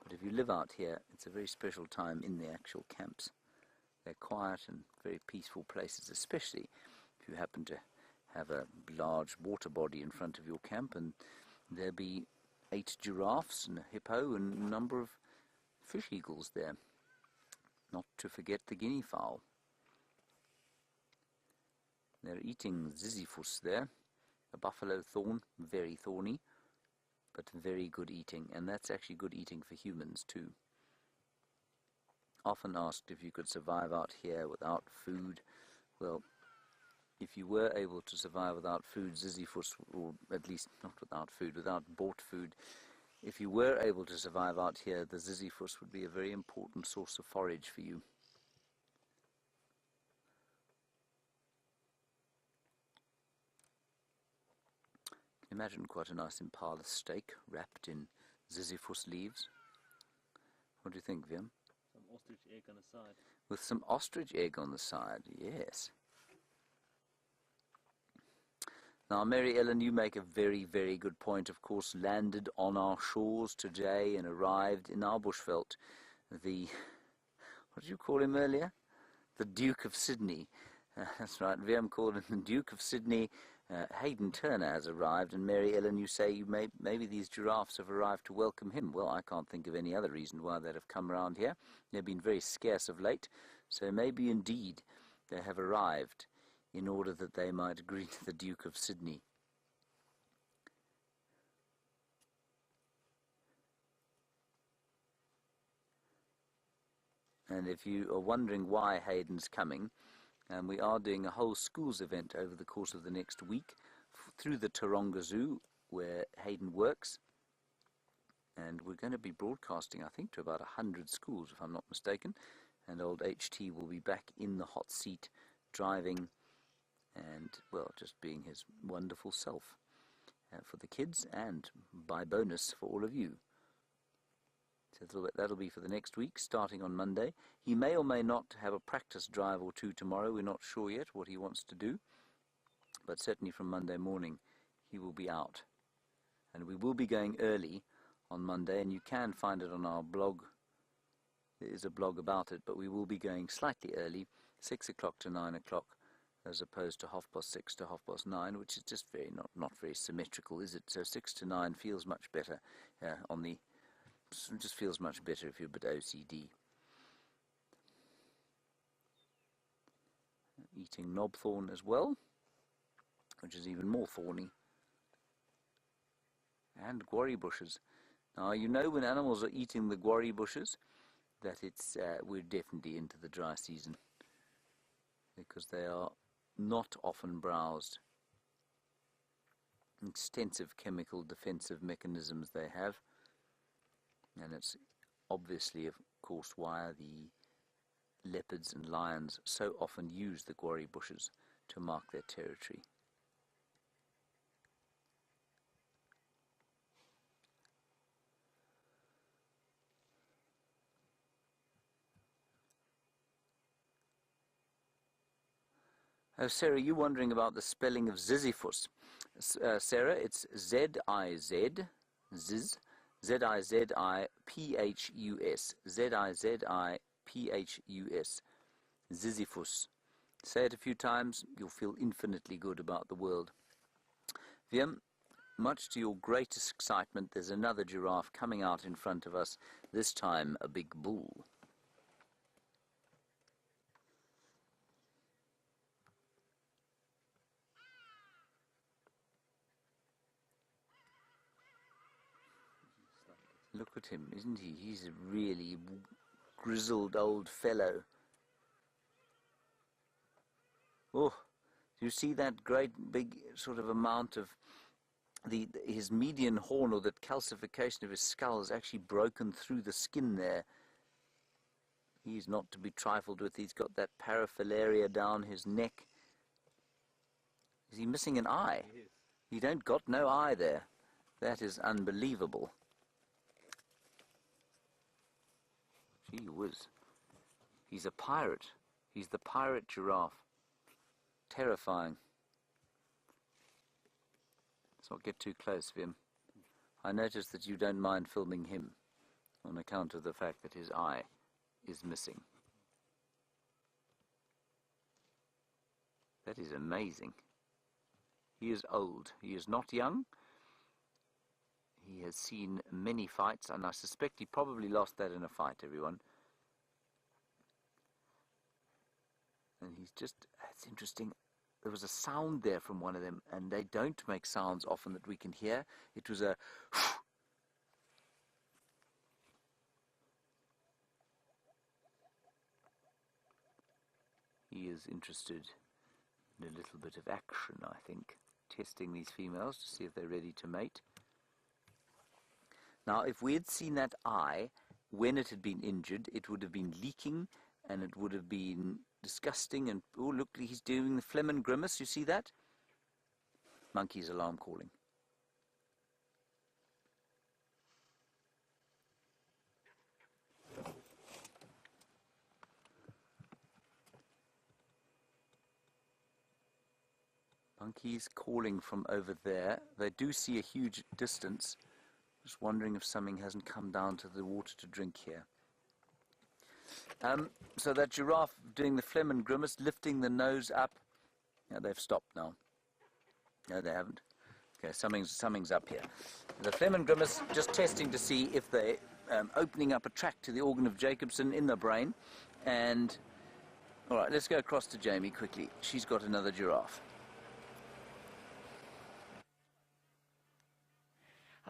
S1: but if you live out here, it's a very special time in the actual camps. They're quiet and very peaceful places, especially if you happen to have a large water body in front of your camp and there be 8 giraffes and a hippo and a number of fish eagles there. Not to forget the guinea fowl. They're eating ziziphus there, a buffalo thorn, very thorny, but very good eating, and that's actually good eating for humans too. Often asked if you could survive out here without food. Well, if you were able to survive without food, ziziphus, or at least not without food, without bought food, if you were able to survive out here, the ziziphus would be a very important source of forage for you. Imagine quite a nice Impalas steak wrapped in ziziphus leaves. What do you think, Viam?
S2: Some ostrich egg on the side.
S1: With some ostrich egg on the side, yes. Now, Mary Ellen, you make a very, very good point. Of course, landed on our shores today and arrived in our bushveld. What did you call him earlier? The Duke of Sydney. That's right, Viam called him the Duke of Sydney. Hayden Turner has arrived, and Mary Ellen, you say maybe these giraffes have arrived to welcome him. Well, I can't think of any other reason why they'd have come around here. They've been very scarce of late, so maybe indeed they have arrived in order that they might greet the Duke of Sydney. And if you are wondering why Hayden's coming, we are doing a whole schools event over the course of the next week through the Taronga Zoo where Hayden works, and we're going to be broadcasting, I think, to about 100 schools if I'm not mistaken, and old HT will be back in the hot seat driving and, well, just being his wonderful self for the kids and by bonus for all of you. So that'll be for the next week, starting on Monday. He may or may not have a practice drive or two tomorrow. We're not sure yet what he wants to do. But certainly from Monday morning, he will be out. And we will be going early on Monday, and you can find it on our blog. There is a blog about it, but we will be going slightly early, 6 o'clock to 9 o'clock, as opposed to 6:30 to 9:30, which is just not very symmetrical, is it? So 6 to 9 feels much better just feels much better if you're a bit OCD. Eating knobthorn as well, which is even more thorny. And guarri bushes. Now, you know when animals are eating the guarri bushes that we're definitely into the dry season, because they are not often browsed. Extensive chemical defensive mechanisms they have, and it's obviously, of course, why the leopards and lions so often use the guarri bushes to mark their territory. Oh, Sarah, you're wondering about the spelling of Ziziphus. Sarah, it's Z-I-Z, Ziz, Z-I-Z-I-P-H-U-S, Z-I-Z-I-P-H-U-S, Ziziphus. Say it a few times, you'll feel infinitely good about the world. Wiem, much to your greatest excitement, there's another giraffe coming out in front of us, this time a big bull. Look at him, isn't he? He's a really grizzled old fellow. Oh, do you see that great big sort of amount of his median horn, or that calcification of his skull, is actually broken through the skin there. He's not to be trifled with. He's got that paraphilaria down his neck. Is he missing an eye? He don't got no eye there. That is unbelievable. Gee whiz. He's a pirate. He's the pirate giraffe. Terrifying. Let's not get too close, Vim. I notice that you don't mind filming him on account of the fact that his eye is missing. That is amazing. He is old. He is not young. He has seen many fights, and I suspect he probably lost that in a fight, everyone. And he's just, it's interesting, there was a sound there from one of them, and they don't make sounds often that we can hear. It was a He is interested in a little bit of action, I think, testing these females to see if they're ready to mate. Now, if we had seen that eye when it had been injured, it would have been leaking, and it would have been disgusting. And oh, look, he's doing the phlegm and grimace. You see that? Monkey's alarm calling. Monkeys calling from over there. They do see a huge distance. Just wondering if something hasn't come down to the water to drink here. So that giraffe doing the phlegm and grimace, lifting the nose up. Yeah, they've stopped now. No, they haven't. Okay, something's up here. The phlegm and grimace, just testing to see if they're opening up a tract to the organ of Jacobson in the brain. And all right, let's go across to Jamie quickly. She's got another giraffe.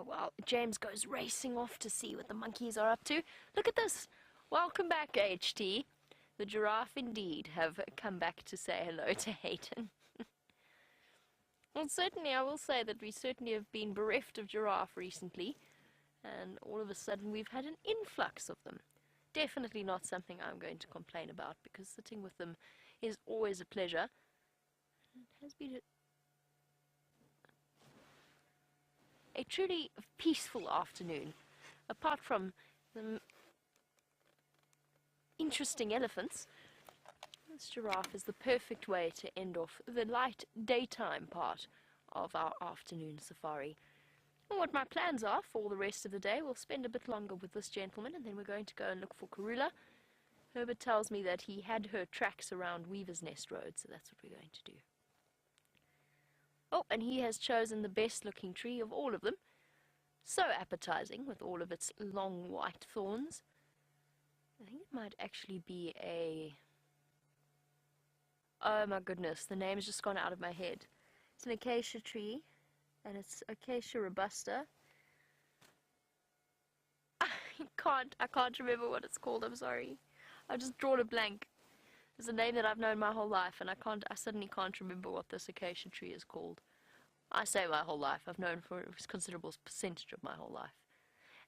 S4: Oh, well, James goes racing off to see what the monkeys are up to. Look at this. Welcome back, HT. The giraffe indeed have come back to say hello to Hayden. Well, certainly I will say that we certainly have been bereft of giraffe recently, and all of a sudden we've had an influx of them. Definitely not something I'm going to complain about, because sitting with them is always a pleasure. It has been a truly peaceful afternoon, apart from some interesting elephants. This giraffe is the perfect way to end off the light daytime part of our afternoon safari. And what my plans are for the rest of the day, we'll spend a bit longer with this gentleman, and then we're going to go and look for Karula. Herbert tells me that he had her tracks around Weaver's Nest Road, so that's what we're going to do. Oh, and he has chosen the best looking tree of all of them. So appetizing with all of its long white thorns. I think it might actually be a... Oh my goodness, the name's just gone out of my head. It's an acacia tree, and it's Acacia robusta. I can't remember what it's called, I'm sorry. I've just drawn a blank. It's a name that I've known my whole life, and I suddenly can't remember what this acacia tree is called. I say my whole life, I've known for a considerable percentage of my whole life.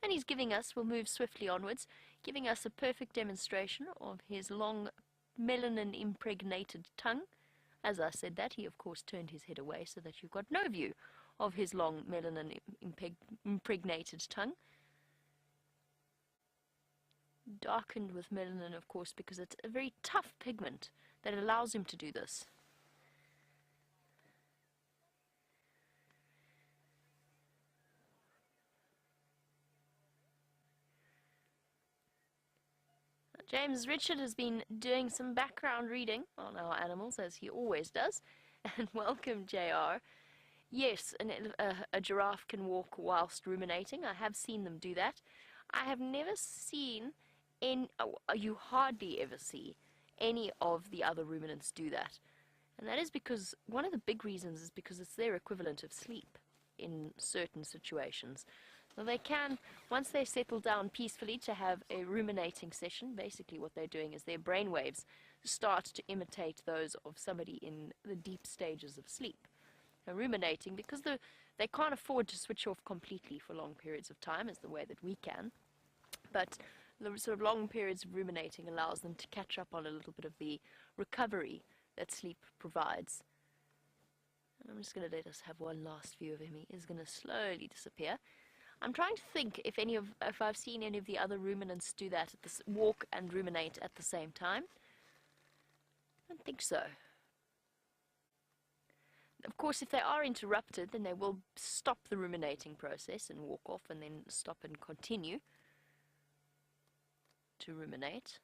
S4: And he's giving us, we'll move swiftly onwards, giving us a perfect demonstration of his long melanin-impregnated tongue. As I said that, he of course turned his head away so that you've got no view of his long melanin-impregnated tongue. Darkened with melanin, of course, because it's a very tough pigment that allows him to do this. James Richard has been doing some background reading on our animals, as he always does. And welcome, JR. Yes, a giraffe can walk whilst ruminating. I have seen them do that. I have never seen, you hardly ever see, any of the other ruminants do that. And that is because, one of the big reasons is because it's their equivalent of sleep in certain situations. So they can, once they settle down peacefully to have a ruminating session, basically what they're doing is their brainwaves start to imitate those of somebody in the deep stages of sleep. And ruminating, because they can't afford to switch off completely for long periods of time, is the way that we can. But the sort of long periods of ruminating allows them to catch up on a little bit of the recovery that sleep provides. And I'm just going to let us have one last view of him. He is going to slowly disappear. I'm trying to think if I've seen any of the other ruminants do that, walk and ruminate at the same time. I don't think so. Of course, if they are interrupted, then they will stop the ruminating process and walk off, and then stop and continue to ruminate.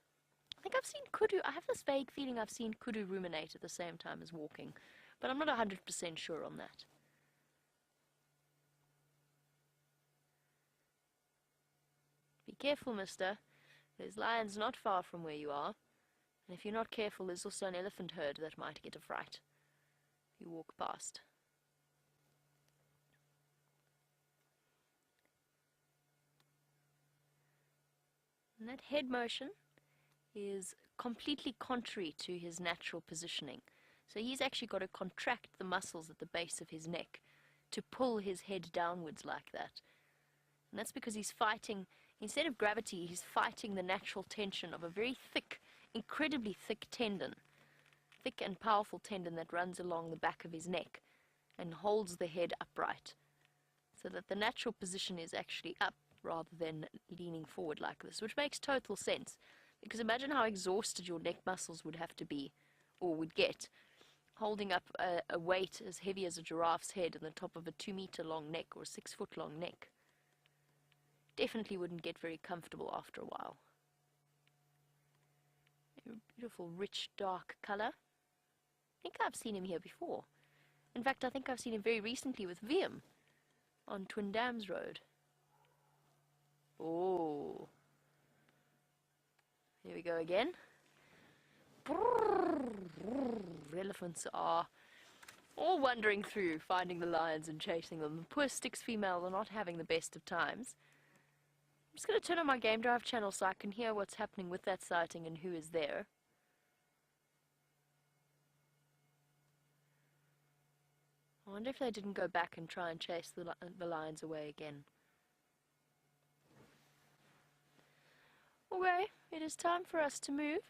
S4: I think I've seen kudu. I have this vague feeling I've seen kudu ruminate at the same time as walking, but I'm not 100% sure on that. Be careful, mister. There's lions not far from where you are, and if you're not careful, there's also an elephant herd that might get a fright if you walk past. And that head motion is completely contrary to his natural positioning. So he's actually got to contract the muscles at the base of his neck to pull his head downwards like that. And that's because he's fighting, instead of gravity, he's fighting the natural tension of a very thick, incredibly thick tendon. Thick and powerful tendon that runs along the back of his neck and holds the head upright. So that the natural position is actually up rather than leaning forward like this, which makes total sense. Because imagine how exhausted your neck muscles would have to be, or would get, holding up a weight as heavy as a giraffe's head on the top of a 2-meter long neck or a 6-foot long neck. Definitely wouldn't get very comfortable after a while. A beautiful, rich, dark color. I think I've seen him here before. In fact, I think I've seen him very recently with Viam on Twin Dams Road. Oh. Here we go again. Elephants are all wandering through, finding the lions and chasing them. The poor Styx females are not having the best of times. I'm just going to turn on my Game Drive channel so I can hear what's happening with that sighting and who is there. I wonder if they didn't go back and try and chase the lions away again. Okay, it is time for us to move,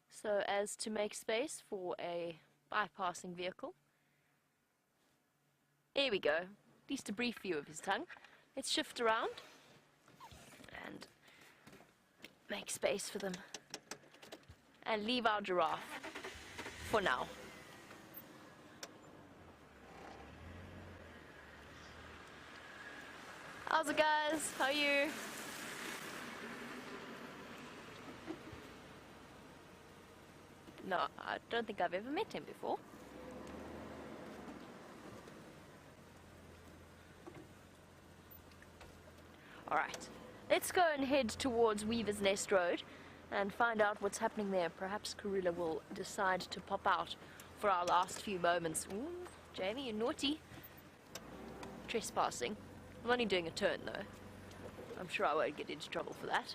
S4: so as to make space for a bypassing vehicle. Here we go, at least a brief view of his tongue. Let's shift around, and make space for them. And leave our giraffe for now. How's it, guys? How are you? No, I don't think I've ever met him before. Alright, let's go and head towards Weaver's Nest Road and find out what's happening there. Perhaps Karula will decide to pop out for our last few moments. Ooh, Jamie, you're naughty. Trespassing. I'm only doing a turn though. I'm sure I won't get into trouble for that.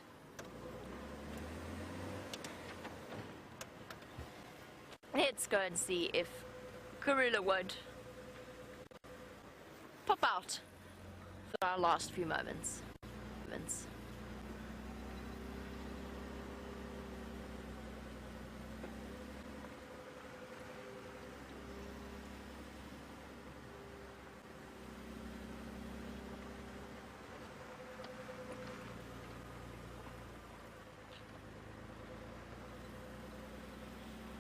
S4: Let's go and see if Karula would pop out for our last few moments.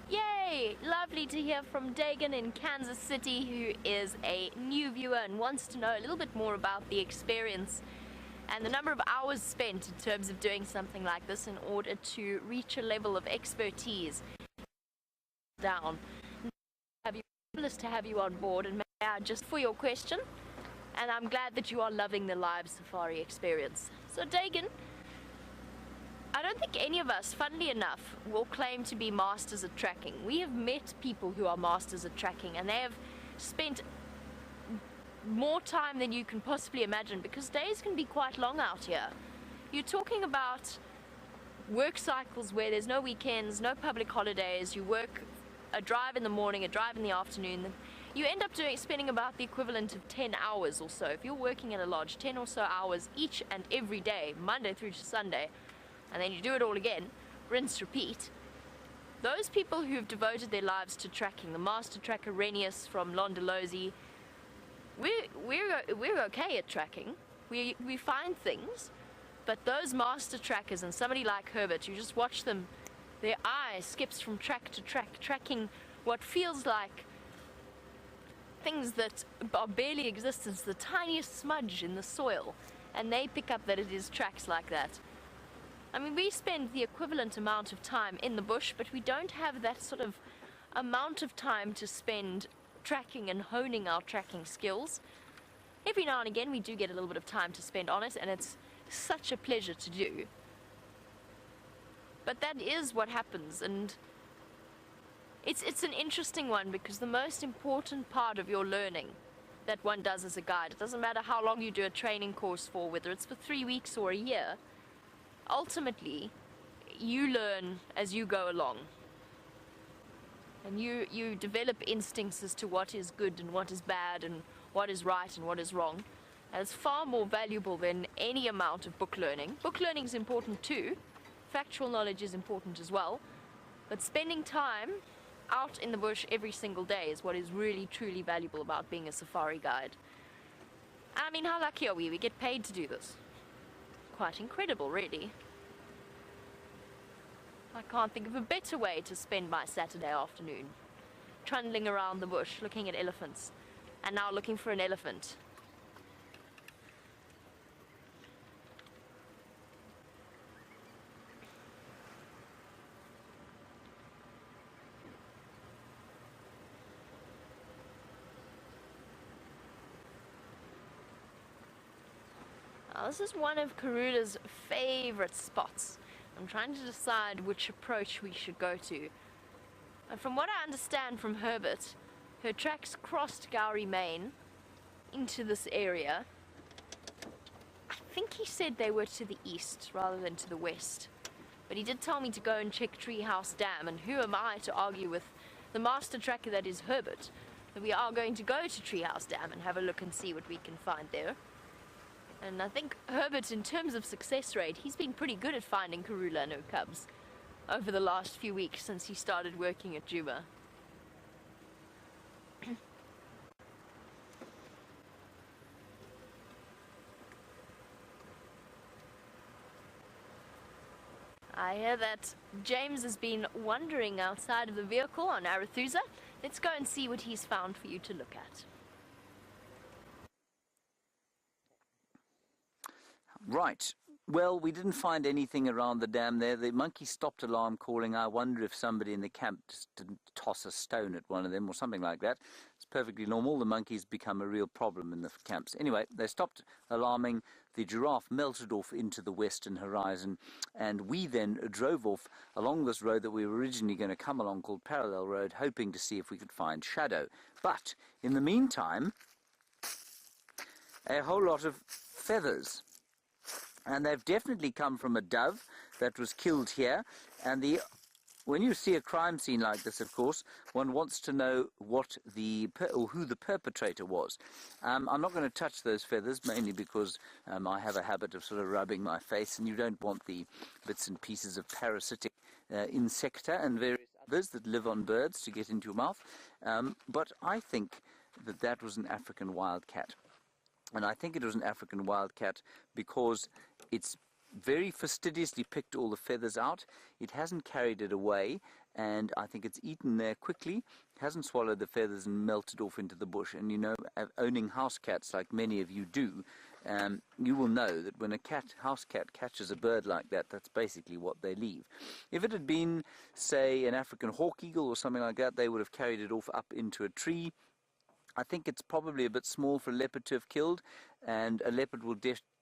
S4: Yay! Lovely to hear from Dagan in Kansas City, who is a new viewer and wants to know a little bit more about the experience and the number of hours spent in terms of doing something like this in order to reach a level of expertise down. Fabulous to have you on board, and may I just for your question, and I'm glad that you are loving the live safari experience. So Dagan, I don't think any of us, funnily enough, will claim to be masters at tracking. We have met people who are masters at tracking, and they have spent more time than you can possibly imagine, because days can be quite long out here. You're talking about work cycles where there's no weekends, no public holidays. You work a drive in the morning, a drive in the afternoon. You end up spending about the equivalent of 10 hours or so. If you're working at a lodge, 10 or so hours each and every day, Monday through to Sunday, and then you do it all again, rinse, repeat. Those people who've devoted their lives to tracking, the master tracker Renius from Londolozi, we're okay at tracking. We find things, but those master trackers and somebody like Herbert, you just watch them, their eye skips from track to track, tracking what feels like things that are barely existence, the tiniest smudge in the soil, and they pick up that it is tracks like that. I mean, we spend the equivalent amount of time in the bush, but we don't have that sort of amount of time to spend tracking and honing our tracking skills. Every now and again we do get a little bit of time to spend on it, and it's such a pleasure to do. But that is what happens, and it's an interesting one, because the most important part of your learning that one does as a guide, it doesn't matter how long you do a training course for, whether it's for 3 weeks or a year, ultimately you learn as you go along. And you develop instincts as to what is good and what is bad and what is right and what is wrong. And it's far more valuable than any amount of book learning. Book learning is important too. Factual knowledge is important as well. But spending time out in the bush every single day is what is really truly valuable about being a safari guide. And I mean, how lucky are we? We get paid to do this. Quite incredible, really. I can't think of a better way to spend my Saturday afternoon. Trundling around the bush, looking at elephants, and now looking for an elephant. Now, this is one of Karula's favorite spots. I'm trying to decide which approach we should go to. And from what I understand from Herbert, her tracks crossed Gowrie Main into this area. I think he said they were to the east rather than to the west. But he did tell me to go and check Treehouse Dam, and who am I to argue with the master tracker that is Herbert, that we are going to go to Treehouse Dam and have a look and see what we can find there. And I think Herbert, in terms of success rate, he's been pretty good at finding Karula and her cubs over the last few weeks since he started working at Juba. I hear that James has been wandering outside of the vehicle on Arethusa. Let's go and see what he's found for you to look at.
S1: Right. Well, we didn't find anything around the dam there. The monkey stopped alarm calling. I wonder if somebody in the camp just didn't toss a stone at one of them or something like that. It's perfectly normal. The monkeys become a real problem in the camps. Anyway, they stopped alarming. The giraffe melted off into the western horizon, and we then drove off along this road that we were originally going to come along called Parallel Road, hoping to see if we could find Shadow. But in the meantime, a whole lot of feathers. And they've definitely come from a dove that was killed here. And when you see a crime scene like this, of course, one wants to know what or who the perpetrator was. I'm not going to touch those feathers, mainly because I have a habit of sort of rubbing my face, and you don't want the bits and pieces of parasitic insecta and various others that live on birds to get into your mouth. But I think that was an African wildcat. And I think it was an African wildcat because it's very fastidiously picked all the feathers out. It hasn't carried it away, and I think it's eaten there quickly, hasn't swallowed the feathers and melted off into the bush. And you know, owning house cats like many of you do, you will know that when a house cat catches a bird like that, that's basically what they leave. If it had been, say, an African hawk eagle or something like that, they would have carried it off up into a tree. I think it's probably a bit small for a leopard to have killed, and a leopard will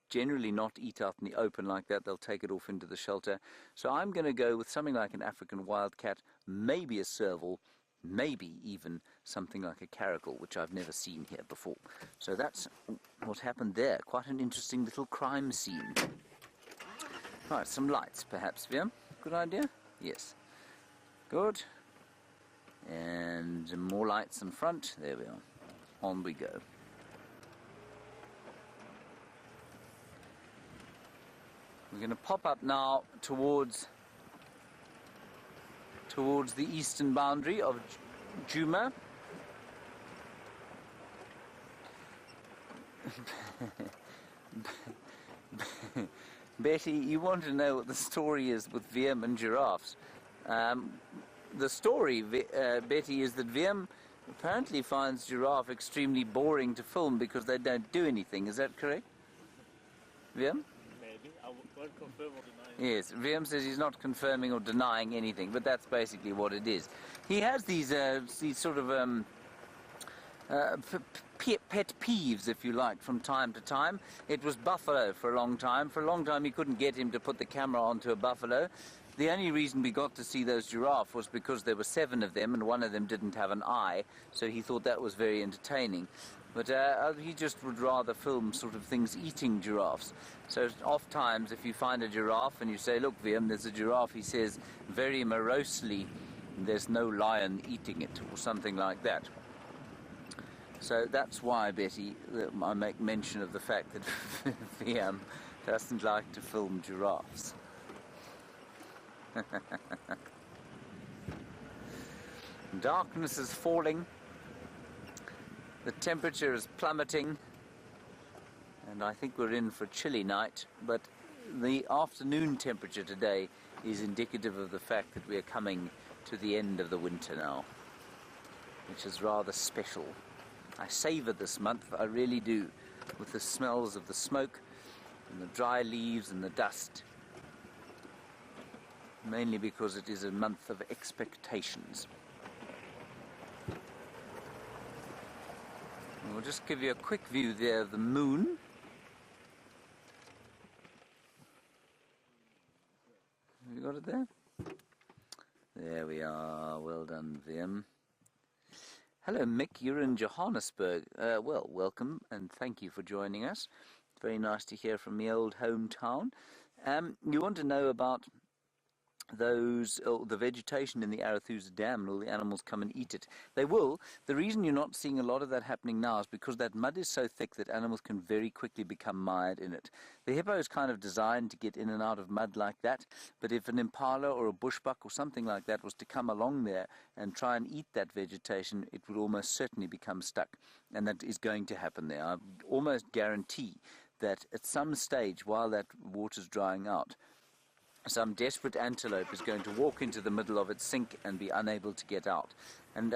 S1: generally not eat out in the open like that. They'll take it off into the shelter. So I'm going to go with something like an African wildcat, maybe a serval, maybe even something like a caracal, which I've never seen here before. So that's what happened there. Quite an interesting little crime scene. Right, some lights perhaps, Viam? Good idea? Yes. Good. And more lights in front. There we are. On we go. We're going to pop up now towards the eastern boundary of Djuma. Betty, you want to know what the story is with Wiem and giraffes. The story, Betty, is that Wiem apparently finds giraffe extremely boring to film because they don't do anything. Is that correct? Wiem?
S2: Maybe. I won't confirm or deny.
S1: Yes, Wiem says he's not confirming or denying anything, but that's basically what it is. He has these sort of pet peeves, if you like, from time to time. It was buffalo for a long time. For a long time, he couldn't get him to put the camera onto a buffalo. The only reason we got to see those giraffe was because there were 7 of them and one of them didn't have an eye, so he thought that was very entertaining. But he just would rather film sort of things eating giraffes. So oft times if you find a giraffe and you say, look, Wiem, there's a giraffe, he says very morosely, there's no lion eating it, or something like that. So that's why, Betty, I make mention of the fact that Wiem doesn't like to film giraffes. Darkness is falling, the temperature is plummeting, and I think we're in for a chilly night, but the afternoon temperature today is indicative of the fact that we are coming to the end of the winter now, which is rather special. I savour this month, I really do, with the smells of the smoke and the dry leaves and the dust. Mainly because it is a month of expectations. And we'll just give you a quick view there of the moon. Have you got it there? There we are. Well done, Wiem. Hello, Mick. You're in Johannesburg. Well, welcome and thank you for joining us. It's very nice to hear from the old hometown. You want to know about the vegetation in the Arethusa Dam, and all the animals come and eat it. They will. The reason you're not seeing a lot of that happening now is because that mud is so thick that animals can very quickly become mired in it. The hippo is kind of designed to get in and out of mud like that, but if an impala or a bushbuck or something like that was to come along there and try and eat that vegetation, it would almost certainly become stuck, and that is going to happen there. I almost guarantee that at some stage while that water's drying out, some desperate antelope is going to walk into the middle of its sink and be unable to get out. And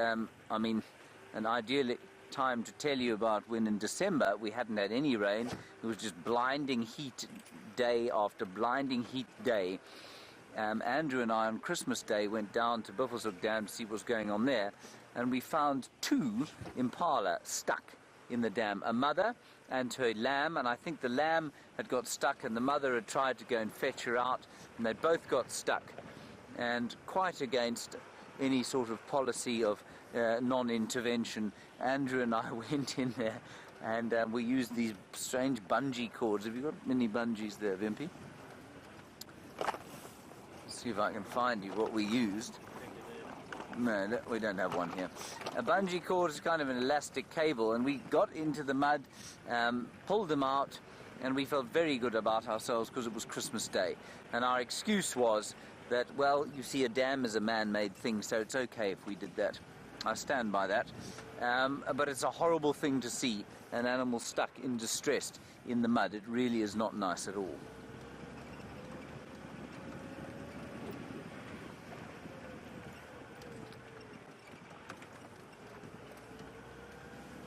S1: I mean, an ideal time to tell you about when in December we hadn't had any rain. It was just blinding heat day after blinding heat day. Andrew and I on Christmas Day went down to Buffelshoek Dam to see what was going on there, and we found 2 impala stuck in the dam, a mother and her lamb, and I think the lamb had got stuck and the mother had tried to go and fetch her out, and they both got stuck. And quite against any sort of policy of non-intervention, Andrew and I went in there and we used these strange bungee cords. Have you got many bungees there, Vimpy? See if I can find you what we used. No, we don't have one here. A bungee cord is kind of an elastic cable, and we got into the mud, pulled them out, and we felt very good about ourselves because it was Christmas Day. And our excuse was that, well, you see, a dam is a man-made thing, so it's okay if we did that. I stand by that. But it's a horrible thing to see an animal stuck in distress in the mud. It really is not nice at all.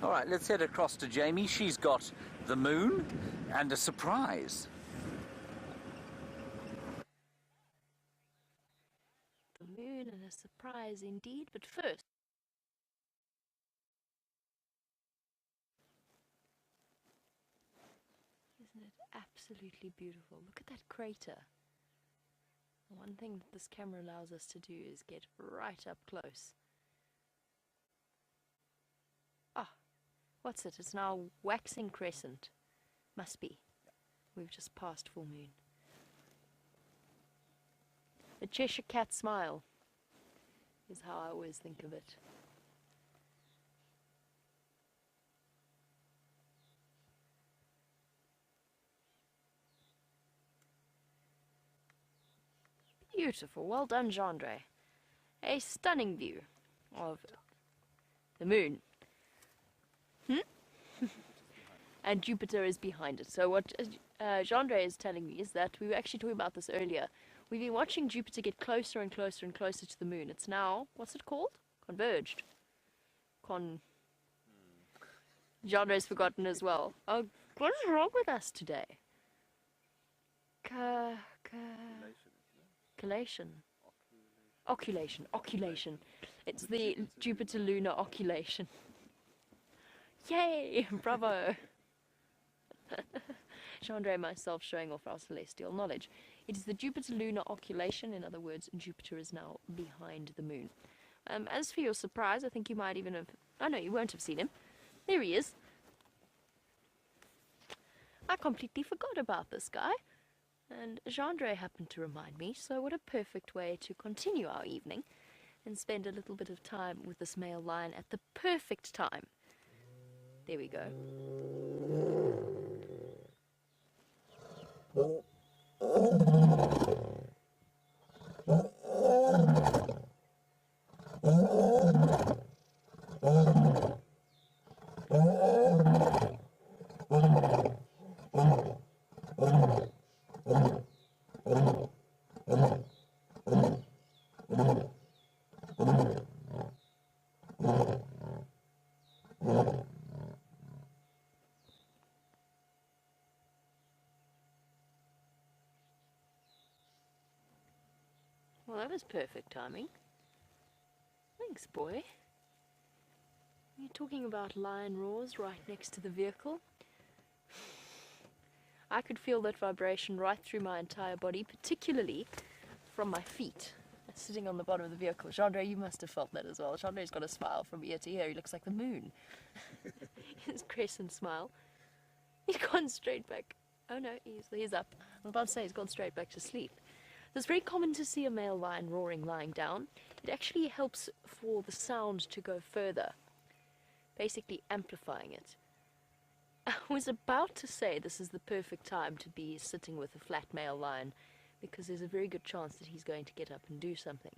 S1: All right, let's head across to Jamie. She's got the moon and a surprise.
S4: The moon and a surprise indeed, but first. Isn't it absolutely beautiful? Look at that crater. The one thing that this camera allows us to do is get right up close. Ah, what's it? It's now waxing crescent. Must be. We've just passed full moon. The Cheshire Cat smile is how I always think of it. Beautiful. Well done, Gendre. A stunning view of the moon. And Jupiter is behind it. So what Gendre is telling me is that we were actually talking about this earlier. We've been watching Jupiter get closer and closer and closer to the moon. It's now, what's it called? Converged. Gendre's forgotten as well. Oh, what is wrong with us today? Oculation. It's the Jupiter-lunar oculation. Yay! Bravo! Gendre and myself showing off our celestial knowledge. It is the Jupiter-lunar oculation. In other words, Jupiter is now behind the moon. As for your surprise, I think you might even have... Oh no, you won't have seen him. There he is. I completely forgot about this guy. And Gendre happened to remind me, so what a perfect way to continue our evening and spend a little bit of time with this male lion at the perfect time. There we go. Well, that was perfect timing. Thanks, boy. You're talking about lion roars right next to the vehicle. I could feel that vibration right through my entire body, particularly from my feet, sitting on the bottom of the vehicle. Gendre, you must have felt that as well. Gendre's got a smile from ear to ear. He looks like the moon. His crescent smile. He's gone straight back. Oh no, he's up. I was about to say he's gone straight back to sleep. It's very common to see a male lion roaring lying down. It actually helps for the sound to go further, basically amplifying it. I was about to say this is the perfect time to be sitting with a flat male lion, because there's a very good chance that he's going to get up and do something.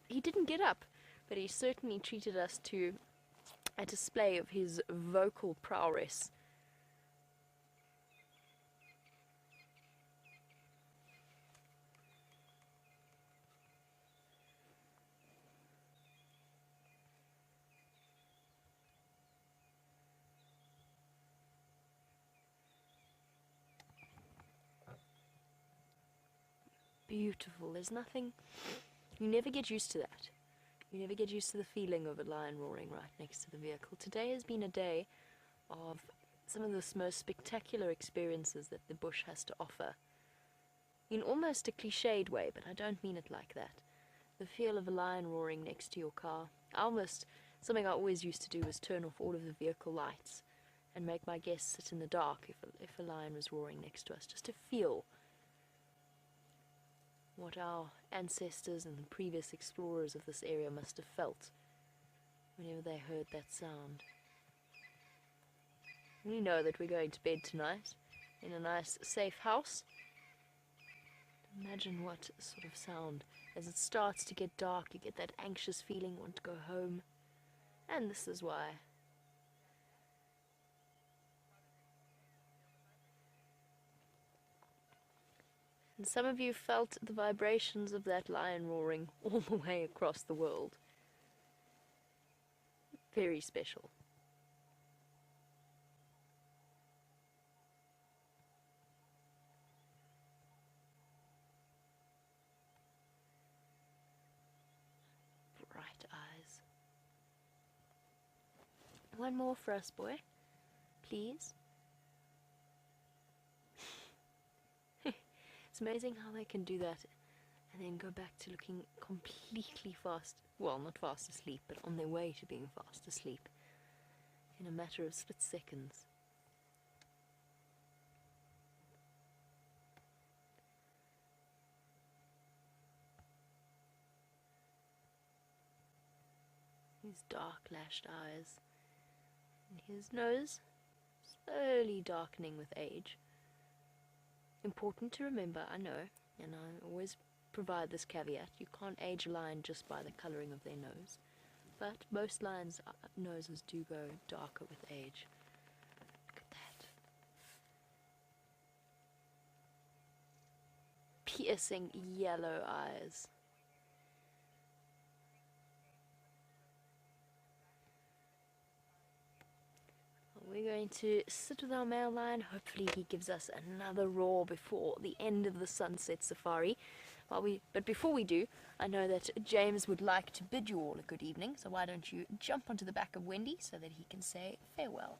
S4: He didn't get up, but he certainly treated us to a display of his vocal prowess. beautiful. There's nothing, you never get used to that. You never get used to the feeling of a lion roaring right next to the vehicle. Today has been a day of some of the most spectacular experiences that the bush has to offer. In almost a cliched way, but I don't mean it like that. The feel of a lion roaring next to your car. Something I always used to do was turn off all of the vehicle lights and make my guests sit in the dark if a lion was roaring next to us, just to feel what our ancestors and the previous explorers of this area must have felt whenever they heard that sound. We know that we're going to bed tonight in a nice, safe house. Imagine what sort of sound. As it starts to get dark, you get that anxious feeling, want to go home. And this is why. And some of you felt the vibrations of that lion roaring all the way across the world. Very special. Bright eyes. One more for us, boy. Please. It's amazing how they can do that and then go back to looking completely fast, well, not fast asleep, but on their way to being fast asleep in a matter of split seconds. His dark lashed eyes and his nose slowly darkening with age. Important to remember, I know, and I always provide this caveat, you can't age a lion just by the colouring of their nose, but most lions' noses do go darker with age. Look at that. Piercing yellow eyes. We're going to sit with our male lion. Hopefully he gives us another roar before the end of the sunset safari. But before we do, I know that James would like to bid you all a good evening, so why don't you jump onto the back of Wendy so that he can say farewell.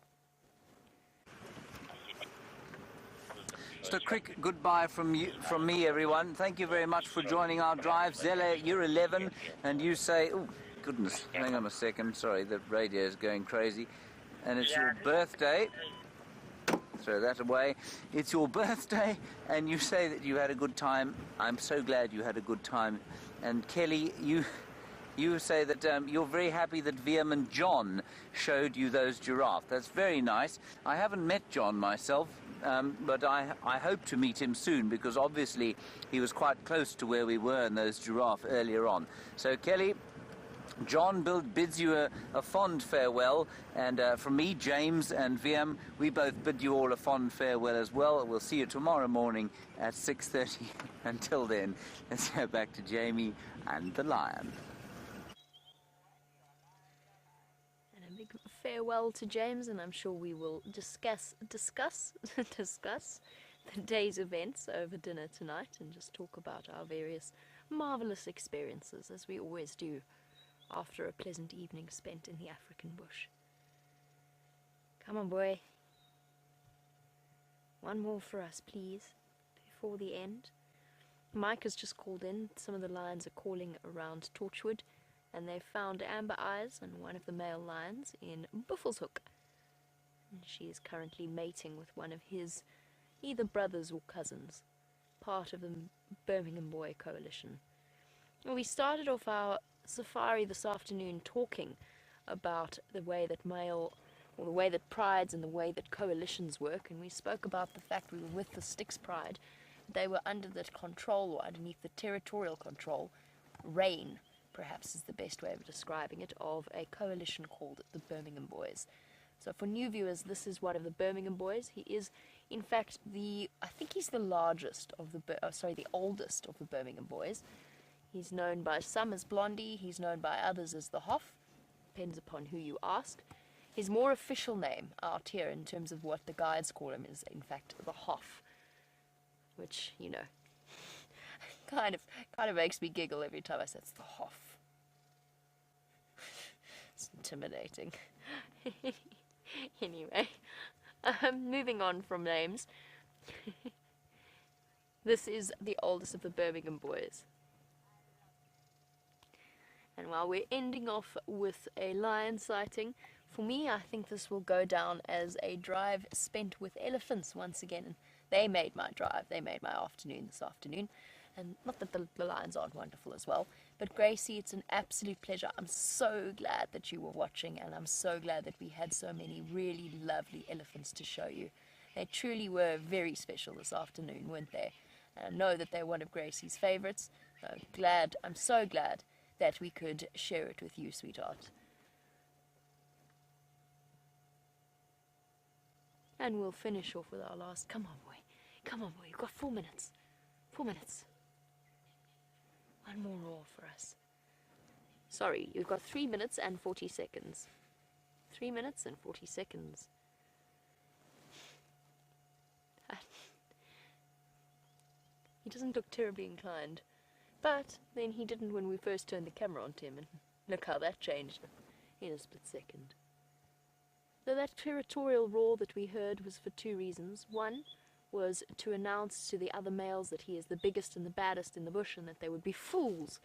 S1: So quick goodbye from me, everyone. Thank you very much for joining our drive. Zella, you're 11, and you say, oh, goodness, hang on a second. Sorry, the radio is going crazy. And it's your birthday. Throw that away. It's your birthday, and you say that you had a good time. I'm so glad you had a good time. And Kelly, you say that you're very happy that Viam and John showed you those giraffe. That's very nice. I haven't met John myself, but I hope to meet him soon, because obviously he was quite close to where we were in those giraffe earlier on. So Kelly, John bids you a fond farewell, and from me, James, and Viam, we both bid you all a fond farewell as well. We'll see you tomorrow morning at 6:30. Until then, let's go back to Jamie and the lion.
S4: And a big farewell to James, and I'm sure we will discuss the day's events over dinner tonight and just talk about our various marvellous experiences, as we always do after a pleasant evening spent in the African bush. Come on, boy. One more for us, please, before the end. Mike has just called in. Some of the lions are calling around Torchwood, and they've found Amber Eyes and one of the male lions in Buffelshoek. And she is currently mating with one of his either brothers or cousins, part of the Birmingham Boy Coalition. Well, we started off our safari this afternoon talking about the way that the way that prides and the way that coalitions work, and we spoke about the fact we were with the Styx Pride. They were under the control, or underneath the territorial control, reign, perhaps is the best way of describing it, of a coalition called the Birmingham Boys. So for new viewers, this is one of the Birmingham Boys. He is, in fact, I think he's the largest of the oldest of the Birmingham Boys. He's known by some as Blondie, he's known by others as the Hoff, depends upon who you ask. His more official name out here, in terms of what the guides call him, is in fact the Hoff, which, you know, kind of makes me giggle every time I say it's the Hoff. It's intimidating. Anyway, moving on from names. This is the oldest of the Birmingham boys. And while we're ending off with a lion sighting, for me, I think this will go down as a drive spent with elephants once again. They made my drive, they made my afternoon this afternoon. And not that the lions aren't wonderful as well, but Gracie, it's an absolute pleasure. I'm so glad that you were watching, and I'm so glad that we had so many really lovely elephants to show you. They truly were very special this afternoon, weren't they? And I know that they're one of Gracie's favorites. So I'm so glad that we could share it with you, sweetheart. And we'll finish off with our last. Come on, boy. Come on, boy. You've got 4 minutes. 4 minutes. One more roar for us. Sorry, you've got 3 minutes and 40 seconds. 3 minutes and 40 seconds. He doesn't look terribly inclined. But then he didn't when we first turned the camera onto him, and look how that changed in a split second. So that territorial roar that we heard was for 2 reasons. One was to announce to the other males that he is the biggest and the baddest in the bush, and that they would be fools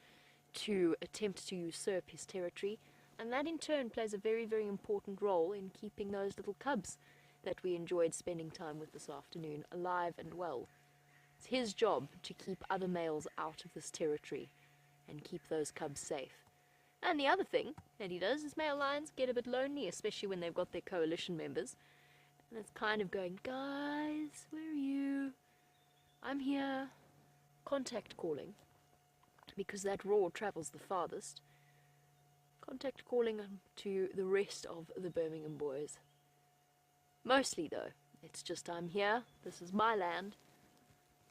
S4: to attempt to usurp his territory. And that in turn plays a very, very important role in keeping those little cubs that we enjoyed spending time with this afternoon alive and well. It's his job to keep other males out of this territory and keep those cubs safe. And the other thing that he does is male lions get a bit lonely, especially when they've got their coalition members. And it's kind of going, guys, where are you? I'm here. Contact calling, because that roar travels the farthest. Contact calling to the rest of the Birmingham boys. Mostly, though, it's just I'm here, this is my land.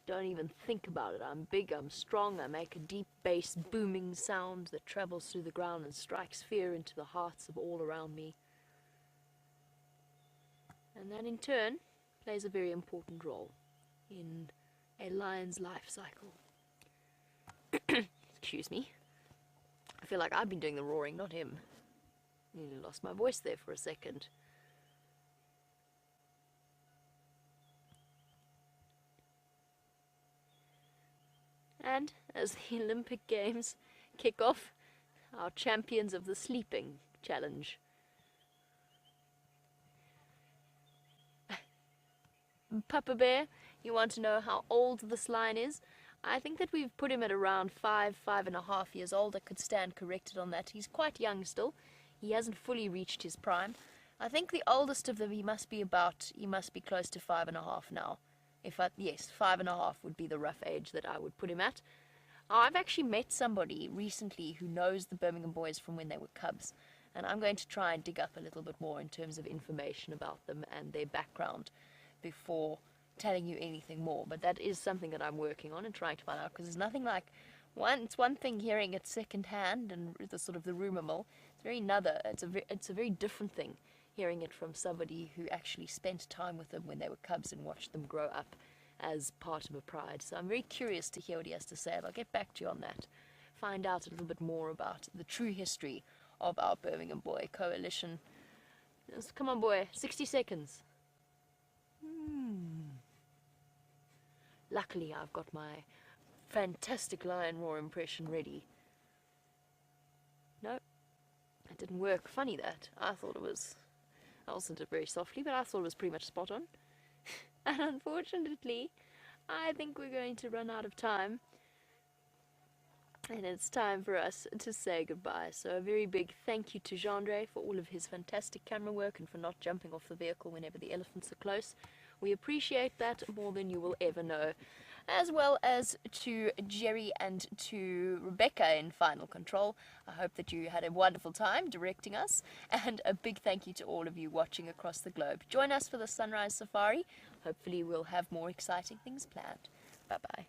S4: Don't even think about it. I'm big, I'm strong, I make a deep bass booming sound that travels through the ground and strikes fear into the hearts of all around me. And that in turn plays a very important role in a lion's life cycle. Excuse me. I feel like I've been doing the roaring, not him. Nearly lost my voice there for a second. And as the Olympic Games kick off, our champions of the sleeping challenge. Papa Bear, you want to know how old this lion is? I think that we've put him at around 5.5 years old. I could stand corrected on that. He's quite young still. He hasn't fully reached his prime. I think the oldest of them, he must be close to 5.5 now. Yes, 5.5 would be the rough age that I would put him at. I've actually met somebody recently who knows the Birmingham boys from when they were cubs, and I'm going to try and dig up a little bit more in terms of information about them and their background before telling you anything more. But that is something that I'm working on and trying to find out, because there's nothing like it's one thing hearing it second hand and the sort of the rumor mill. It's a very different thing hearing it from somebody who actually spent time with them when they were cubs and watched them grow up as part of a pride. So I'm very curious to hear what he has to say, and I'll get back to you on that. Find out a little bit more about the true history of our Birmingham boy coalition. Come on, boy, 60 seconds. Luckily, I've got my fantastic lion roar impression ready. No, it didn't work. Funny that. I listened to it very softly, but I thought it was pretty much spot on. And unfortunately, I think we're going to run out of time. And it's time for us to say goodbye. So a very big thank you to Gendre for all of his fantastic camera work and for not jumping off the vehicle whenever the elephants are close. We appreciate that more than you will ever know. As well as to Jerry and to Rebecca in Final Control. I hope that you had a wonderful time directing us, and a big thank you to all of you watching across the globe. Join us for the Sunrise Safari. Hopefully we'll have more exciting things planned. Bye-bye.